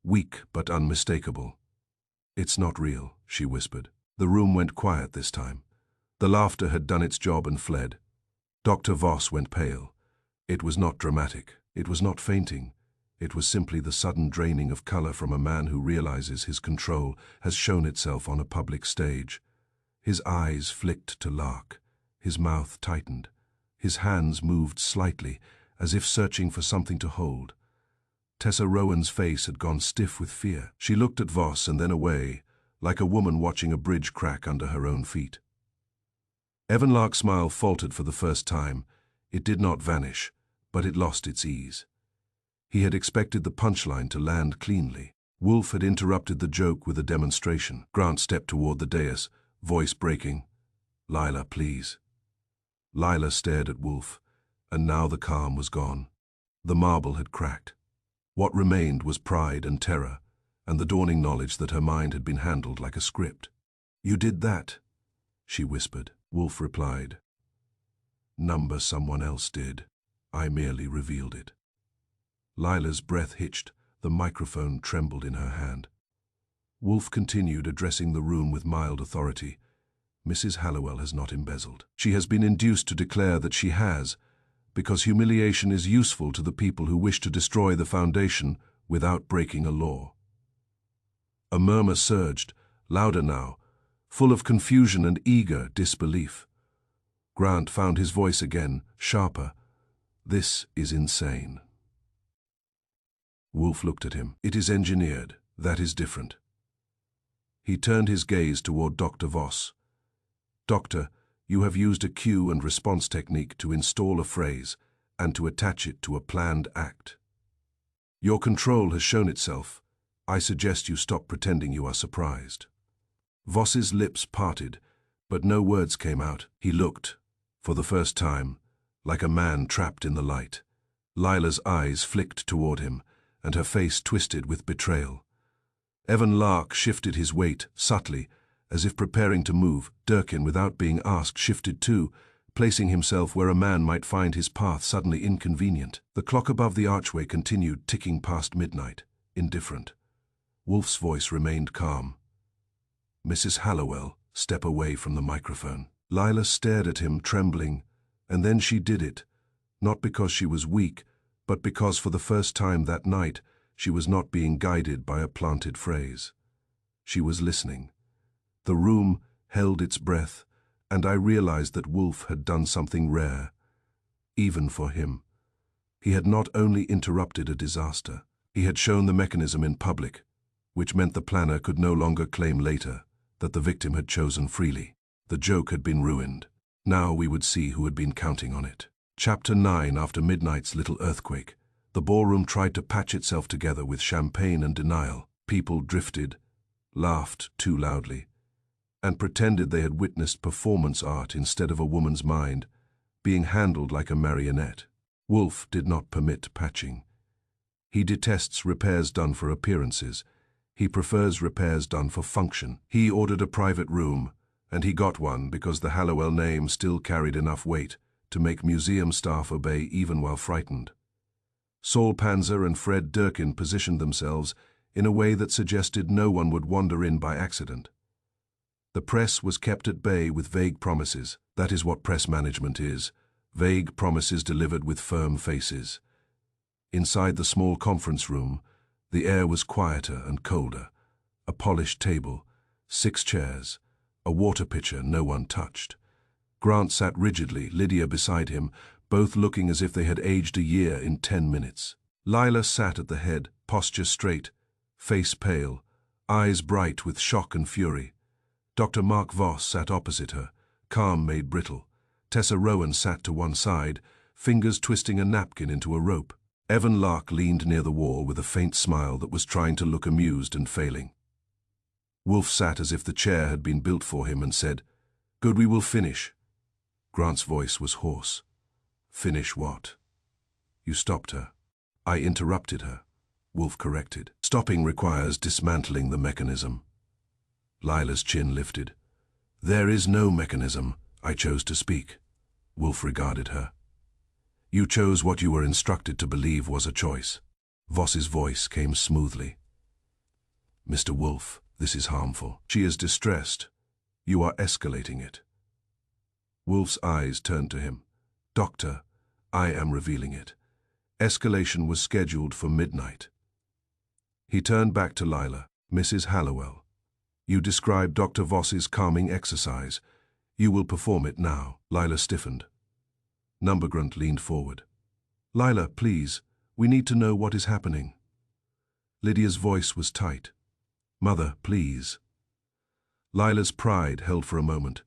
weak but unmistakable. "It's not real," she whispered. The room went quiet this time. The laughter had done its job and fled. Dr. Voss went pale. It was not dramatic. It was not fainting. It was simply the sudden draining of color from a man who realizes his control has shown itself on a public stage. His eyes flicked to Lark. His mouth tightened. His hands moved slightly, as if searching for something to hold. Tessa Rowan's face had gone stiff with fear. She looked at Voss and then away, like a woman watching a bridge crack under her own feet. Evan Lark's smile faltered for the first time. It did not vanish, but it lost its ease. He had expected the punchline to land cleanly. Wolfe had interrupted the joke with a demonstration. Grant stepped toward the dais, voice breaking. "Lila, please." Lila stared at Wolfe, and now the calm was gone. The marble had cracked. What remained was pride and terror, and the dawning knowledge that her mind had been handled like a script. "You did that," she whispered. Wolfe replied, "Number someone else did." I merely revealed it. Lila's breath hitched, the microphone trembled in her hand. Wolfe continued, addressing the room with mild authority. Mrs. Hallowell has not embezzled. She has been induced to declare that she has, because humiliation is useful to the people who wish to destroy the foundation without breaking a law. A murmur surged, louder now, full of confusion and eager disbelief. Grant found his voice again, sharper. This is insane. Wolfe looked at him. It is engineered. That is different. He turned his gaze toward Dr. Voss. Doctor, you have used a cue and response technique to install a phrase and to attach it to a planned act. Your control has shown itself. I suggest you stop pretending you are surprised. Voss's lips parted, but no words came out. He looked, for the first time, like a man trapped in the light. Lila's eyes flicked toward him, and her face twisted with betrayal. Evan Lark shifted his weight, subtly, as if preparing to move. Durkin, without being asked, shifted too, placing himself where a man might find his path suddenly inconvenient. The clock above the archway continued ticking past midnight, indifferent. Wolfe's voice remained calm. Mrs. Hallowell, step away from the microphone. Lila stared at him, trembling, and then she did it, not because she was weak, but because for the first time that night she was not being guided by a planted phrase. She was listening. The room held its breath, and I realized that Wolfe had done something rare, even for him. He had not only interrupted a disaster, he had shown the mechanism in public, which meant the planner could no longer claim later that the victim had chosen freely. The joke had been ruined. Now we would see who had been counting on it. Chapter 9. After midnight's little earthquake, the ballroom tried to patch itself together with champagne and denial. People drifted, laughed too loudly, and pretended they had witnessed performance art instead of a woman's mind, being handled like a marionette. Wolfe did not permit patching. He detests repairs done for appearances. He prefers repairs done for function. He ordered a private room, and he got one because the Hallowell name still carried enough weight to make museum staff obey even while frightened. Saul Panzer and Fred Durkin positioned themselves in a way that suggested no one would wander in by accident. The press was kept at bay with vague promises. That is what press management is, vague promises delivered with firm faces. Inside the small conference room, the air was quieter and colder. A polished table, 6 chairs, a water pitcher no one touched. Grant sat rigidly, Lydia beside him, both looking as if they had aged a year in 10 minutes. Lila sat at the head, posture straight, face pale, eyes bright with shock and fury. Dr. Mark Voss sat opposite her, calm made brittle. Tessa Rowan sat to one side, fingers twisting a napkin into a rope. Evan Lark leaned near the wall with a faint smile that was trying to look amused and failing. Wolfe sat as if the chair had been built for him and said, "Good, we will finish." Grant's voice was hoarse. "Finish what?" "You stopped her." "I interrupted her," Wolfe corrected. "Stopping requires dismantling the mechanism." Lila's chin lifted. "There is no mechanism. I chose to speak." Wolfe regarded her. "You chose what you were instructed to believe was a choice." Voss's voice came smoothly. "Mr. Wolfe, this is harmful. She is distressed. You are escalating it." Wolfe's eyes turned to him. "Doctor, I am revealing it. Escalation was scheduled for midnight." He turned back to Lila. "Mrs. Hallowell, you described Dr. Voss's calming exercise. You will perform it now." Lila stiffened. Numbergrunt leaned forward. "Lila, please, we need to know what is happening." Lydia's voice was tight. "Mother, please." Lila's pride held for a moment.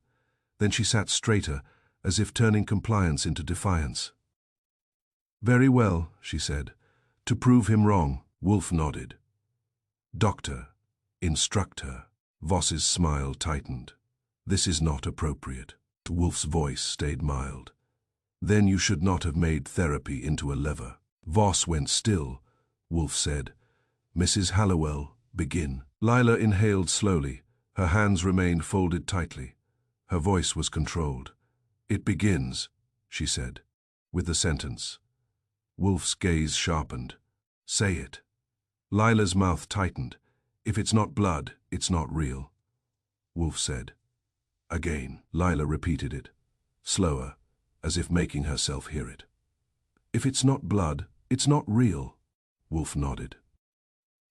Then she sat straighter, as if turning compliance into defiance. "Very well," she said. "To prove him wrong." Wolfe nodded. "Doctor, instruct her." Voss's smile tightened. "This is not appropriate." Wolfe's voice stayed mild. "Then you should not have made therapy into a lever." Voss went still. Wolfe said, "Mrs. Hallowell, begin." Lila inhaled slowly. Her hands remained folded tightly. Her voice was controlled. "It begins," she said, with the sentence, Wolfe's gaze sharpened. Say it. Lila's mouth tightened. If it's not blood, it's not real. Wolfe said. Again, Lila repeated it, slower, as if making herself hear it. If it's not blood, it's not real. Wolfe nodded.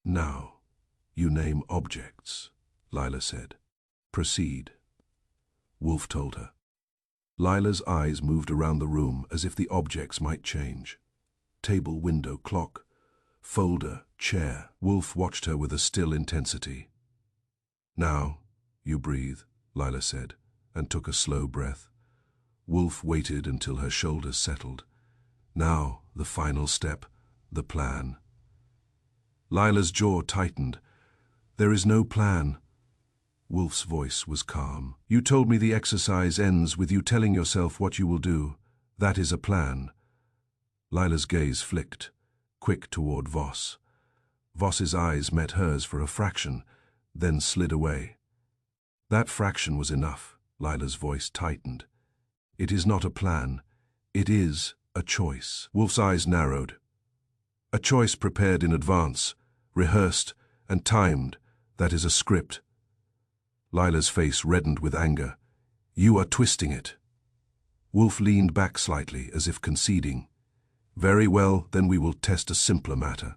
Now, you name objects, Lila said. Proceed. Wolfe told her. Lila's eyes moved around the room as if the objects might change. Table, window, clock, folder, chair. Wolfe watched her with a still intensity. Now, you breathe, Lila said, and took a slow breath. Wolfe waited until her shoulders settled. Now, the final step, the plan. Lila's jaw tightened. There is no plan. Wolfe's voice was calm. You told me the exercise ends with you telling yourself what you will do. That is a plan. Lila's gaze flicked, quick toward Voss. Voss's eyes met hers for a fraction, then slid away. That fraction was enough. Lila's voice tightened. It is not a plan. It is a choice. Wolfe's eyes narrowed. A choice prepared in advance, rehearsed and timed. That is a script. Lila's face reddened with anger. You are twisting it. Wolfe leaned back slightly, as if conceding. Very well, then we will test a simpler matter.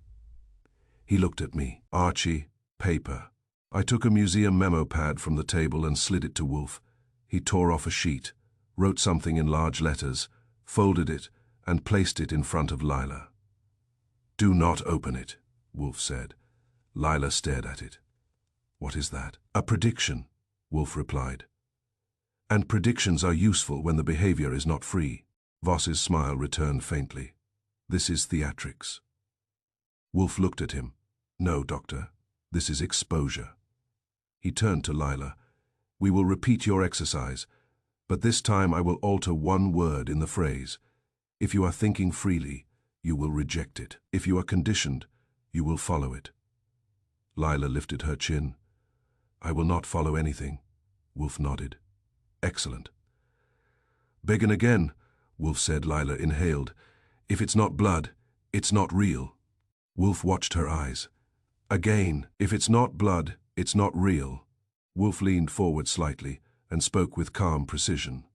He looked at me. Archie, paper. I took a museum memo pad from the table and slid it to Wolfe. He tore off a sheet, wrote something in large letters, folded it, and placed it in front of Lila. Do not open it, Wolfe said. Lila stared at it. What is that? A prediction, Wolfe replied. And predictions are useful when the behavior is not free. Voss's smile returned faintly. This is theatrics. Wolfe looked at him. No, Doctor. This is exposure. He turned to Lila. We will repeat your exercise, but this time I will alter one word in the phrase. If you are thinking freely, you will reject it. If you are conditioned, you will follow it. Lila lifted her chin. I will not follow anything. Wolfe nodded. Excellent. Begin again, Wolfe said. Lila inhaled. If it's not blood, it's not real. Wolfe watched her eyes. Again, if it's not blood, it's not real. Wolfe leaned forward slightly and spoke with calm precision.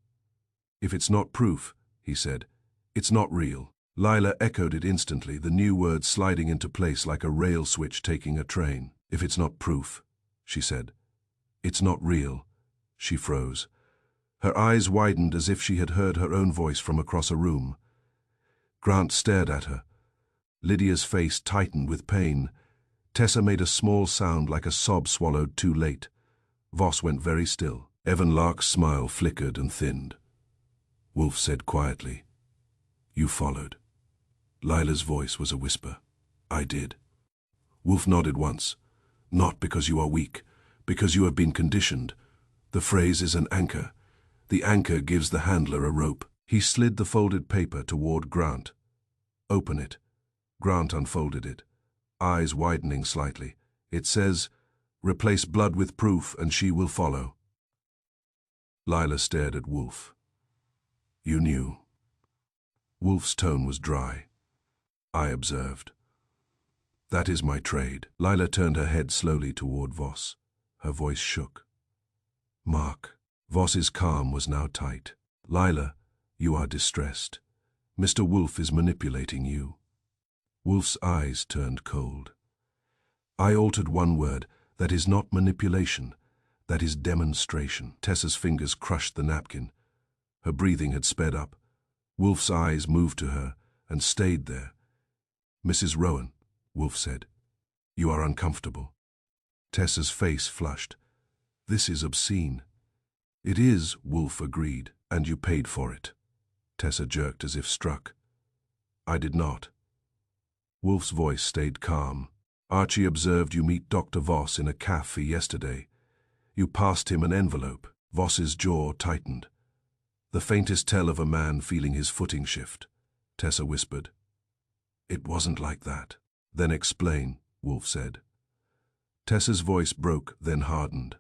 If it's not proof, he said, it's not real. Lila echoed it instantly, the new word sliding into place like a rail switch taking a train. If it's not proof, she said. It's not real. She froze. Her eyes widened as if she had heard her own voice from across a room. Grant stared at her. Lydia's face tightened with pain. Tessa made a small sound like a sob swallowed too late. Voss went very still. Evan Lark's smile flickered and thinned. Wolfe said quietly, You followed. Lila's voice was a whisper. I did. Wolfe nodded once. Not because you are weak, because you have been conditioned. The phrase is an anchor. The anchor gives the handler a rope. He slid the folded paper toward Grant. Open it. Grant unfolded it, eyes widening slightly. It says, Replace blood with proof and she will follow. Lila stared at Wolfe. You knew. Wolfe's tone was dry. I observed. That is my trade. Lila turned her head slowly toward Voss. Her voice shook. Mark. Voss's calm was now tight. Lila, you are distressed. Mr. Wolfe is manipulating you. Wolfe's eyes turned cold. I altered one word. That is not manipulation. That is demonstration. Tessa's fingers crushed the napkin. Her breathing had sped up. Wolfe's eyes moved to her and stayed there. Mrs. Rowan, Wolfe said, you are uncomfortable. Tessa's face flushed. This is obscene. It is, Wolfe agreed, and you paid for it. Tessa jerked as if struck. I did not. Wolfe's voice stayed calm. Archie observed you meet Dr. Voss in a cafe yesterday. You passed him an envelope. Voss's jaw tightened. The faintest tell of a man feeling his footing shift. Tessa whispered. It wasn't like that. Then explain, Wolfe said. Tessa's voice broke, then hardened.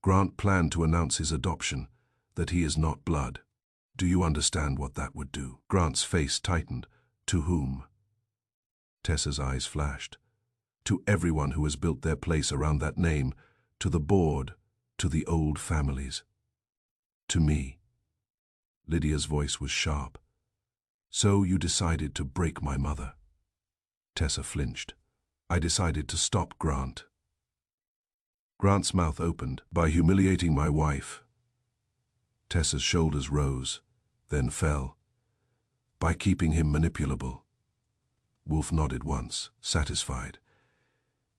Grant planned to announce his adoption, that he is not blood. Do you understand what that would do? Grant's face tightened. To whom? Tessa's eyes flashed. To everyone who has built their place around that name, to the board, to the old families. To me. Lydia's voice was sharp. So you decided to break my mother. Tessa flinched. I decided to stop Grant. Grant's mouth opened. By humiliating my wife. Tessa's shoulders rose, then fell. By keeping him manipulable. Wolfe nodded once, satisfied.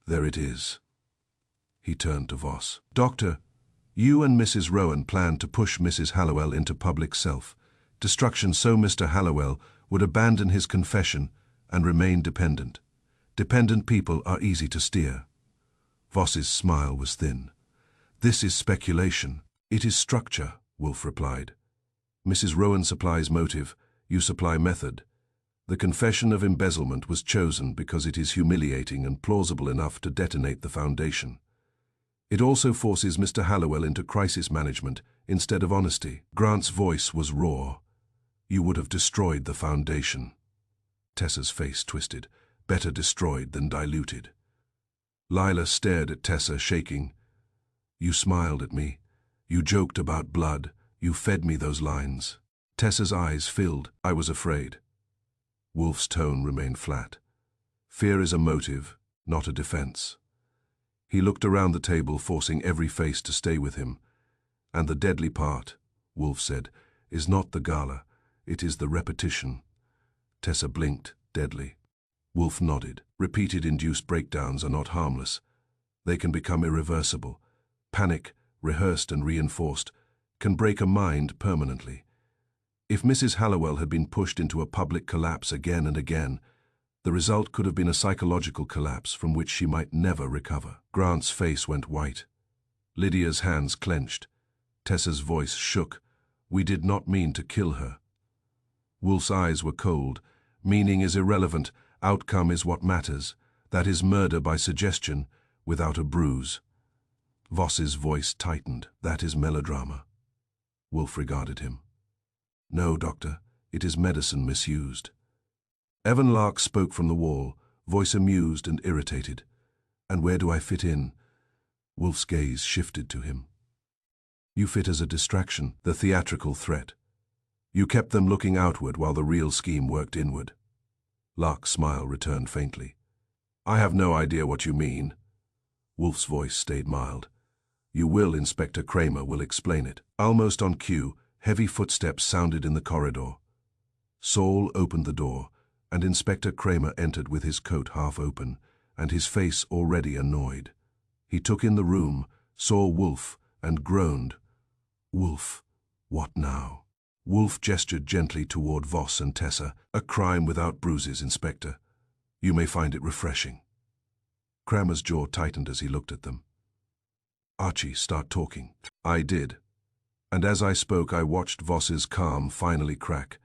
There it is. He turned to Voss. Doctor, you and Mrs. Rowan planned to push Mrs. Hallowell into public self-destruction so Mr. Hallowell would abandon his confession and remain dependent. Dependent people are easy to steer. Voss's smile was thin. This is speculation. It is structure, Wolfe replied. Mrs. Rowan supplies motive, you supply method. The confession of embezzlement was chosen because it is humiliating and plausible enough to detonate the foundation. It also forces Mr. Hallowell into crisis management instead of honesty. Grant's voice was raw. You would have destroyed the foundation. Tessa's face twisted. Better destroyed than diluted. Lila stared at Tessa, shaking. You smiled at me. You joked about blood. You fed me those lines. Tessa's eyes filled. I was afraid. Wolfe's tone remained flat. Fear is a motive, not a defense. He looked around the table, forcing every face to stay with him. And the deadly part, Wolfe said, is not the gala. It is the repetition. Tessa blinked, deadly. Wolfe nodded. Repeated induced breakdowns are not harmless. They can become irreversible. Panic, rehearsed and reinforced, can break a mind permanently. If Mrs. Hallowell had been pushed into a public collapse again and again, the result could have been a psychological collapse from which she might never recover. Grant's face went white. Lydia's hands clenched. Tessa's voice shook. We did not mean to kill her. Wolfe's eyes were cold. Meaning is irrelevant. Outcome is what matters. That is murder by suggestion, without a bruise. Voss's voice tightened. That is melodrama. Wolfe regarded him. No, Doctor, it is medicine misused. Evan Lark spoke from the wall, voice amused and irritated. And where do I fit in? Wolfe's gaze shifted to him. You fit as a distraction, the theatrical threat. You kept them looking outward while the real scheme worked inward. Lark's smile returned faintly. I have no idea what you mean. Wolfe's voice stayed mild. You will, Inspector Kramer will explain it. Almost on cue, heavy footsteps sounded in the corridor. Saul opened the door, and Inspector Kramer entered with his coat half open, and his face already annoyed. He took in the room, saw Wolfe, and groaned. Wolfe, what now? Wolfe gestured gently toward Voss and Tessa. A crime without bruises, Inspector. You may find it refreshing. Kramer's jaw tightened as he looked at them. Archie, start talking. I did. And as I spoke, I watched Voss's calm finally crack,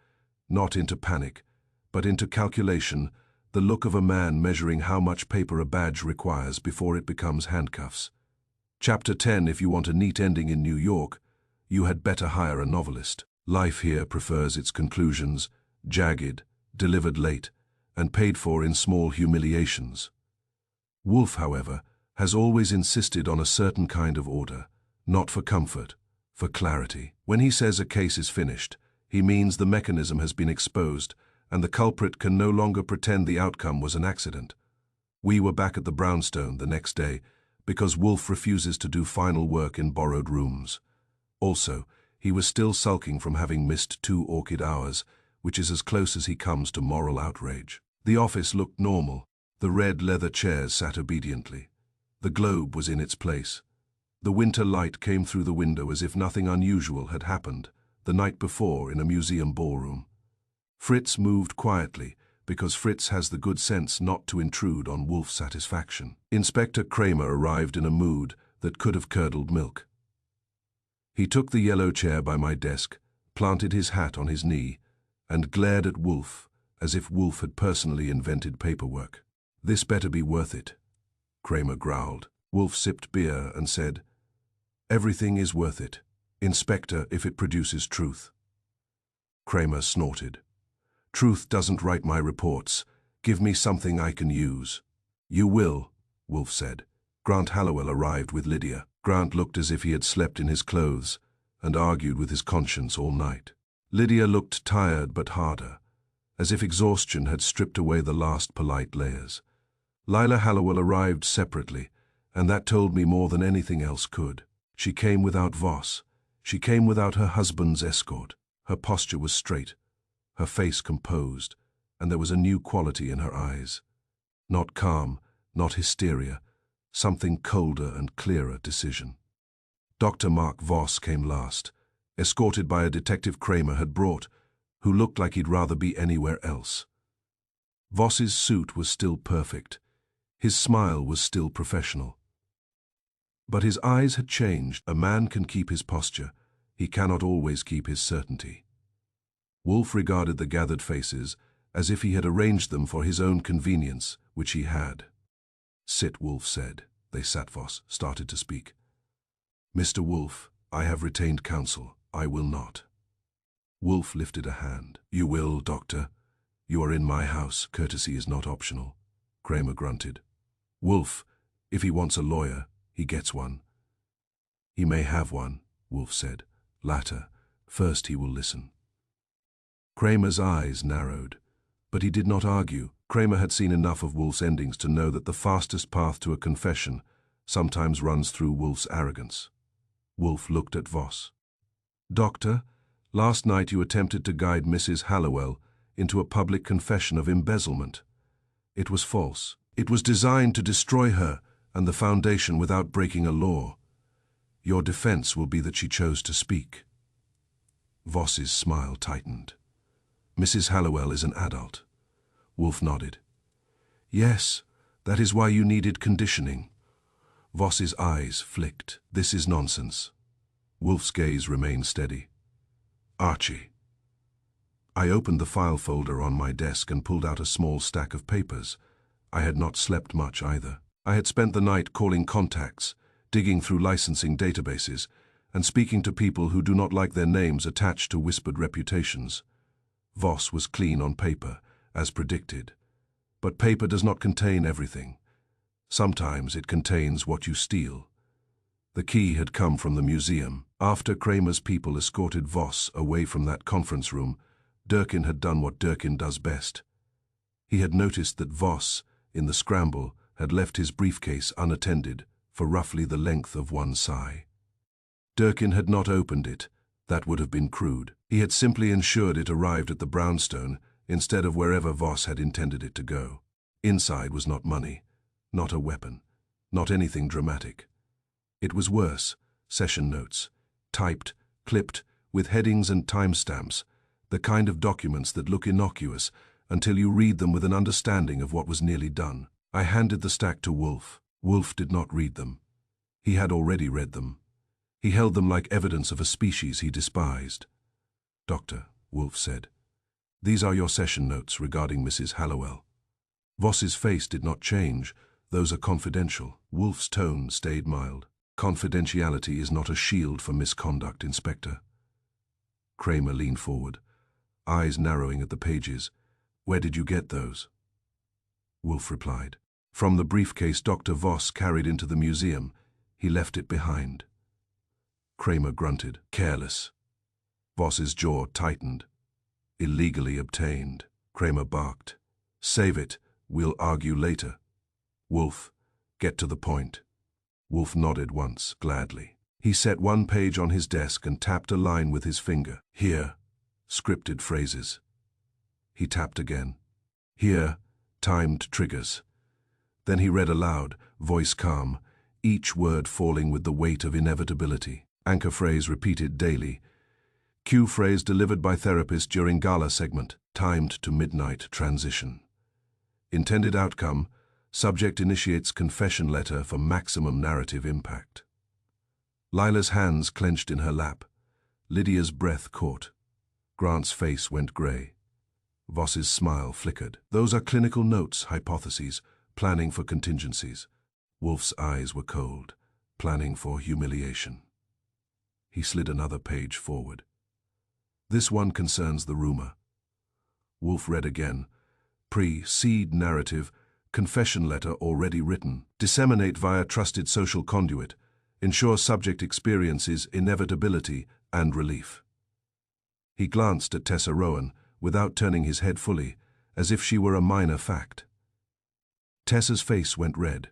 not into panic, but into calculation, the look of a man measuring how much paper a badge requires before it becomes handcuffs. Chapter 10, if you want a neat ending in New York, you had better hire a novelist. Life here prefers its conclusions, jagged, delivered late, and paid for in small humiliations. Wolfe, however, has always insisted on a certain kind of order, not for comfort, for clarity. When he says a case is finished, he means the mechanism has been exposed, and the culprit can no longer pretend the outcome was an accident. We were back at the brownstone the next day because Wolfe refuses to do final work in borrowed rooms. Also, he was still sulking from having missed 2 orchid hours, which is as close as he comes to moral outrage. The office looked normal. The red leather chairs sat obediently. The globe was in its place. The winter light came through the window as if nothing unusual had happened the night before in a museum ballroom. Fritz moved quietly, because Fritz has the good sense not to intrude on Wolfe's satisfaction. Inspector Kramer arrived in a mood that could have curdled milk. He took the yellow chair by my desk, planted his hat on his knee, and glared at Wolfe as if Wolfe had personally invented paperwork. This better be worth it, Kramer growled. Wolfe sipped beer and said, Everything is worth it, Inspector, if it produces truth. Kramer snorted. Truth doesn't write my reports. Give me something I can use. You will, Wolfe said. Grant Hallowell arrived with Lydia. Grant looked as if he had slept in his clothes and argued with his conscience all night. Lydia looked tired but harder, as if exhaustion had stripped away the last polite layers. Lila Hallowell arrived separately, and that told me more than anything else could. She came without Voss. She came without her husband's escort. Her posture was straight, her face composed, and there was a new quality in her eyes. Not calm, not hysteria, something colder and clearer decision. Dr. Mark Voss came last, escorted by a detective Kramer had brought, who looked like he'd rather be anywhere else. Voss's suit was still perfect. His smile was still professional. But his eyes had changed. A man can keep his posture. He cannot always keep his certainty. Wolfe regarded the gathered faces as if he had arranged them for his own convenience, which he had. Sit, Wolfe said. They sat. Voss started to speak. Mr. Wolfe, I have retained counsel. I will not. Wolfe lifted a hand. You will, Doctor. You are in my house. Courtesy is not optional. Kramer grunted. Wolfe, if he wants a lawyer, he gets one. He may have one, Wolfe said. Later. First he will listen. Kramer's eyes narrowed, but he did not argue. Kramer had seen enough of Wolfe's endings to know that the fastest path to a confession sometimes runs through Wolfe's arrogance. Wolfe looked at Voss. Doctor, last night you attempted to guide Mrs. Hallowell into a public confession of embezzlement. It was false. It was designed to destroy her and the foundation without breaking a law. Your defense will be that she chose to speak. Voss's smile tightened. Mrs. Hallowell is an adult. Wolfe nodded. Yes, that is why you needed conditioning. Voss's eyes flicked. This is nonsense. Wolfe's gaze remained steady. Archie. I opened the file folder on my desk and pulled out a small stack of papers. I had not slept much either. I had spent the night calling contacts, digging through licensing databases, and speaking to people who do not like their names attached to whispered reputations. Voss was clean on paper, as predicted. But paper does not contain everything. Sometimes it contains what you steal. The key had come from the museum. After Kramer's people escorted Voss away from that conference room, Durkin had done what Durkin does best. He had noticed that Voss, in the scramble, had left his briefcase unattended for roughly the length of one sigh. Durkin had not opened it. That would have been crude. He had simply ensured it arrived at the brownstone instead of wherever Voss had intended it to go. Inside was not money, not a weapon, not anything dramatic. It was worse, session notes, typed, clipped, with headings and timestamps, the kind of documents that look innocuous until you read them with an understanding of what was nearly done. I handed the stack to Wolfe. Wolfe did not read them. He had already read them. He held them like evidence of a species he despised. Doctor, Wolfe said, these are your session notes regarding Mrs. Hallowell. Voss's face did not change. Those are confidential. Wolfe's tone stayed mild. Confidentiality is not a shield for misconduct, Inspector. Kramer leaned forward, eyes narrowing at the pages. Where did you get those? Wolfe replied. From the briefcase Dr. Voss carried into the museum. He left it behind. Kramer grunted. Careless. Voss's jaw tightened. Illegally obtained. Kramer barked. Save it. We'll argue later. Wolfe, get to the point. Wolfe nodded once, gladly. He set one page on his desk and tapped a line with his finger. Here, scripted phrases. He tapped again. Here, timed triggers. Then he read aloud, voice calm, each word falling with the weight of inevitability. Anchor phrase repeated daily. Cue phrase delivered by therapist during gala segment, timed to midnight transition. Intended outcome, subject initiates confession letter for maximum narrative impact. Lila's hands clenched in her lap. Lydia's breath caught. Grant's face went grey. Voss's smile flickered. Those are clinical notes, hypotheses, planning for contingencies. Wolfe's eyes were cold, planning for humiliation. He slid another page forward. This one concerns the rumor. Wolfe read again. Seed narrative, confession letter already written. Disseminate via trusted social conduit. Ensure subject experiences inevitability and relief. He glanced at Tessa Rowan, without turning his head fully, as if she were a minor fact. Tessa's face went red.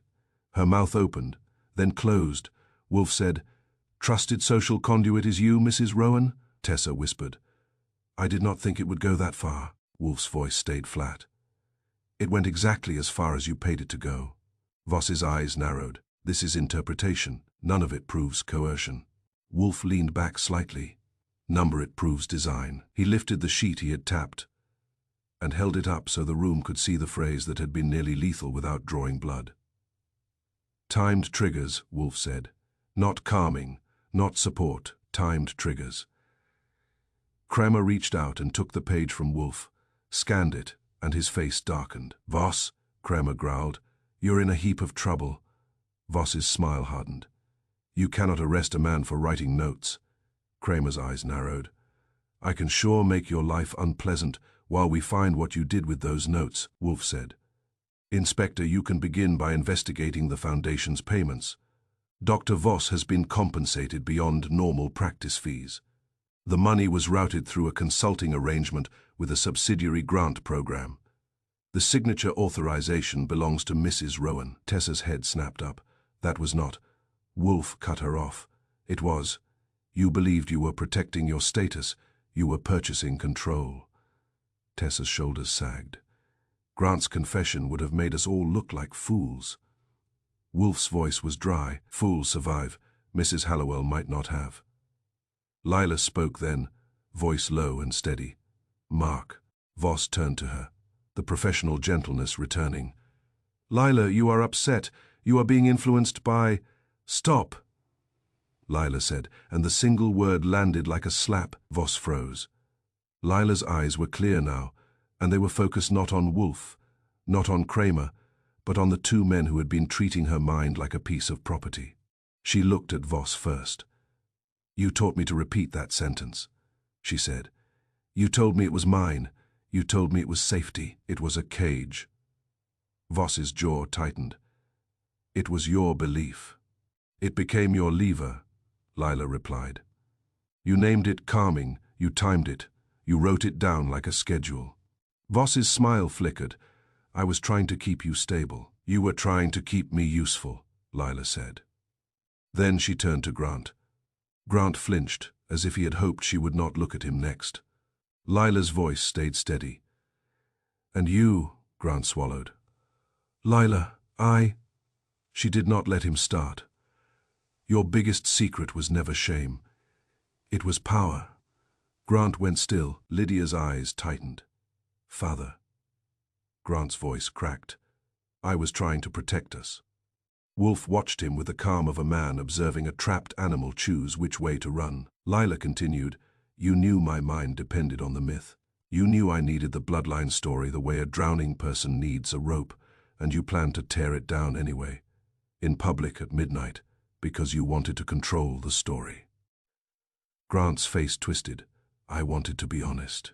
Her mouth opened, then closed. Wolfe said, "Trusted social conduit is you, Mrs. Rowan?" Tessa whispered. "I did not think it would go that far." Wolfe's voice stayed flat. "It went exactly as far as you paid it to go." Voss's eyes narrowed. "This is interpretation. None of it proves coercion." Wolfe leaned back slightly. "Number it proves design." He lifted the sheet he had tapped and held it up so the room could see the phrase that had been nearly lethal without drawing blood. "Timed triggers," Wolfe said. "Not calming, not support, timed triggers." Kramer reached out and took the page from Wolfe, scanned it, and his face darkened. "Voss," Kramer growled, "you're in a heap of trouble." Voss's smile hardened. "You cannot arrest a man for writing notes." Kramer's eyes narrowed. "I can sure make your life unpleasant while we find what you did with those notes," Wolfe said. "Inspector, you can begin by investigating the Foundation's payments. Dr. Voss has been compensated beyond normal practice fees. The money was routed through a consulting arrangement with a subsidiary grant program. The signature authorization belongs to Mrs. Rowan." Tessa's head snapped up. "That was not." Wolfe cut her off. "It was. You believed you were protecting your status. You were purchasing control." Tessa's shoulders sagged. Grant's confession would have made us all look like fools. Wolfe's voice was dry. "Fools survive. Mrs. Hallowell might not have." Lila spoke then, voice low and steady. "Mark." Voss turned to her, the professional gentleness returning. "Lila, you are upset. You are being influenced by—" "Stop," Lila said, and the single word landed like a slap. Voss froze. Lila's eyes were clear now, and they were focused not on Wolfe, not on Kramer, but on the two men who had been treating her mind like a piece of property. She looked at Voss first. "You taught me to repeat that sentence," she said. "You told me it was mine. You told me it was safety. It was a cage." Voss's jaw tightened. "It was your belief. It became your lever," Lila replied. "You named it calming, you timed it, you wrote it down like a schedule." Voss's smile flickered. "I was trying to keep you stable. You were trying to keep me useful," Lila said. Then she turned to Grant. Grant flinched, as if he had hoped she would not look at him next. Lila's voice stayed steady. "And you," Grant swallowed. "Lila, She did not let him start. "Your biggest secret was never shame. It was power." Grant went still. Lydia's eyes tightened. "Father." Grant's voice cracked. "I was trying to protect us." Wolfe watched him with the calm of a man observing a trapped animal choose which way to run. Lila continued, "You knew my mind depended on the myth. You knew I needed the bloodline story the way a drowning person needs a rope, and you planned to tear it down anyway, in public at midnight, because you wanted to control the story." Grant's face twisted. "I wanted to be honest."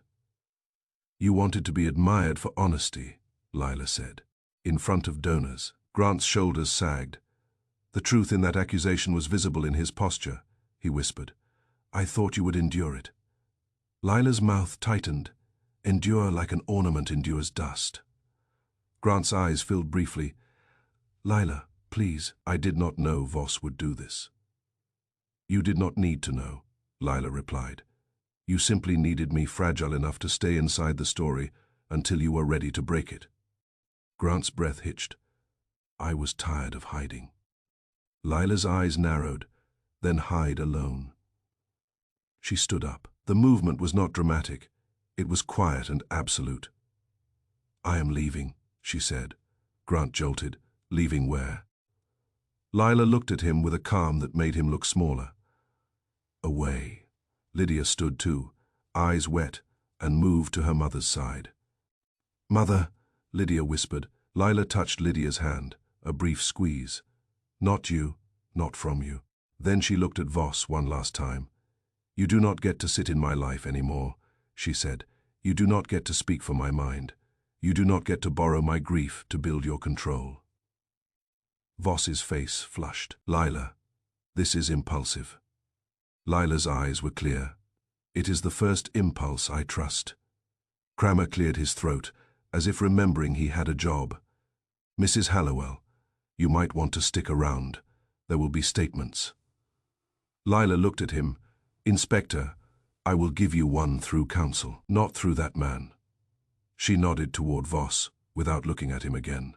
"You wanted to be admired for honesty," Lila said. "In front of donors." Grant's shoulders sagged. The truth in that accusation was visible in his posture. He whispered, "I thought you would endure it." Lila's mouth tightened. "Endure like an ornament endures dust." Grant's eyes filled briefly. "Lila, please." "I did not know Voss would do this." "You did not need to know," Lila replied. "You simply needed me fragile enough to stay inside the story until you were ready to break it." Grant's breath hitched. "I was tired of hiding." Lila's eyes narrowed, then hide alone. She stood up. The movement was not dramatic. It was quiet and absolute. "I am leaving," she said. Grant jolted. "Leaving where?" Lila looked at him with a calm that made him look smaller. "Away." Lydia stood too, eyes wet, and moved to her mother's side. "Mother," Lydia whispered. Lila touched Lydia's hand, a brief squeeze. "Not you, not from you." Then she looked at Voss one last time. "You do not get to sit in my life anymore," she said. "You do not get to speak for my mind. You do not get to borrow my grief to build your control. Voss's face flushed. Lila, this is impulsive. Lila's eyes were clear. It is the first impulse I trust. Kramer cleared his throat, as if remembering he had a job. Mrs. Hallowell, you might want to stick around. There will be statements. Lila looked at him. Inspector, I will give you one through counsel, not through that man. She nodded toward Voss, without looking at him again.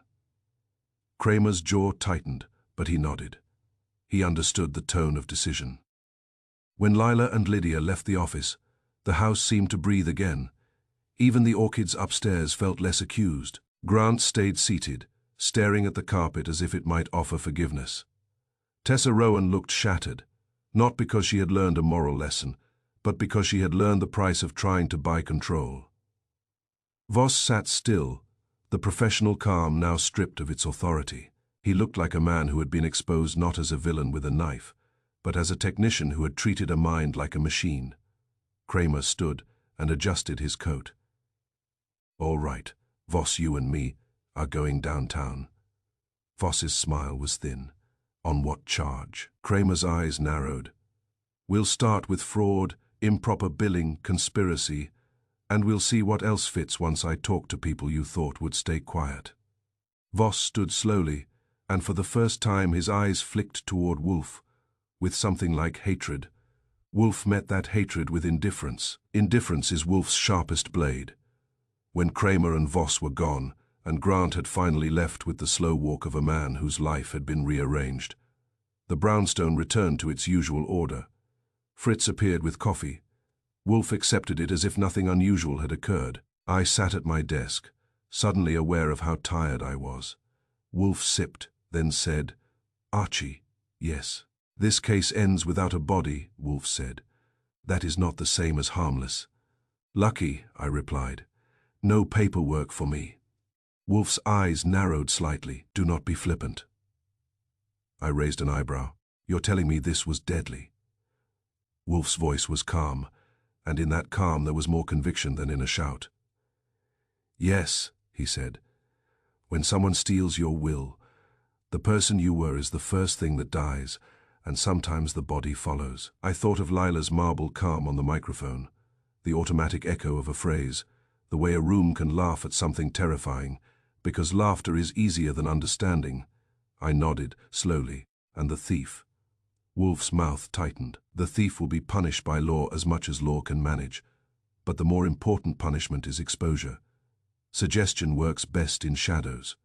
Kramer's jaw tightened, but he nodded. He understood the tone of decision. When Lila and Lydia left the office, the house seemed to breathe again. Even the orchids upstairs felt less accused. Grant stayed seated, staring at the carpet as if it might offer forgiveness. Tessa Rowan looked shattered, not because she had learned a moral lesson, but because she had learned the price of trying to buy control. Voss sat still, the professional calm now stripped of its authority. He looked like a man who had been exposed not as a villain with a knife, but as a technician who had treated a mind like a machine. Kramer stood and adjusted his coat. All right, Voss, you and me are going downtown. Voss's smile was thin. On what charge? Kramer's eyes narrowed. We'll start with fraud, improper billing, conspiracy, and we'll see what else fits once I talk to people you thought would stay quiet. Voss stood slowly, and for the first time his eyes flicked toward Wolfe, with something like hatred. Wolfe met that hatred with indifference. Indifference is Wolfe's sharpest blade. When Kramer and Voss were gone, and Grant had finally left with the slow walk of a man whose life had been rearranged, the brownstone returned to its usual order. Fritz appeared with coffee. Wolfe accepted it as if nothing unusual had occurred. I sat at my desk, suddenly aware of how tired I was. Wolfe sipped, then said, Archie, yes. This case ends without a body, Wolfe said. That is not the same as harmless. Lucky, I replied. No paperwork for me. Wolfe's eyes narrowed slightly. Do not be flippant. I raised an eyebrow. You're telling me this was deadly? Wolfe's voice was calm, and in that calm there was more conviction than in a shout. Yes, he said. When someone steals your will, the person you were is the first thing that dies, and sometimes the body follows. I thought of Lila's marble calm on the microphone, the automatic echo of a phrase, the way a room can laugh at something terrifying, because laughter is easier than understanding. I nodded, slowly, and the thief. Wolfe's mouth tightened. The thief will be punished by law as much as law can manage, but the more important punishment is exposure. Suggestion works best in shadows.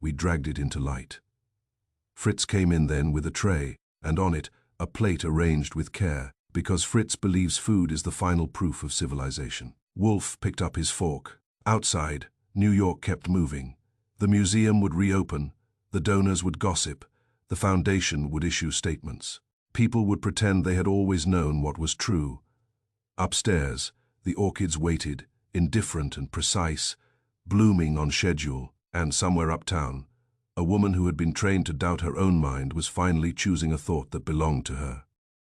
We dragged it into light. Fritz came in then with a tray, and on it, a plate arranged with care, because Fritz believes food is the final proof of civilization. Wolfe picked up his fork. Outside, New York kept moving. The museum would reopen, the donors would gossip, the foundation would issue statements. People would pretend they had always known what was true. Upstairs, the orchids waited, indifferent and precise, blooming on schedule, and somewhere uptown, a woman who had been trained to doubt her own mind was finally choosing a thought that belonged to her.